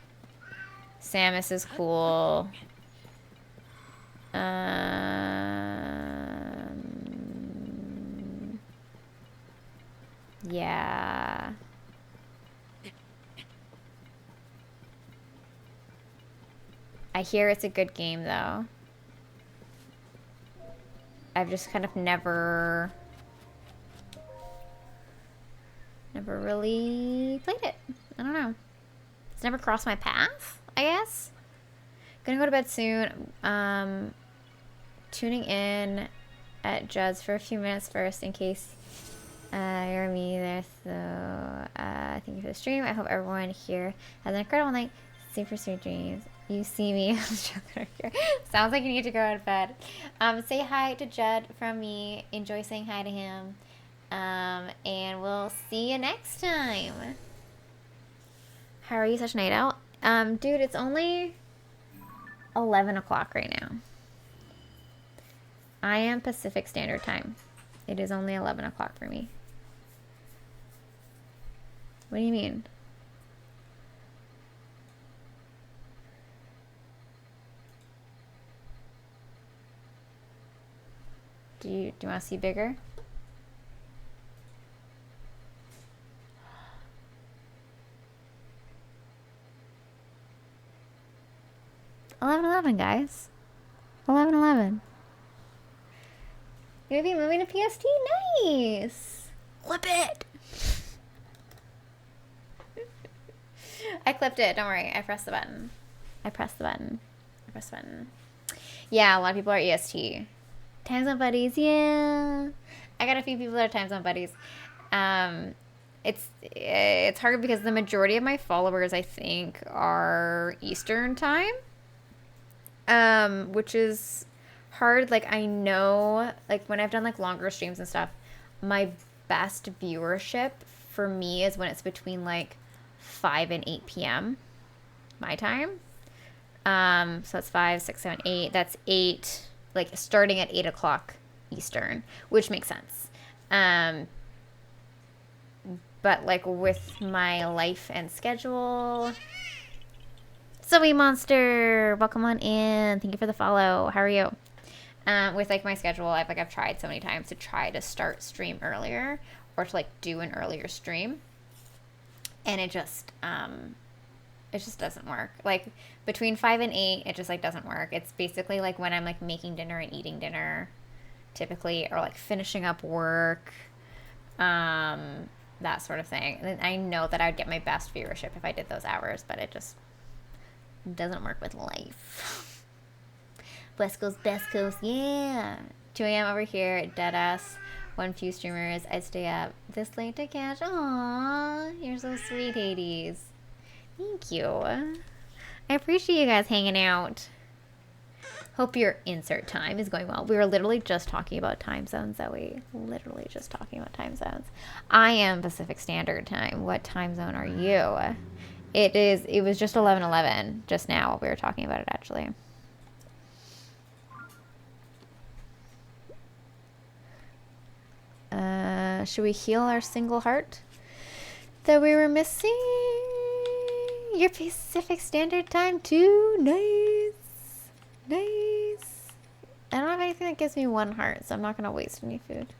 Samus is cool. Yeah. I hear it's a good game, though. I've just kind of never really played it. I don't know. It's never crossed my path, I guess. Gonna go to bed soon. Tuning in at Judd's for a few minutes first in case you're me there. So thank you for the stream. I hope everyone here has an incredible night. Sleep for sweet dreams. You see me. Sounds like you need to go out of bed. Say hi to Jed from me. Enjoy saying hi to him. And we'll see you next time. How are you such a night out? Dude, it's only 11 o'clock right now. I am Pacific Standard Time. It is only 11 o'clock for me. What do you mean? Do you want to see bigger? $11.11, guys. 11.11. You're gonna be moving to PST? Nice! Flip it! I clipped it, don't worry. I pressed the button. I pressed the button. Yeah, a lot of people are EST. Time zone buddies, yeah. I got a few people that are time zone buddies. It's hard because the majority of my followers, I think, are Eastern time. Which is hard. Like, I know, like, when I've done, like, longer streams and stuff, my best viewership for me is when it's between, like, 5 and 8 p.m. my time. So that's 5, 6, 7, 8. That's 8, like, starting at 8 o'clock Eastern, which makes sense. But, like, with my life and schedule... Zoe Monster, welcome on in. Thank you for the follow. How are you? With, like, my schedule, I've tried so many times to try to start stream earlier or to, like, do an earlier stream. And it just doesn't work. Like, between 5 and 8, it just, like, doesn't work. It's basically, like, when I'm, like, making dinner and eating dinner, typically, or, like, finishing up work, that sort of thing. And I know that I would get my best viewership if I did those hours, but it just doesn't work with life. West Coast, best coast, yeah. 2 a.m. over here, deadass. One few streamers, I'd stay up this late to catch. Aww, you're so sweet, Hades. Thank you. I appreciate you guys hanging out. Hope your insert time is going well. We were literally just talking about time zones, Zoe. Literally just talking about time zones. I am Pacific Standard Time. What time zone are you? It was just 11:11 just now. We were talking about it, actually. Should we heal our single heart that we were missing? Your Pacific Standard Time too. Nice. Nice. I don't have anything that gives me 1 heart, so I'm not going to waste any food.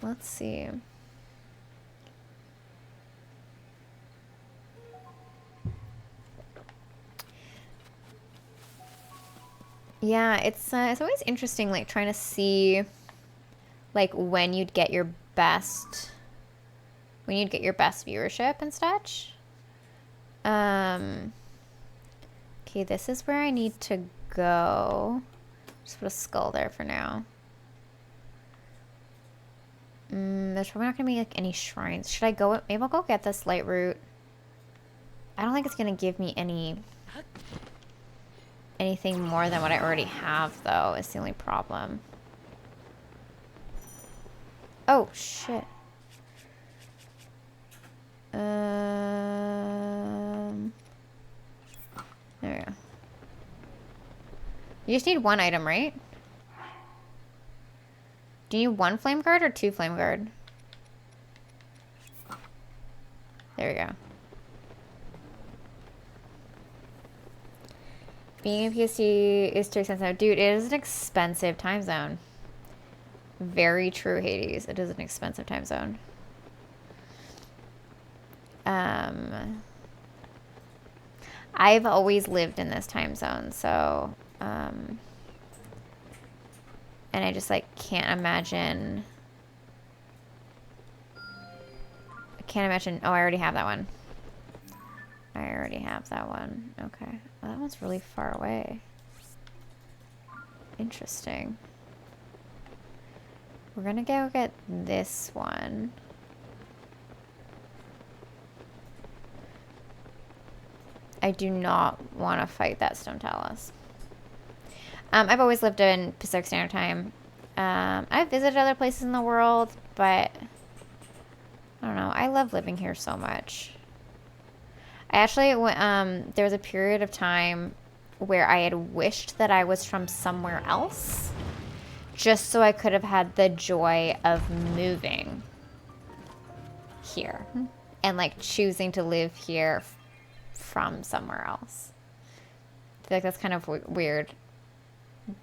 Let's see. Yeah, it's always interesting, like, trying to see, like, when you'd get your best viewership and such. Okay, this is where I need to go. Just put a skull there for now. There's probably not gonna be, like, any shrines. Should I go? Maybe I'll go get this light root. I don't think it's gonna give me anything more than what I already have, though, is the only problem. Oh, shit. There we go. You just need 1 item, right? Do you need 1 flame guard or 2 flame guard? There we go. Being in PST is too expensive. Dude, it is an expensive time zone. Very true, Hades. It is an expensive time zone. I've always lived in this time zone, so, and I just, like, can't imagine. Oh, I already have that one. Okay. Well, that one's really far away. Interesting. We're gonna go get this one. I do not want to fight that Stone Talus. I've always lived in Pacific Standard Time. I've visited other places in the world, but I don't know. I love living here so much. I actually went, there was a period of time where I had wished that I was from somewhere else, just so I could have had the joy of moving here and like choosing to live here from somewhere else. I feel like that's kind of weird.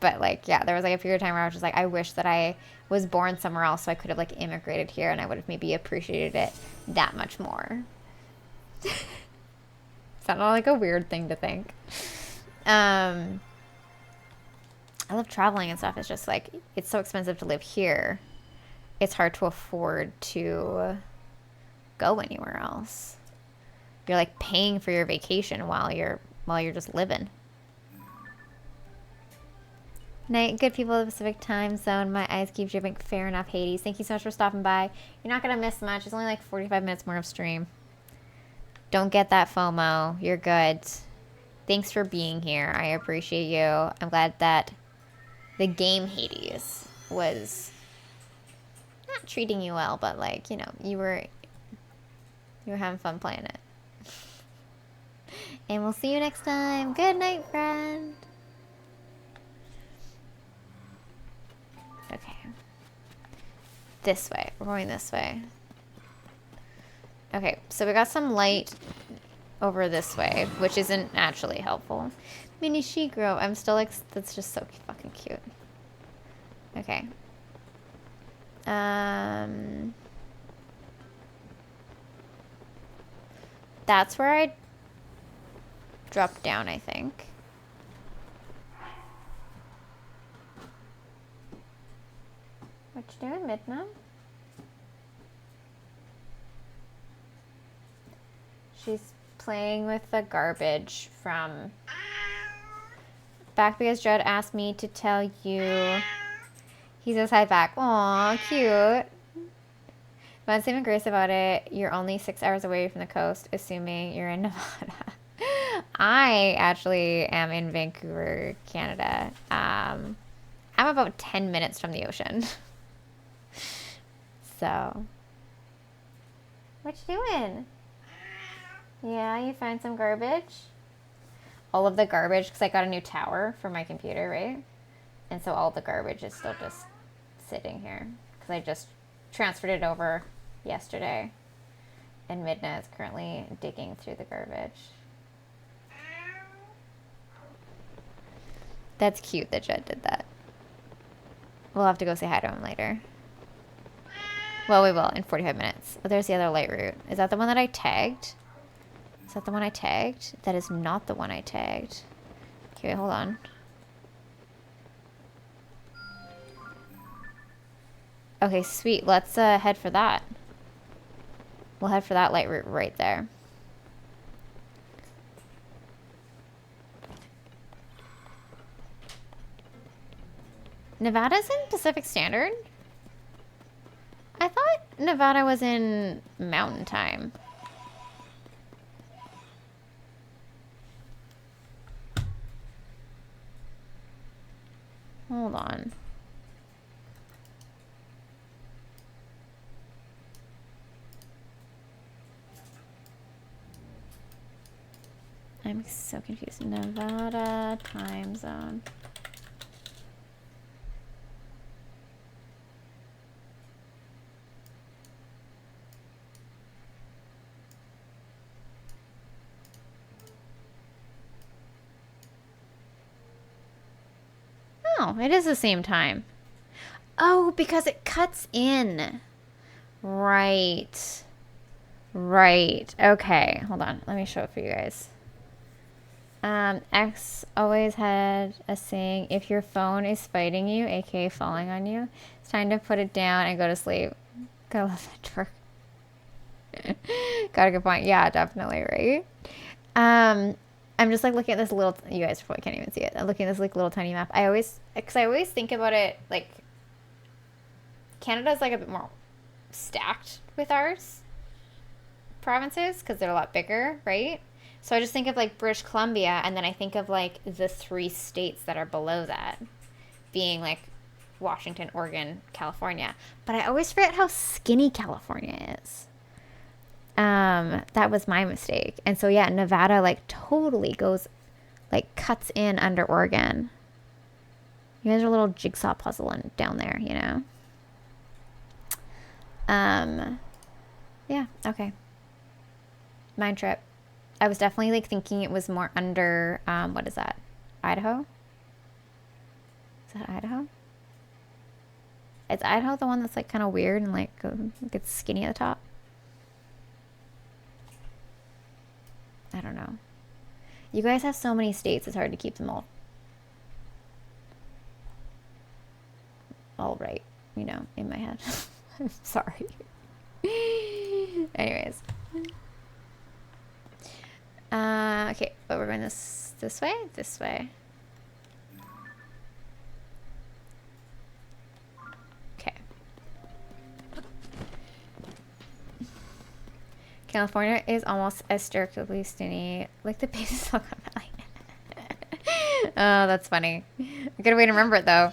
But like, yeah, there was like a period of time where I was just like, I wish that I was born somewhere else so I could have like immigrated here and I would have maybe appreciated it that much more. Sounded like a weird thing to think. I love traveling and stuff. It's just like, it's so expensive to live here. It's hard to afford to go anywhere else. You're like paying for your vacation while you're just living. Night, good people of the Pacific time zone. My eyes keep dripping. Fair enough, Hades. Thank you so much for stopping by. You're not going to miss much. It's only like 45 minutes more of stream. Don't get that FOMO. You're good. Thanks for being here. I appreciate you. I'm glad that the game Hades was not treating you well, but like, you know, you were having fun playing it. And we'll see you next time. Good night, friend. Okay. This way. We're going this way. Okay, so we got some light over this way, which isn't actually helpful. Mini She-Grove. I'm still like, that's just so fucking cute. Okay. That's where I dropped down, I think. What you doing, Midna? She's playing with the garbage from... Back because Judd asked me to tell you. He says hi back. Aw, cute. But saving grace about it, you're only 6 hours away from the coast, assuming you're in Nevada. I actually am in Vancouver, Canada. I'm about 10 minutes from the ocean. So, what you doing? Yeah, you find some garbage? All of the garbage, because I got a new tower for my computer, right? And so all the garbage is still just sitting here. Because I just transferred it over yesterday. And Midna is currently digging through the garbage. That's cute that Jed did that. We'll have to go say hi to him later. Well, we will in 45 minutes. Oh, there's the other light route. Is that the one that I tagged? Is that the one I tagged? That is not the one I tagged. Okay, wait, hold on. Okay, sweet. Let's head for that. We'll head for that light route right there. Nevada's in Pacific Standard? I thought Nevada was in Mountain Time. Hold on. I'm so confused. Nevada time zone. Oh, it is the same time. Oh, because it cuts in. Right. Right. Okay. Hold on. Let me show it for you guys. X always had a saying, if your phone is fighting you, aka falling on you, it's time to put it down and go to sleep. Gotta love that twerk. Got a good point. Yeah, definitely, right? I'm just like looking at this little, you guys probably can't even see it. I'm looking at this like little tiny map. I always think about it like Canada's like a bit more stacked with ours provinces because they're a lot bigger, right? So I just think of like British Columbia, and then I think of like the 3 states that are below that being like Washington, Oregon, California. But I always forget how skinny California is. That was my mistake. And so yeah, Nevada like totally goes, like cuts in under Oregon. You guys are a little jigsaw puzzling down there, you know? Yeah, okay. Mind trip. I was definitely like thinking it was more under, what is that? Idaho? Is that Idaho? Is Idaho the one that's like kind of weird and like gets skinny at the top? I don't know. You guys have so many states, it's hard to keep them all right, you know, in my head. I'm sorry. Anyways. Okay, but we're going this way? This way. Okay. California is almost aesthetically skinny, like the baby Silicon Valley. Oh, that's funny. A good way to remember it, though.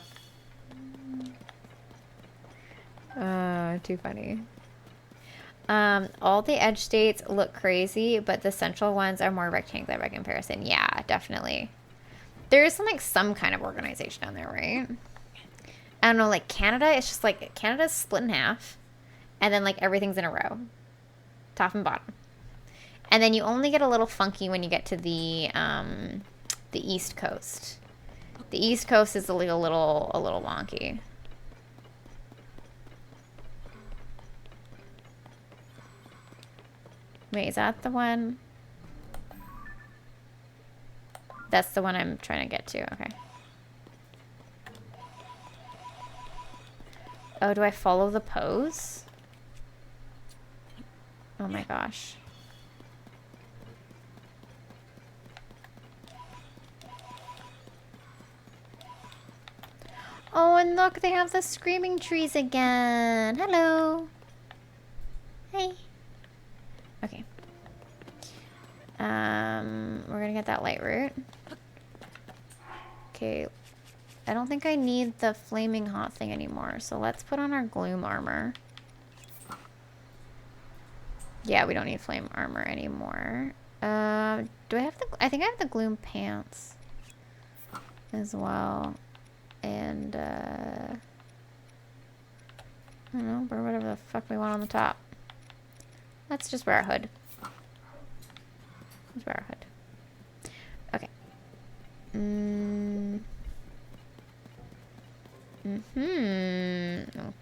Too funny. All the edge states look crazy, but the central ones are more rectangular by comparison. Yeah, definitely. There is some kind of organization down there, right? I don't know, like Canada, it's just like Canada's split in half, and then like everything's in a row, top and bottom. And then you only get a little funky when you get to the East Coast. The East Coast is like a little wonky. Wait, is that the one? That's the one I'm trying to get to. Okay. Oh, do I follow the pose? Oh my gosh. Oh, and look, they have the screaming trees again. Hello. Hey. Okay. We're gonna get that light root. Okay. I don't think I need the flaming hot thing anymore, so let's put on our gloom armor. Yeah, we don't need flame armor anymore. Do I have the... I think I have the gloom pants as well. And, I don't know, wear whatever the fuck we want on the top. Let's just wear a hood. Let's wear a hood. Okay.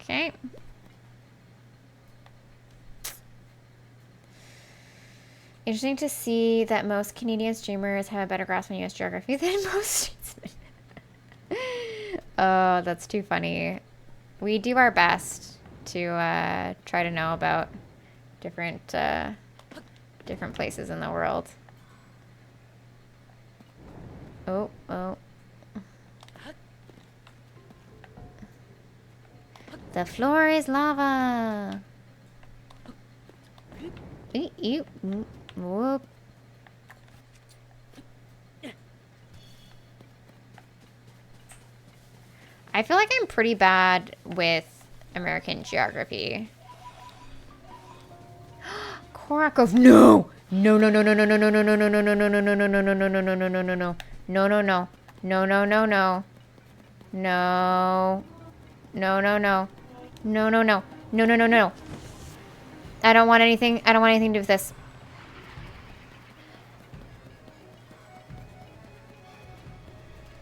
Okay. Interesting to see that most Canadian streamers have a better grasp on US geography than most. Oh, that's too funny. We do our best to try to know about different places in the world. Oh. The floor is lava. Whoop. I feel like I'm pretty bad with American geography. Korakov, no! No. No. I don't want anything to do with this.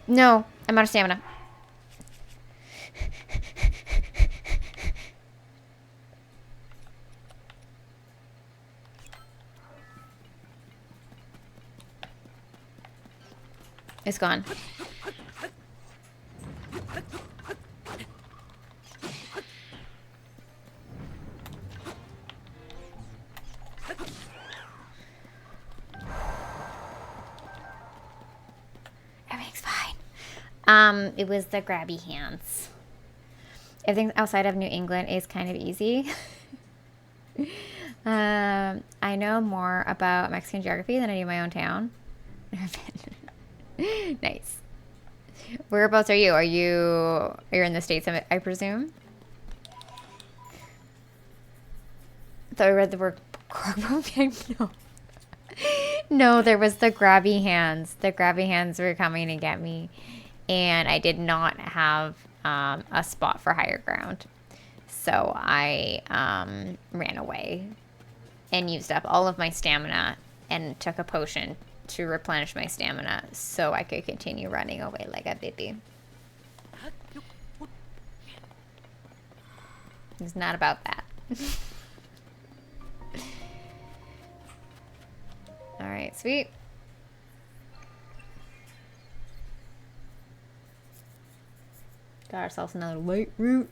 No, I'm out of stamina. It's gone. Everything's fine. It was the grabby hands. Everything outside of New England is kind of easy. I I know more about Mexican geography than I do my own town. Nice. Whereabouts are you? You're in the States, I presume? I thought I read the word no. No, there was the grabby hands. The grabby hands were coming to get me. And I did not have a spot for higher ground. So I ran away and used up all of my stamina and took a potion to replenish my stamina so I could continue running away like a baby. It's not about that. Alright, sweet. Got ourselves another white root.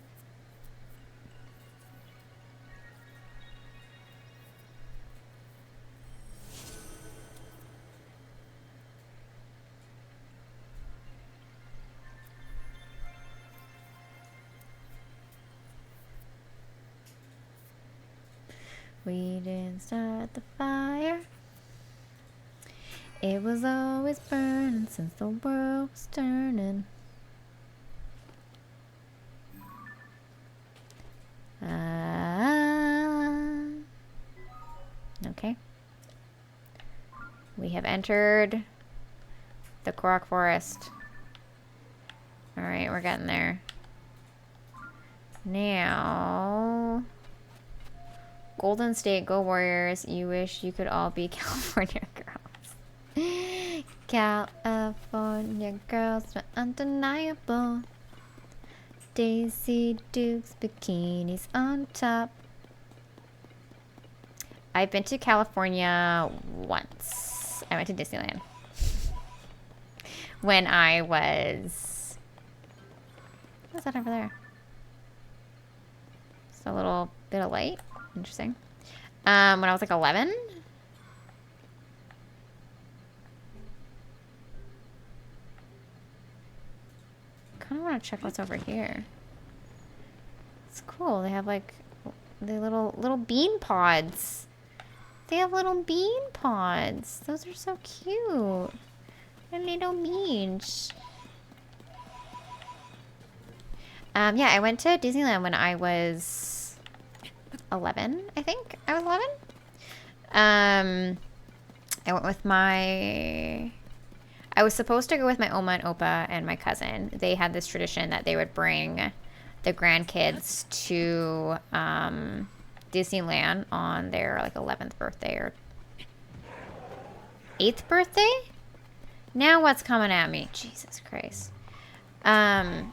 We didn't start the fire. It was always burning since the world was turning. Okay. We have entered the Korok Forest. Alright, we're getting there. Now... Golden State, go Warriors. You wish you could all be California girls. California girls are undeniable. Daisy Dukes, bikinis on top. I've been to California once. I went to Disneyland. When I was... What's that over there? Just a little bit of light. Interesting. When I was like 11. Kind of want to check what's over here. It's cool. They have like the little bean pods. They have little bean pods. Those are so cute. They're little beans. Yeah, I went to Disneyland when I was 11, I think. I was 11. I went with my... I was supposed to go with my Oma and Opa and my cousin. They had this tradition that they would bring the grandkids to Disneyland on their like 11th birthday or 8th birthday? Now what's coming at me? Jesus Christ. Yeah,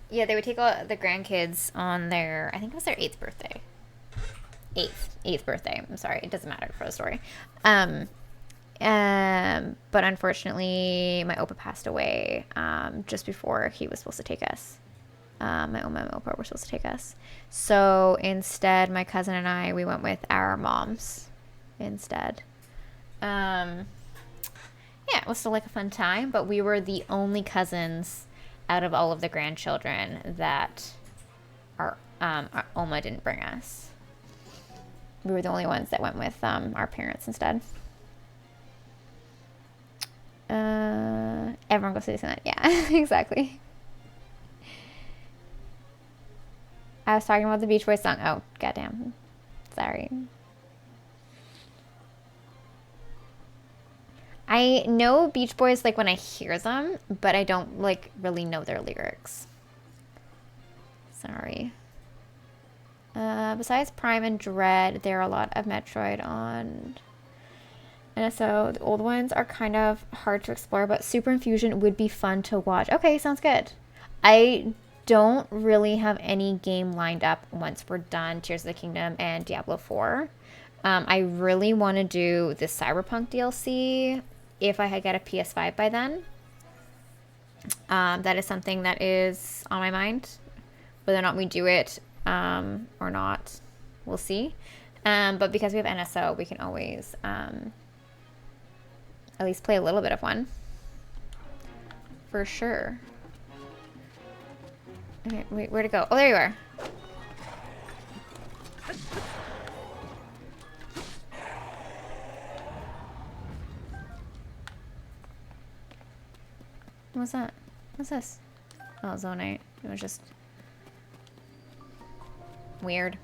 they would take the grandkids on their, I think it was their 8th birthday. 8th birthday. I'm sorry, it doesn't matter for the story. But unfortunately, my Opa passed away just before he was supposed to take us. My Oma and Opa were supposed to take us. So instead, my cousin and I, we went with our moms instead. Yeah, it was still like a fun time, but we were the only cousins out of all of the grandchildren that our Oma didn't bring us. We were the only ones that went with our parents instead. Everyone goes to Disneyland. Yeah, exactly. I was talking about the Beach Boys song. Oh, goddamn. Sorry. I know Beach Boys like when I hear them, but I don't like really know their lyrics. Sorry. Besides Prime and Dread, there are a lot of Metroid on NSO. The old ones are kind of hard to explore, but Super Infusion would be fun to watch. Okay, sounds good. I don't really have any game lined up once we're done Tears of the Kingdom and Diablo 4. I really want to do the Cyberpunk DLC if I get a PS5 by then. That is something that is on my mind. Whether or not we do it or not, we'll see. But because we have NSO, we can always at least play a little bit of one. For sure. Okay, wait, where'd it go? Oh, there you are. What's that? What's this? Oh, Zonite. It was just weird.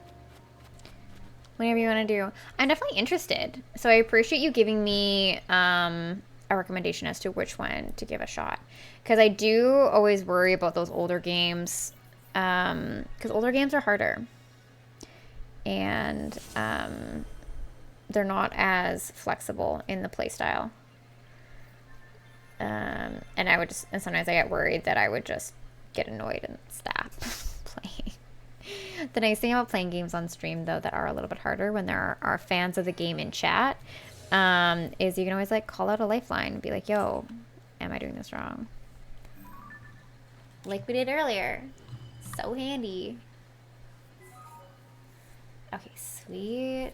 Whatever you want to do. I'm definitely interested. So I appreciate you giving me a recommendation as to which one to give a shot. Because I do always worry about those older games. Because older games are harder. And they're not as flexible in the playstyle. And sometimes I get worried that I would just get annoyed and stop playing. The nice thing about playing games on stream, though, that are a little bit harder when there are fans of the game in chat, is you can always like call out a lifeline and be like, yo, am I doing this wrong? Like we did earlier. So handy. Okay, sweet.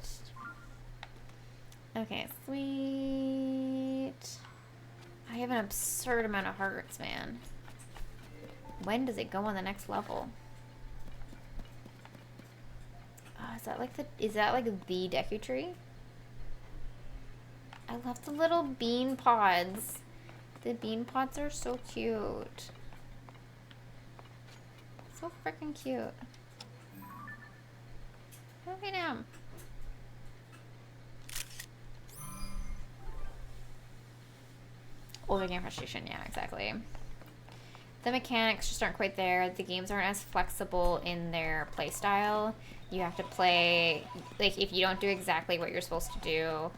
Okay, sweet. I have an absurd amount of hearts, man. When does it go on the next level? Oh, is that like the Deku Tree? I love the little bean pods. The bean pods are so cute. So freaking cute. Okay, now. Older game frustration, yeah, exactly. The mechanics just aren't quite there. The games aren't as flexible in their play style. You have to play, like, if you don't do exactly what you're supposed to do,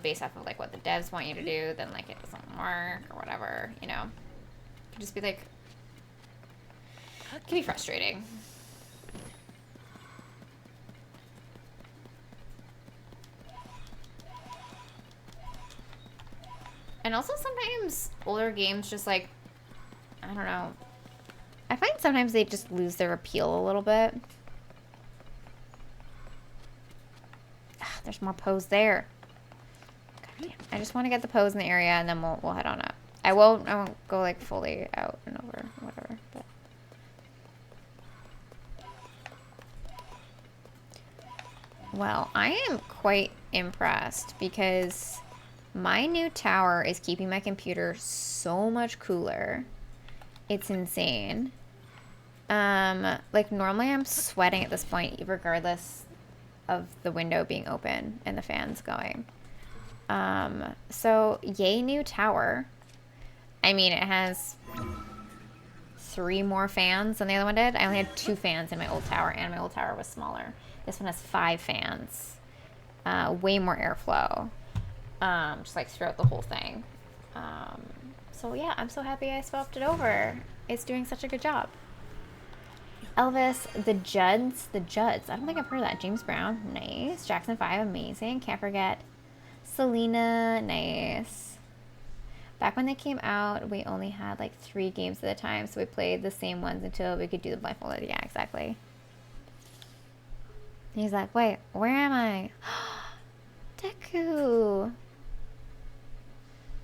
based off of, like, what the devs want you to do, then, like, it doesn't work or whatever, you know? It can just be, like, it can be frustrating. And also sometimes older games just, like, I don't know. I find sometimes they just lose their appeal a little bit. Ah, there's more pose there. God damn. I just want to get the pose in the area and then we'll head on up. I won't go like fully out and over, whatever. But well, I am quite impressed because my new tower is keeping my computer so much cooler. It's insane. Like normally I'm sweating at this point regardless of the window being open and the fans going. So yay new tower. I mean, it has 3 more fans than the other one did. I only had 2 fans in my old tower and my old tower was smaller. This one has 5 fans. Way more airflow. Just like throughout the whole thing. So yeah, I'm so happy I swapped it over. It's doing such a good job. Elvis, the Judds. I don't think I've heard of that. James Brown, nice. Jackson 5, amazing. Can't forget Selena, nice. Back when they came out, we only had like 3 games at a time, so we played the same ones until we could do the blindfolded. Yeah, exactly. He's like, wait, where am I? Deku! Oh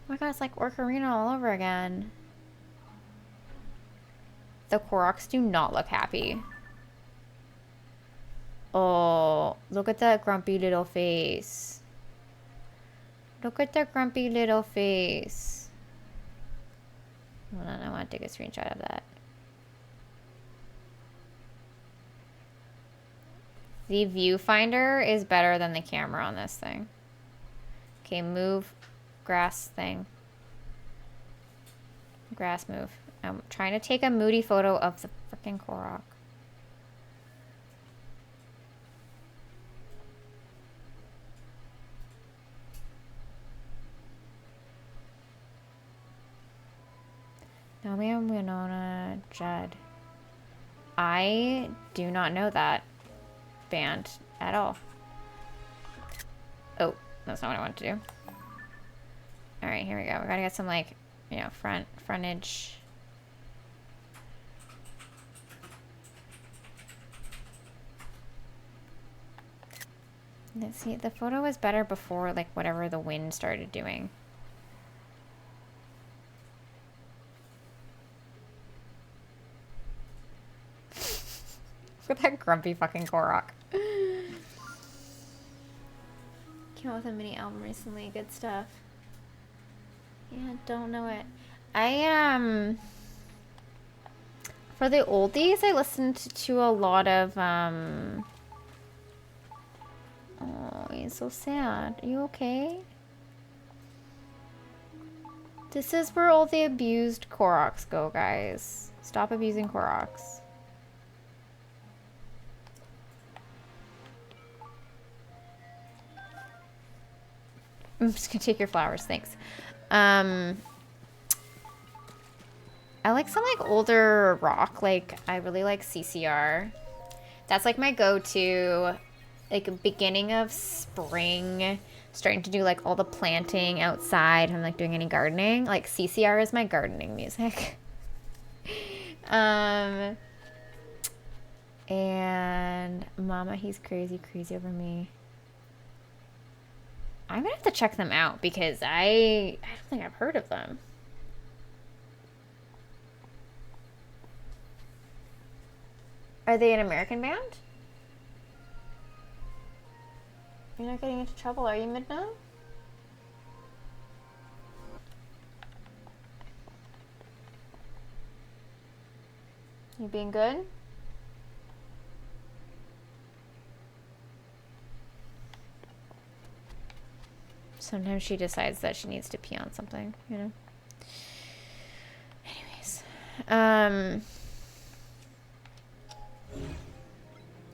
my god, it's like Ocarina all over again. The Koroks do not look happy. Oh, look at that grumpy little face. Look at that grumpy little face. Hold on, I want to take a screenshot of that. The viewfinder is better than the camera on this thing. Okay, move. Grass thing. Grass move. I'm trying to take a moody photo of the freaking Korok. Naomi and Winona Judd. I do not know that band at all. Oh, that's not what I wanted to do. Alright, here we go. We gotta get some, like, you know, frontage. Let's see, the photo was better before, like, whatever the wind started doing. Look at that grumpy fucking Korok. Came out with a mini album recently. Good stuff. Yeah, don't know it. I for the oldies, I listened to a lot of oh, he's so sad. Are you okay? This is where all the abused Koroks go, guys. Stop abusing Koroks. I'm just gonna take your flowers, thanks. I like some like older rock, like I really like CCR. That's like my go-to, like beginning of spring, starting to do like all the planting outside. I'm like doing any gardening. Like CCR is my gardening music. And Mama, he's crazy over me. I'm gonna have to check them out because I don't think I've heard of them. Are they an American band? You're not getting into trouble, are you, Midna? You being good? Sometimes she decides that she needs to pee on something, you know? Anyways.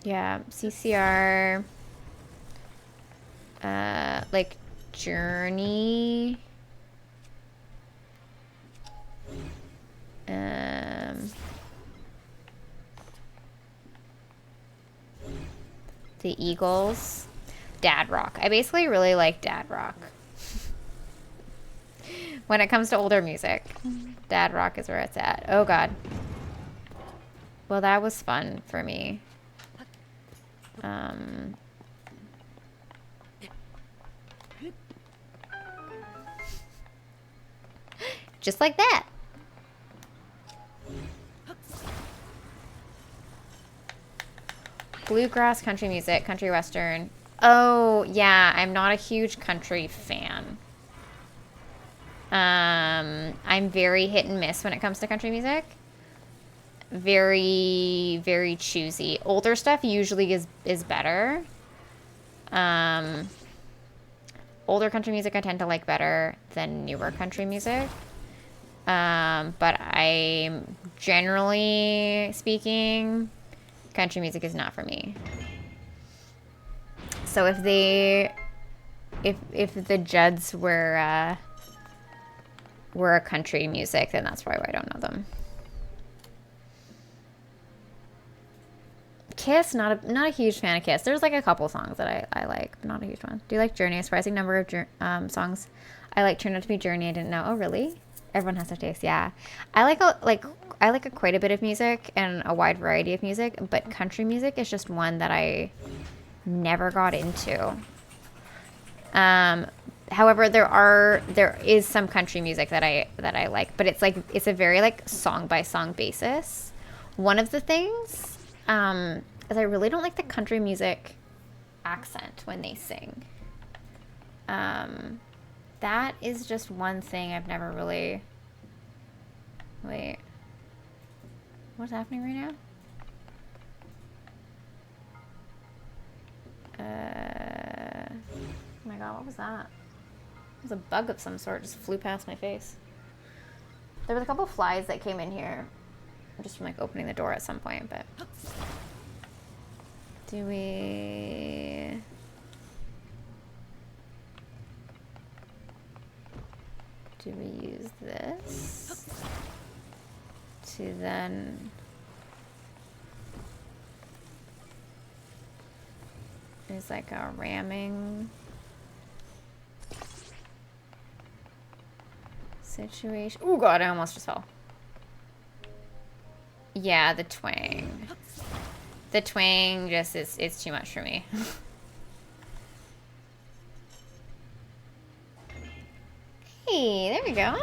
Yeah, CCR. Like Journey. The Eagles. Dad rock. I basically really like dad rock. When it comes to older music, dad rock is where it's at. Oh god. Well, that was fun for me. Just like that. Bluegrass, country music, country western. Oh, yeah, I'm not a huge country fan. I'm very hit and miss when it comes to country music. Very, very choosy. Older stuff usually is better. Older country music I tend to like better than newer country music. But I'm generally speaking, country music is not for me. So if the Judds were a country music, then that's probably why I don't know them. Kiss, not a huge fan of Kiss. There's like a couple songs that I like, but not a huge one. Do you like Journey? A surprising number of songs. I like Turned Out to Be Journey. I didn't know. Oh, really? Everyone has their taste. Yeah, I like quite a bit of music and a wide variety of music, but country music is just one that I never got into. However, there is some country music that I like, but it's a very like song by song basis. One of the things is I really don't like the country music accent when they sing. That is just one thing I've never really... Wait. What's happening right now? Oh my god, what was that? It was a bug of some sort, just flew past my face. There was a couple flies that came in here just from like opening the door at some point, but... Do we use this to then there's like a ramming situation? Oh god, I almost just fell. Yeah, the twang. The twang just it's too much for me. Hey, there we go.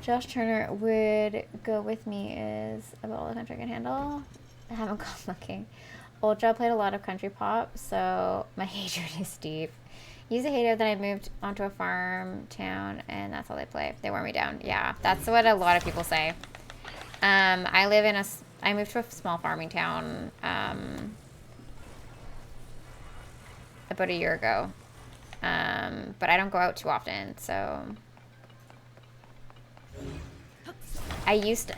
Josh Turner would go with me is about all the country I can handle. I haven't gone looking. Old Joe played a lot of country pop, so my hatred is deep. Used to hate it that I moved onto a farm town and that's all they play. They wore me down. Yeah, that's what a lot of people say. I moved to a small farming town about a year ago. But I don't go out too often, so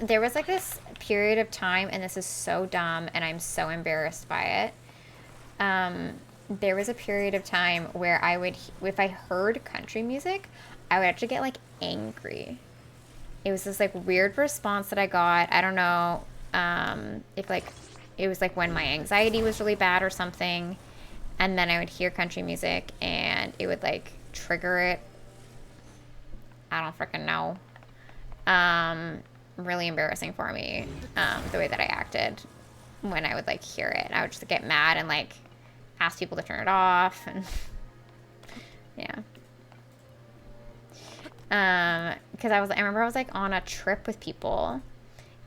there was like this period of time, and this is so dumb and I'm so embarrassed by it. There was a period of time where if I heard country music, I would actually get like angry. It was this like weird response that I got. I don't know if like it was like when my anxiety was really bad or something, and then I would hear country music and it would like trigger it. I don't freaking know. Really embarrassing for me, the way that I acted when I would like hear it. I would just get mad and like ask people to turn it off, and yeah. Because I remember I was like on a trip with people,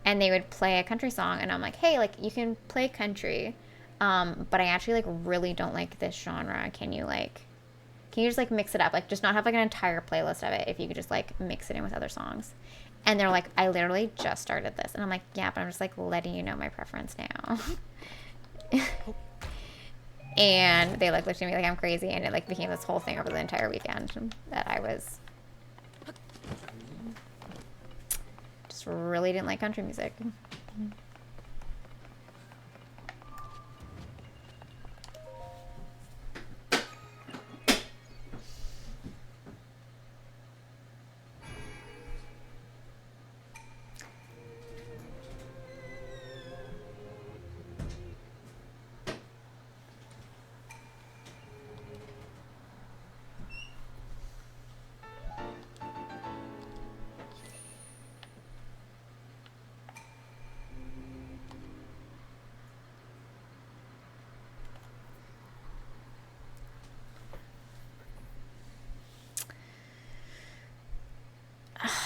and they would play a country song, and I'm like, hey, like you can play country, but I actually like really don't like this genre. Can you just like mix it up? Like just not have like an entire playlist of it. If you could just like mix it in with other songs. And they're like, I literally just started this. And I'm like, yeah, but I'm just like letting you know my preference now. And they like looked at me like I'm crazy, and it like became this whole thing over the entire weekend that I was just really didn't like country music.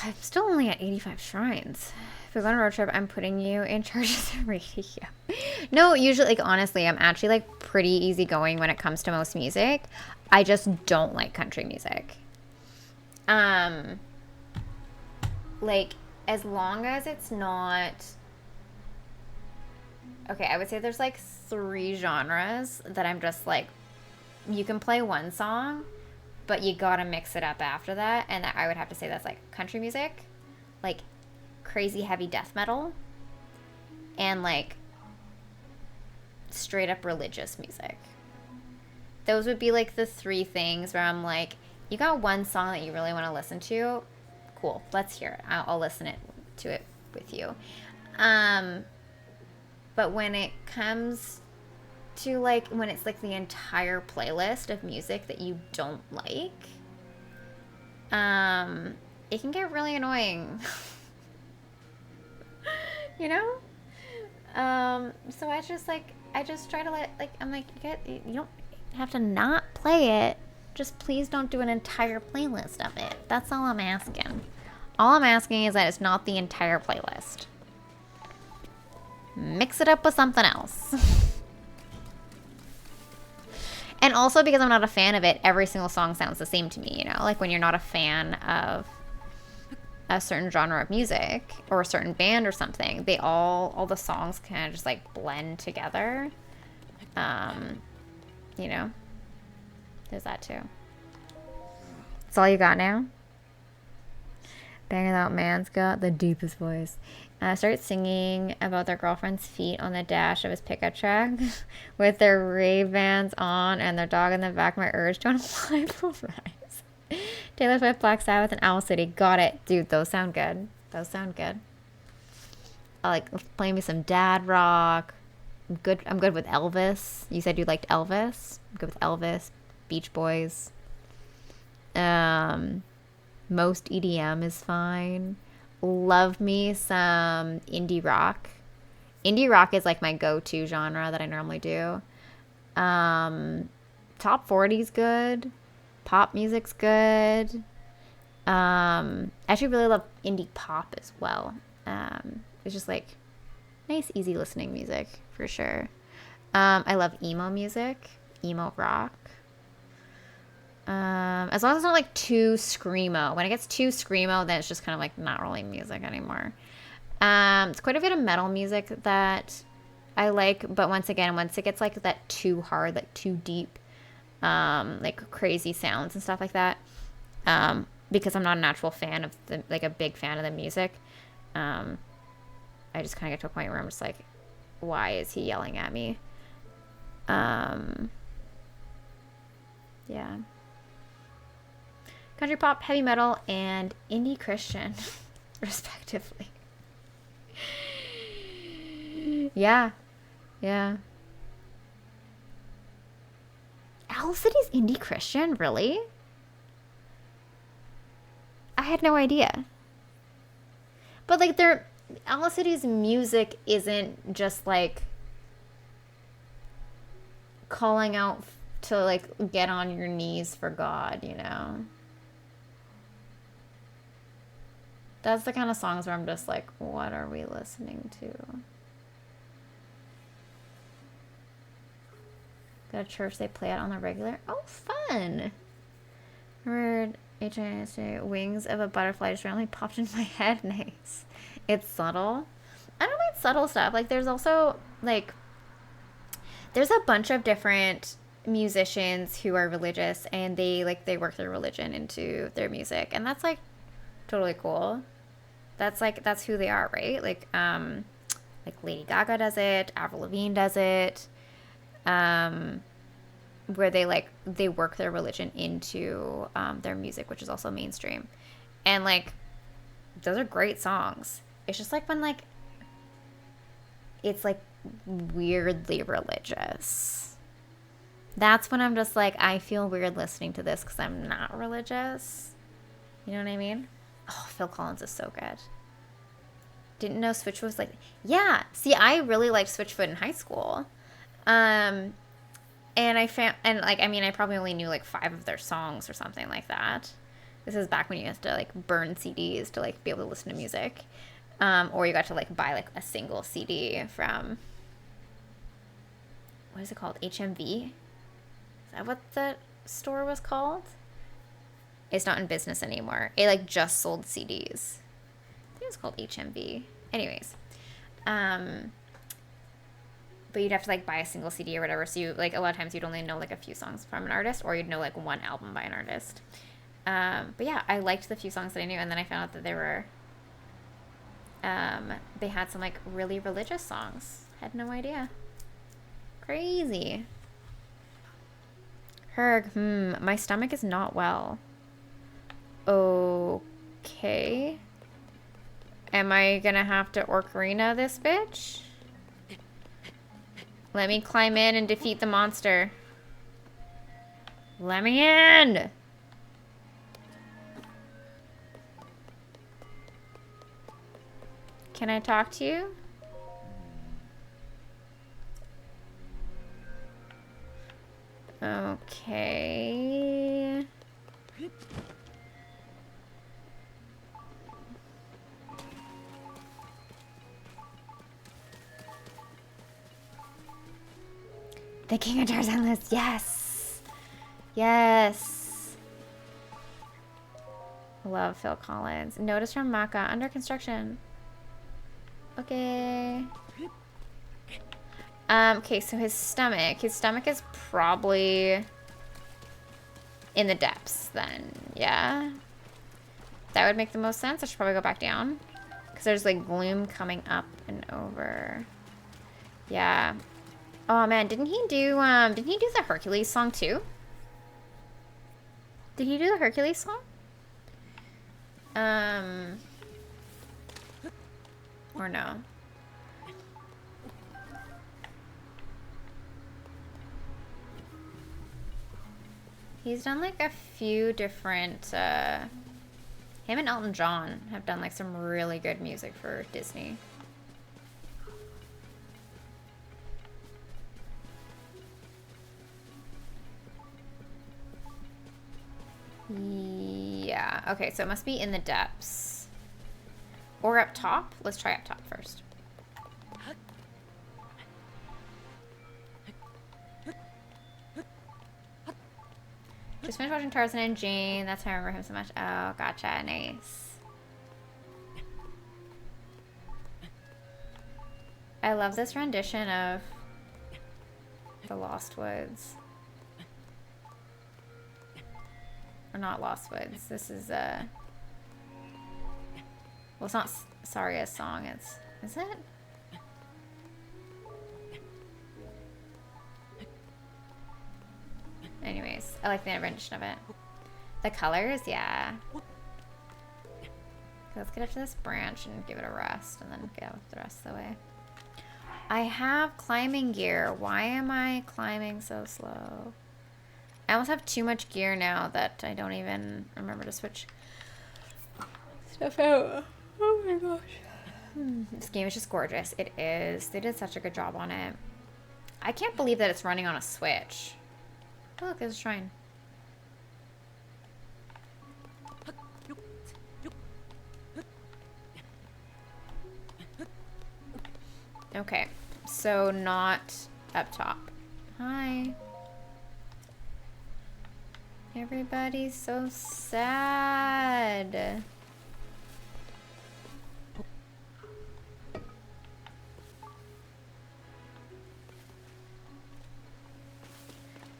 I'm still only at 85 shrines. If we go on a road trip, I'm putting you in charge of the radio. No, usually, like, honestly, I'm actually, like, pretty easygoing when it comes to most music. I just don't like country music. Like, as long as it's not... Okay, I would say there's, like, 3 genres that I'm just, like... You can play one song, but you gotta mix it up after that, and I would have to say that's like country music, like crazy heavy death metal, and like straight up religious music. Those would be like the 3 things where I'm like, you got one song that you really want to listen to, cool, let's hear it. I'll listen to it with you. But when it comes to like when it's like the entire playlist of music that you don't like, it can get really annoying. You know? So I just try to I'm like, you don't have to not play it, just please don't do an entire playlist of it. That's all I'm asking. All I'm asking is that it's not the entire playlist. Mix it up with something else. And also because I'm not a fan of it, every single song sounds the same to me, you know? Like when you're not a fan of a certain genre of music or a certain band or something, all the songs kind of just like blend together. You know? There's that too. That's all you got now? Banging Out Man's got the deepest voice. Started singing about their girlfriend's feet on the dash of his pickup truck with their Ray-Bans on and their dog in the back. My urge to unwind will rise. Taylor Swift, Black Sabbath, and Owl City. Got it. Dude, those sound good. Those sound good. I like playing me some dad rock. I'm good with Elvis. You said you liked Elvis. I'm good with Elvis. Beach Boys. Most EDM is fine. Love me some indie rock. Indie rock is like my go-to genre that I normally do. Top 40's good. Pop music's good. I actually really love indie pop as well. It's just like nice, easy listening music for sure. I love emo music, emo rock. As long as it's not like too screamo. When it gets too screamo, then it's just kind of like not really music anymore. It's quite a bit of metal music that I like, but once again, once it gets like that too hard, like too deep, like crazy sounds and stuff like that, because I'm not a natural fan of the, like a big fan of the music, I just kind of get to a point where I'm just like, why is he yelling at me? Yeah. Country pop, heavy metal, and indie Christian, respectively. Yeah. Yeah. Owl City's indie Christian? Really? I had no idea. But like Owl City's music isn't just like calling out to like get on your knees for God, you know? That's the kind of songs where I'm just like, what are we listening to? Got a church they play out on the regular. Oh, fun! Heard HISJ, wings of a butterfly just randomly popped into my head. Nice. It's subtle. I don't mind subtle stuff. Like, there's also, like, there's a bunch of different musicians who are religious, and they work their religion into their music, and that's, like, totally cool. That's who they are, right? Like Lady Gaga does it, Avril Lavigne does it, where they work their religion into their music, which is also mainstream, and like those are great songs. It's just like when like it's like weirdly religious. That's when I'm just like, I feel weird listening to this because I'm not religious. You know what I mean? Oh, Phil Collins is so good. Didn't know Switchfoot was like... Yeah. See, I really liked Switchfoot in high school. And I found... And, like, I mean, I probably only knew, like, 5 of their songs or something like that. This is back when you had to, like, burn CDs to, like, be able to listen to music. Or you got to, like, buy, like, a single CD from... What is it called? HMV? Is that what the store was called? It's not in business anymore. It like just sold CDs. I think it was called HMV. Anyways, but you'd have to like buy a single CD or whatever. So you like a lot of times you'd only know like a few songs from an artist, or you'd know like one album by an artist. But yeah, I liked the few songs that I knew, and then I found out that they were they had some like really religious songs. Had no idea. Crazy. Herg, my stomach is not well. Okay. Am I gonna have to Ocarina this bitch? Let me climb in and defeat the monster. Let me in! Can I talk to you? Okay. The King of Tarzan list, yes! Yes! Love Phil Collins. Notice from Maka, under construction. Okay. Okay, so his stomach is probably in the depths then, yeah? That would make the most sense. I should probably go back down. Because there's like gloom coming up and over. Yeah. Oh man, didn't he do the Hercules song too? Did he do the Hercules song? Or no? He's done like a few different, him and Elton John have done like some really good music for Disney. Yeah, okay, so it must be in the depths. Or up top? Let's try up top first. Just finished watching Tarzan and Jane. That's how I remember him so much. Oh, gotcha. Nice. I love this rendition of The Lost Woods. Or not Lost Woods. This is well, it's not Saria's song. Is it? Anyways, I like the rendition of it. The colors, yeah. Let's get up to this branch and give it a rest, and then get out the rest of the way. I have climbing gear. Why am I climbing so slow? I almost have too much gear now that I don't even remember to switch stuff out. Oh my gosh. This game is just gorgeous. It is. They did such a good job on it. I can't believe that it's running on a Switch. Oh, look, there's a shrine. Okay, so not up top. Hi. Everybody's so sad.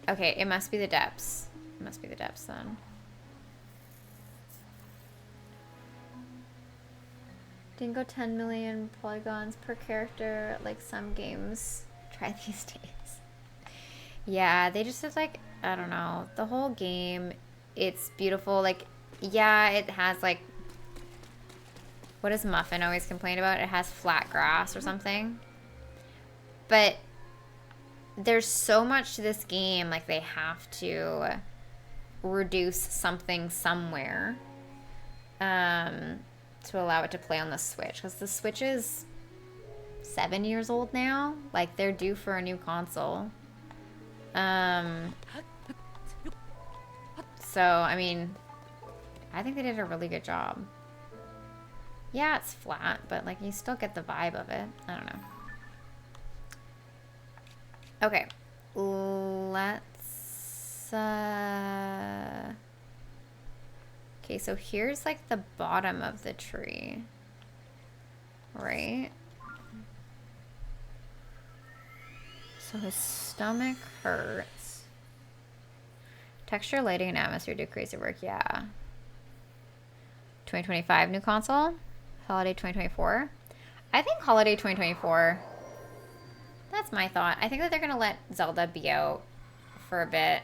Okay, it must be the depths. It must be the depths then. Didn't go 10 million polygons per character like some games try these days. Yeah, they just have like, I don't know, the whole game, it's beautiful. Like, yeah, it has like, what does Muffin always complain about? It has flat grass or something. But there's so much to this game, like they have to reduce something somewhere to allow it to play on the Switch, because the Switch is 7 years old now. Like, they're due for a new console. So I mean, I think they did a really good job. Yeah, it's flat, but like you still get the vibe of it. I don't know. Okay, let's, okay, so here's like the bottom of the tree, right? So his stomach hurts. Texture, lighting, and atmosphere do crazy work, yeah. 2025 new console? Holiday 2024? I think holiday 2024. That's my thought. I think that they're gonna let Zelda be out for a bit.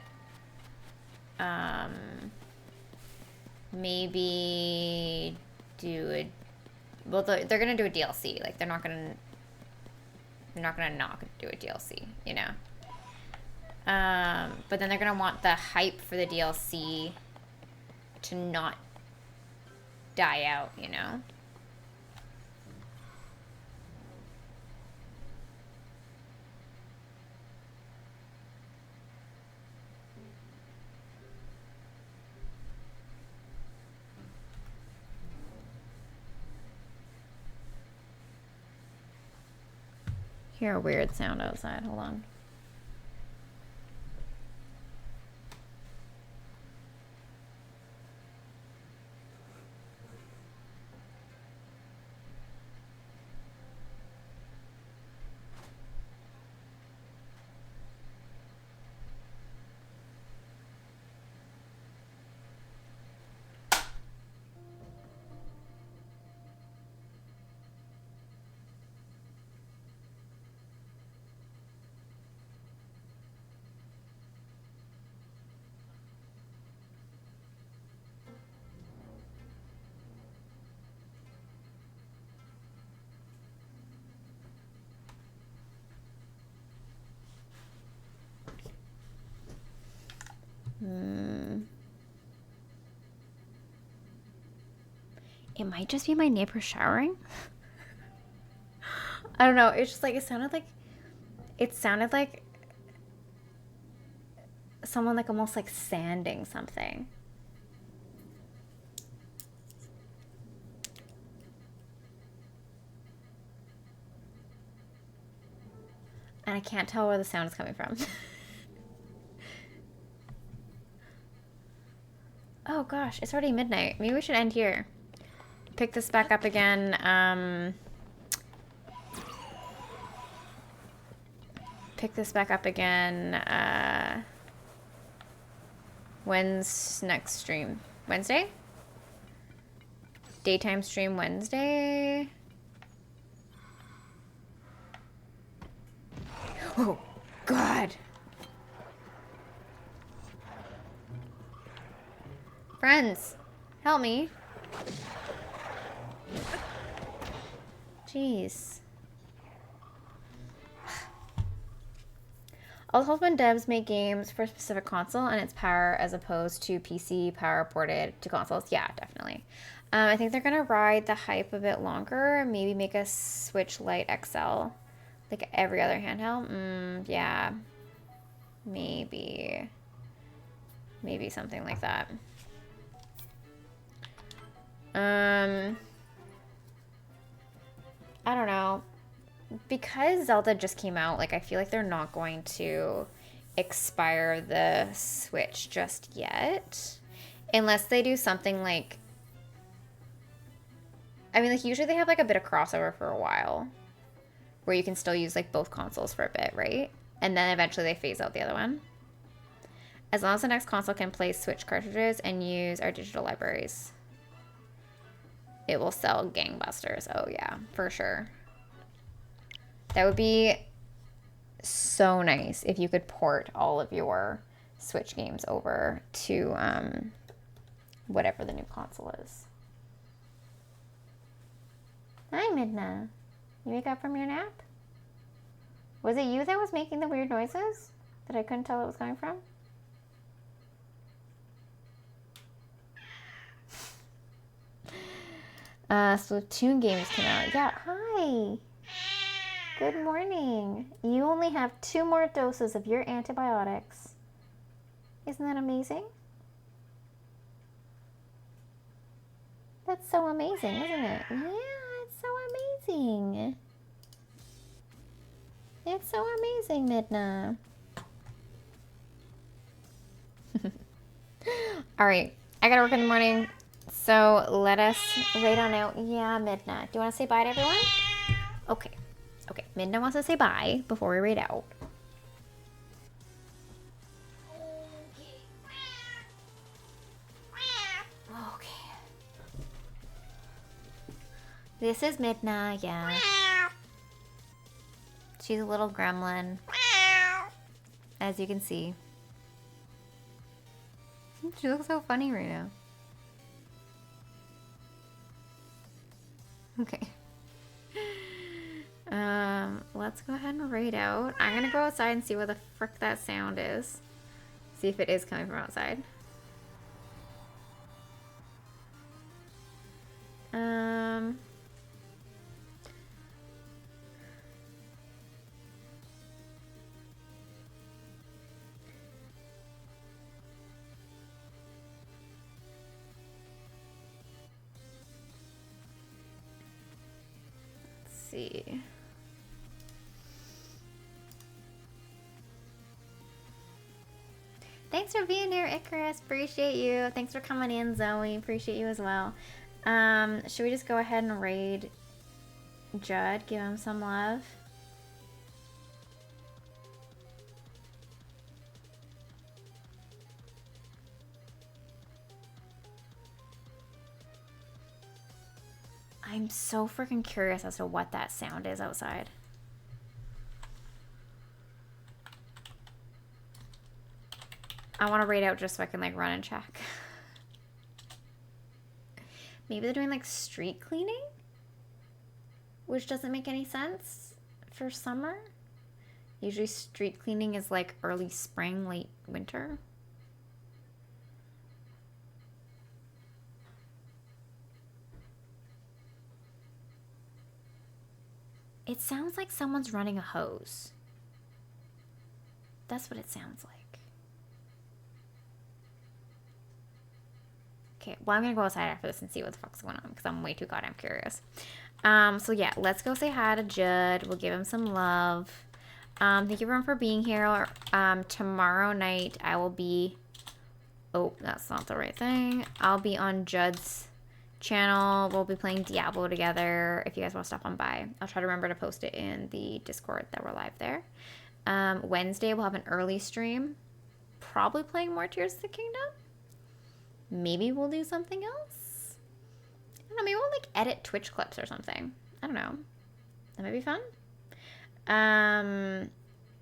Maybe do a, well, they're gonna do a DLC. Like, they're not gonna not do a DLC, you know. But then they're gonna want the hype for the DLC to not die out, you know. Hear a weird sound outside. Hold on. It might just be my neighbor showering. I don't know. It's just like, it sounded like someone like almost like sanding something. And I can't tell where the sound is coming from. Oh gosh, it's already midnight. Maybe we should end here. Pick this back up again. Pick this back up again. When's next stream? Wednesday? Daytime stream Wednesday? Oh, God. Friends, help me. Jeez. All husband devs make games for a specific console and its power as opposed to PC power ported to consoles. Yeah, definitely. I think they're going to ride the hype a bit longer. Maybe make a Switch Lite XL like every other handheld. Yeah. Maybe. Maybe something like that. I don't know. Because Zelda just came out, like, I feel like they're not going to expire the Switch just yet. Unless they do something like... I mean, like, usually they have, like, a bit of crossover for a while. Where you can still use, like, both consoles for a bit, right? And then eventually they phase out the other one. As long as the next console can play Switch cartridges and use our digital libraries, it will sell gangbusters. Oh, yeah, for sure. That would be so nice if you could port all of your Switch games over to whatever the new console is. Hi, Midna. You wake up from your nap? Was it you that was making the weird noises that I couldn't tell it was coming from? Splatoon games came out. Yeah, hi. Good morning. You only have 2 more doses of your antibiotics. Isn't that amazing? That's so amazing, isn't it? Yeah, it's so amazing. It's so amazing, Midna. Alright, I gotta work in the morning, so let us raid on out. Yeah, Midna. Do you want to say bye to everyone? Okay. Okay, Midna wants to say bye before we raid out. Okay. This is Midna, yeah. She's a little gremlin, as you can see. She looks so funny right now. Okay. Let's go ahead and raid out. I'm gonna go outside and see where the frick that sound is. See if it is coming from outside. Let's see. Thanks for being here, Icarus. Appreciate you. Thanks for coming in, Zoe. Appreciate you as well. Should we just go ahead and raid Judd? Give him some love. I'm so freaking curious as to what that sound is outside. I want to raid out just so I can like run and check. Maybe they're doing like street cleaning? Which doesn't make any sense for summer. Usually street cleaning is like early spring, late winter. It sounds like someone's running a hose. That's what it sounds like. Okay, well, I'm gonna go outside after this and see what the fuck's going on because I'm way too goddamn curious. So yeah, let's go say hi to Judd. We'll give him some love. Thank you everyone for being here. Tomorrow night I will be Oh, that's not the right thing. I'll be on Judd's channel. We'll be playing Diablo together. If you guys want to stop on by, I'll try to remember to post it in the Discord that we're live there. Wednesday, we'll have an early stream. Probably playing more Tears of the Kingdom. Maybe we'll do something else. I don't know, maybe we'll like edit Twitch clips or something. I don't know. That might be fun.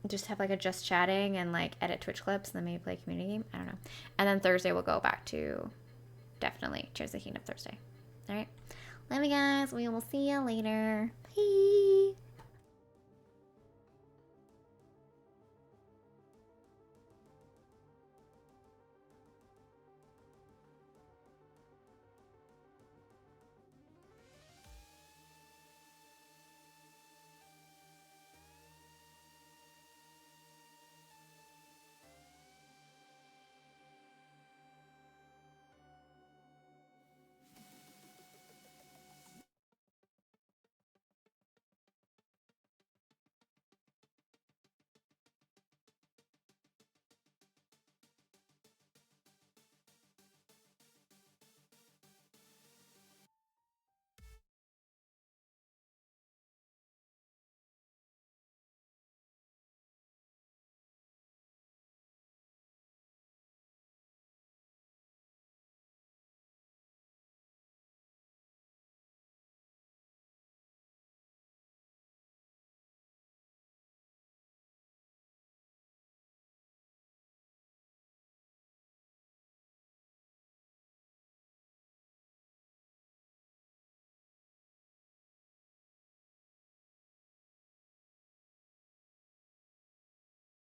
Just have like a just chatting and like edit Twitch clips and then maybe play a community game. I don't know. And then Thursday we'll go back to definitely Tears of the Kingdom Thursday. All right. Love you guys. We will see you later. Bye.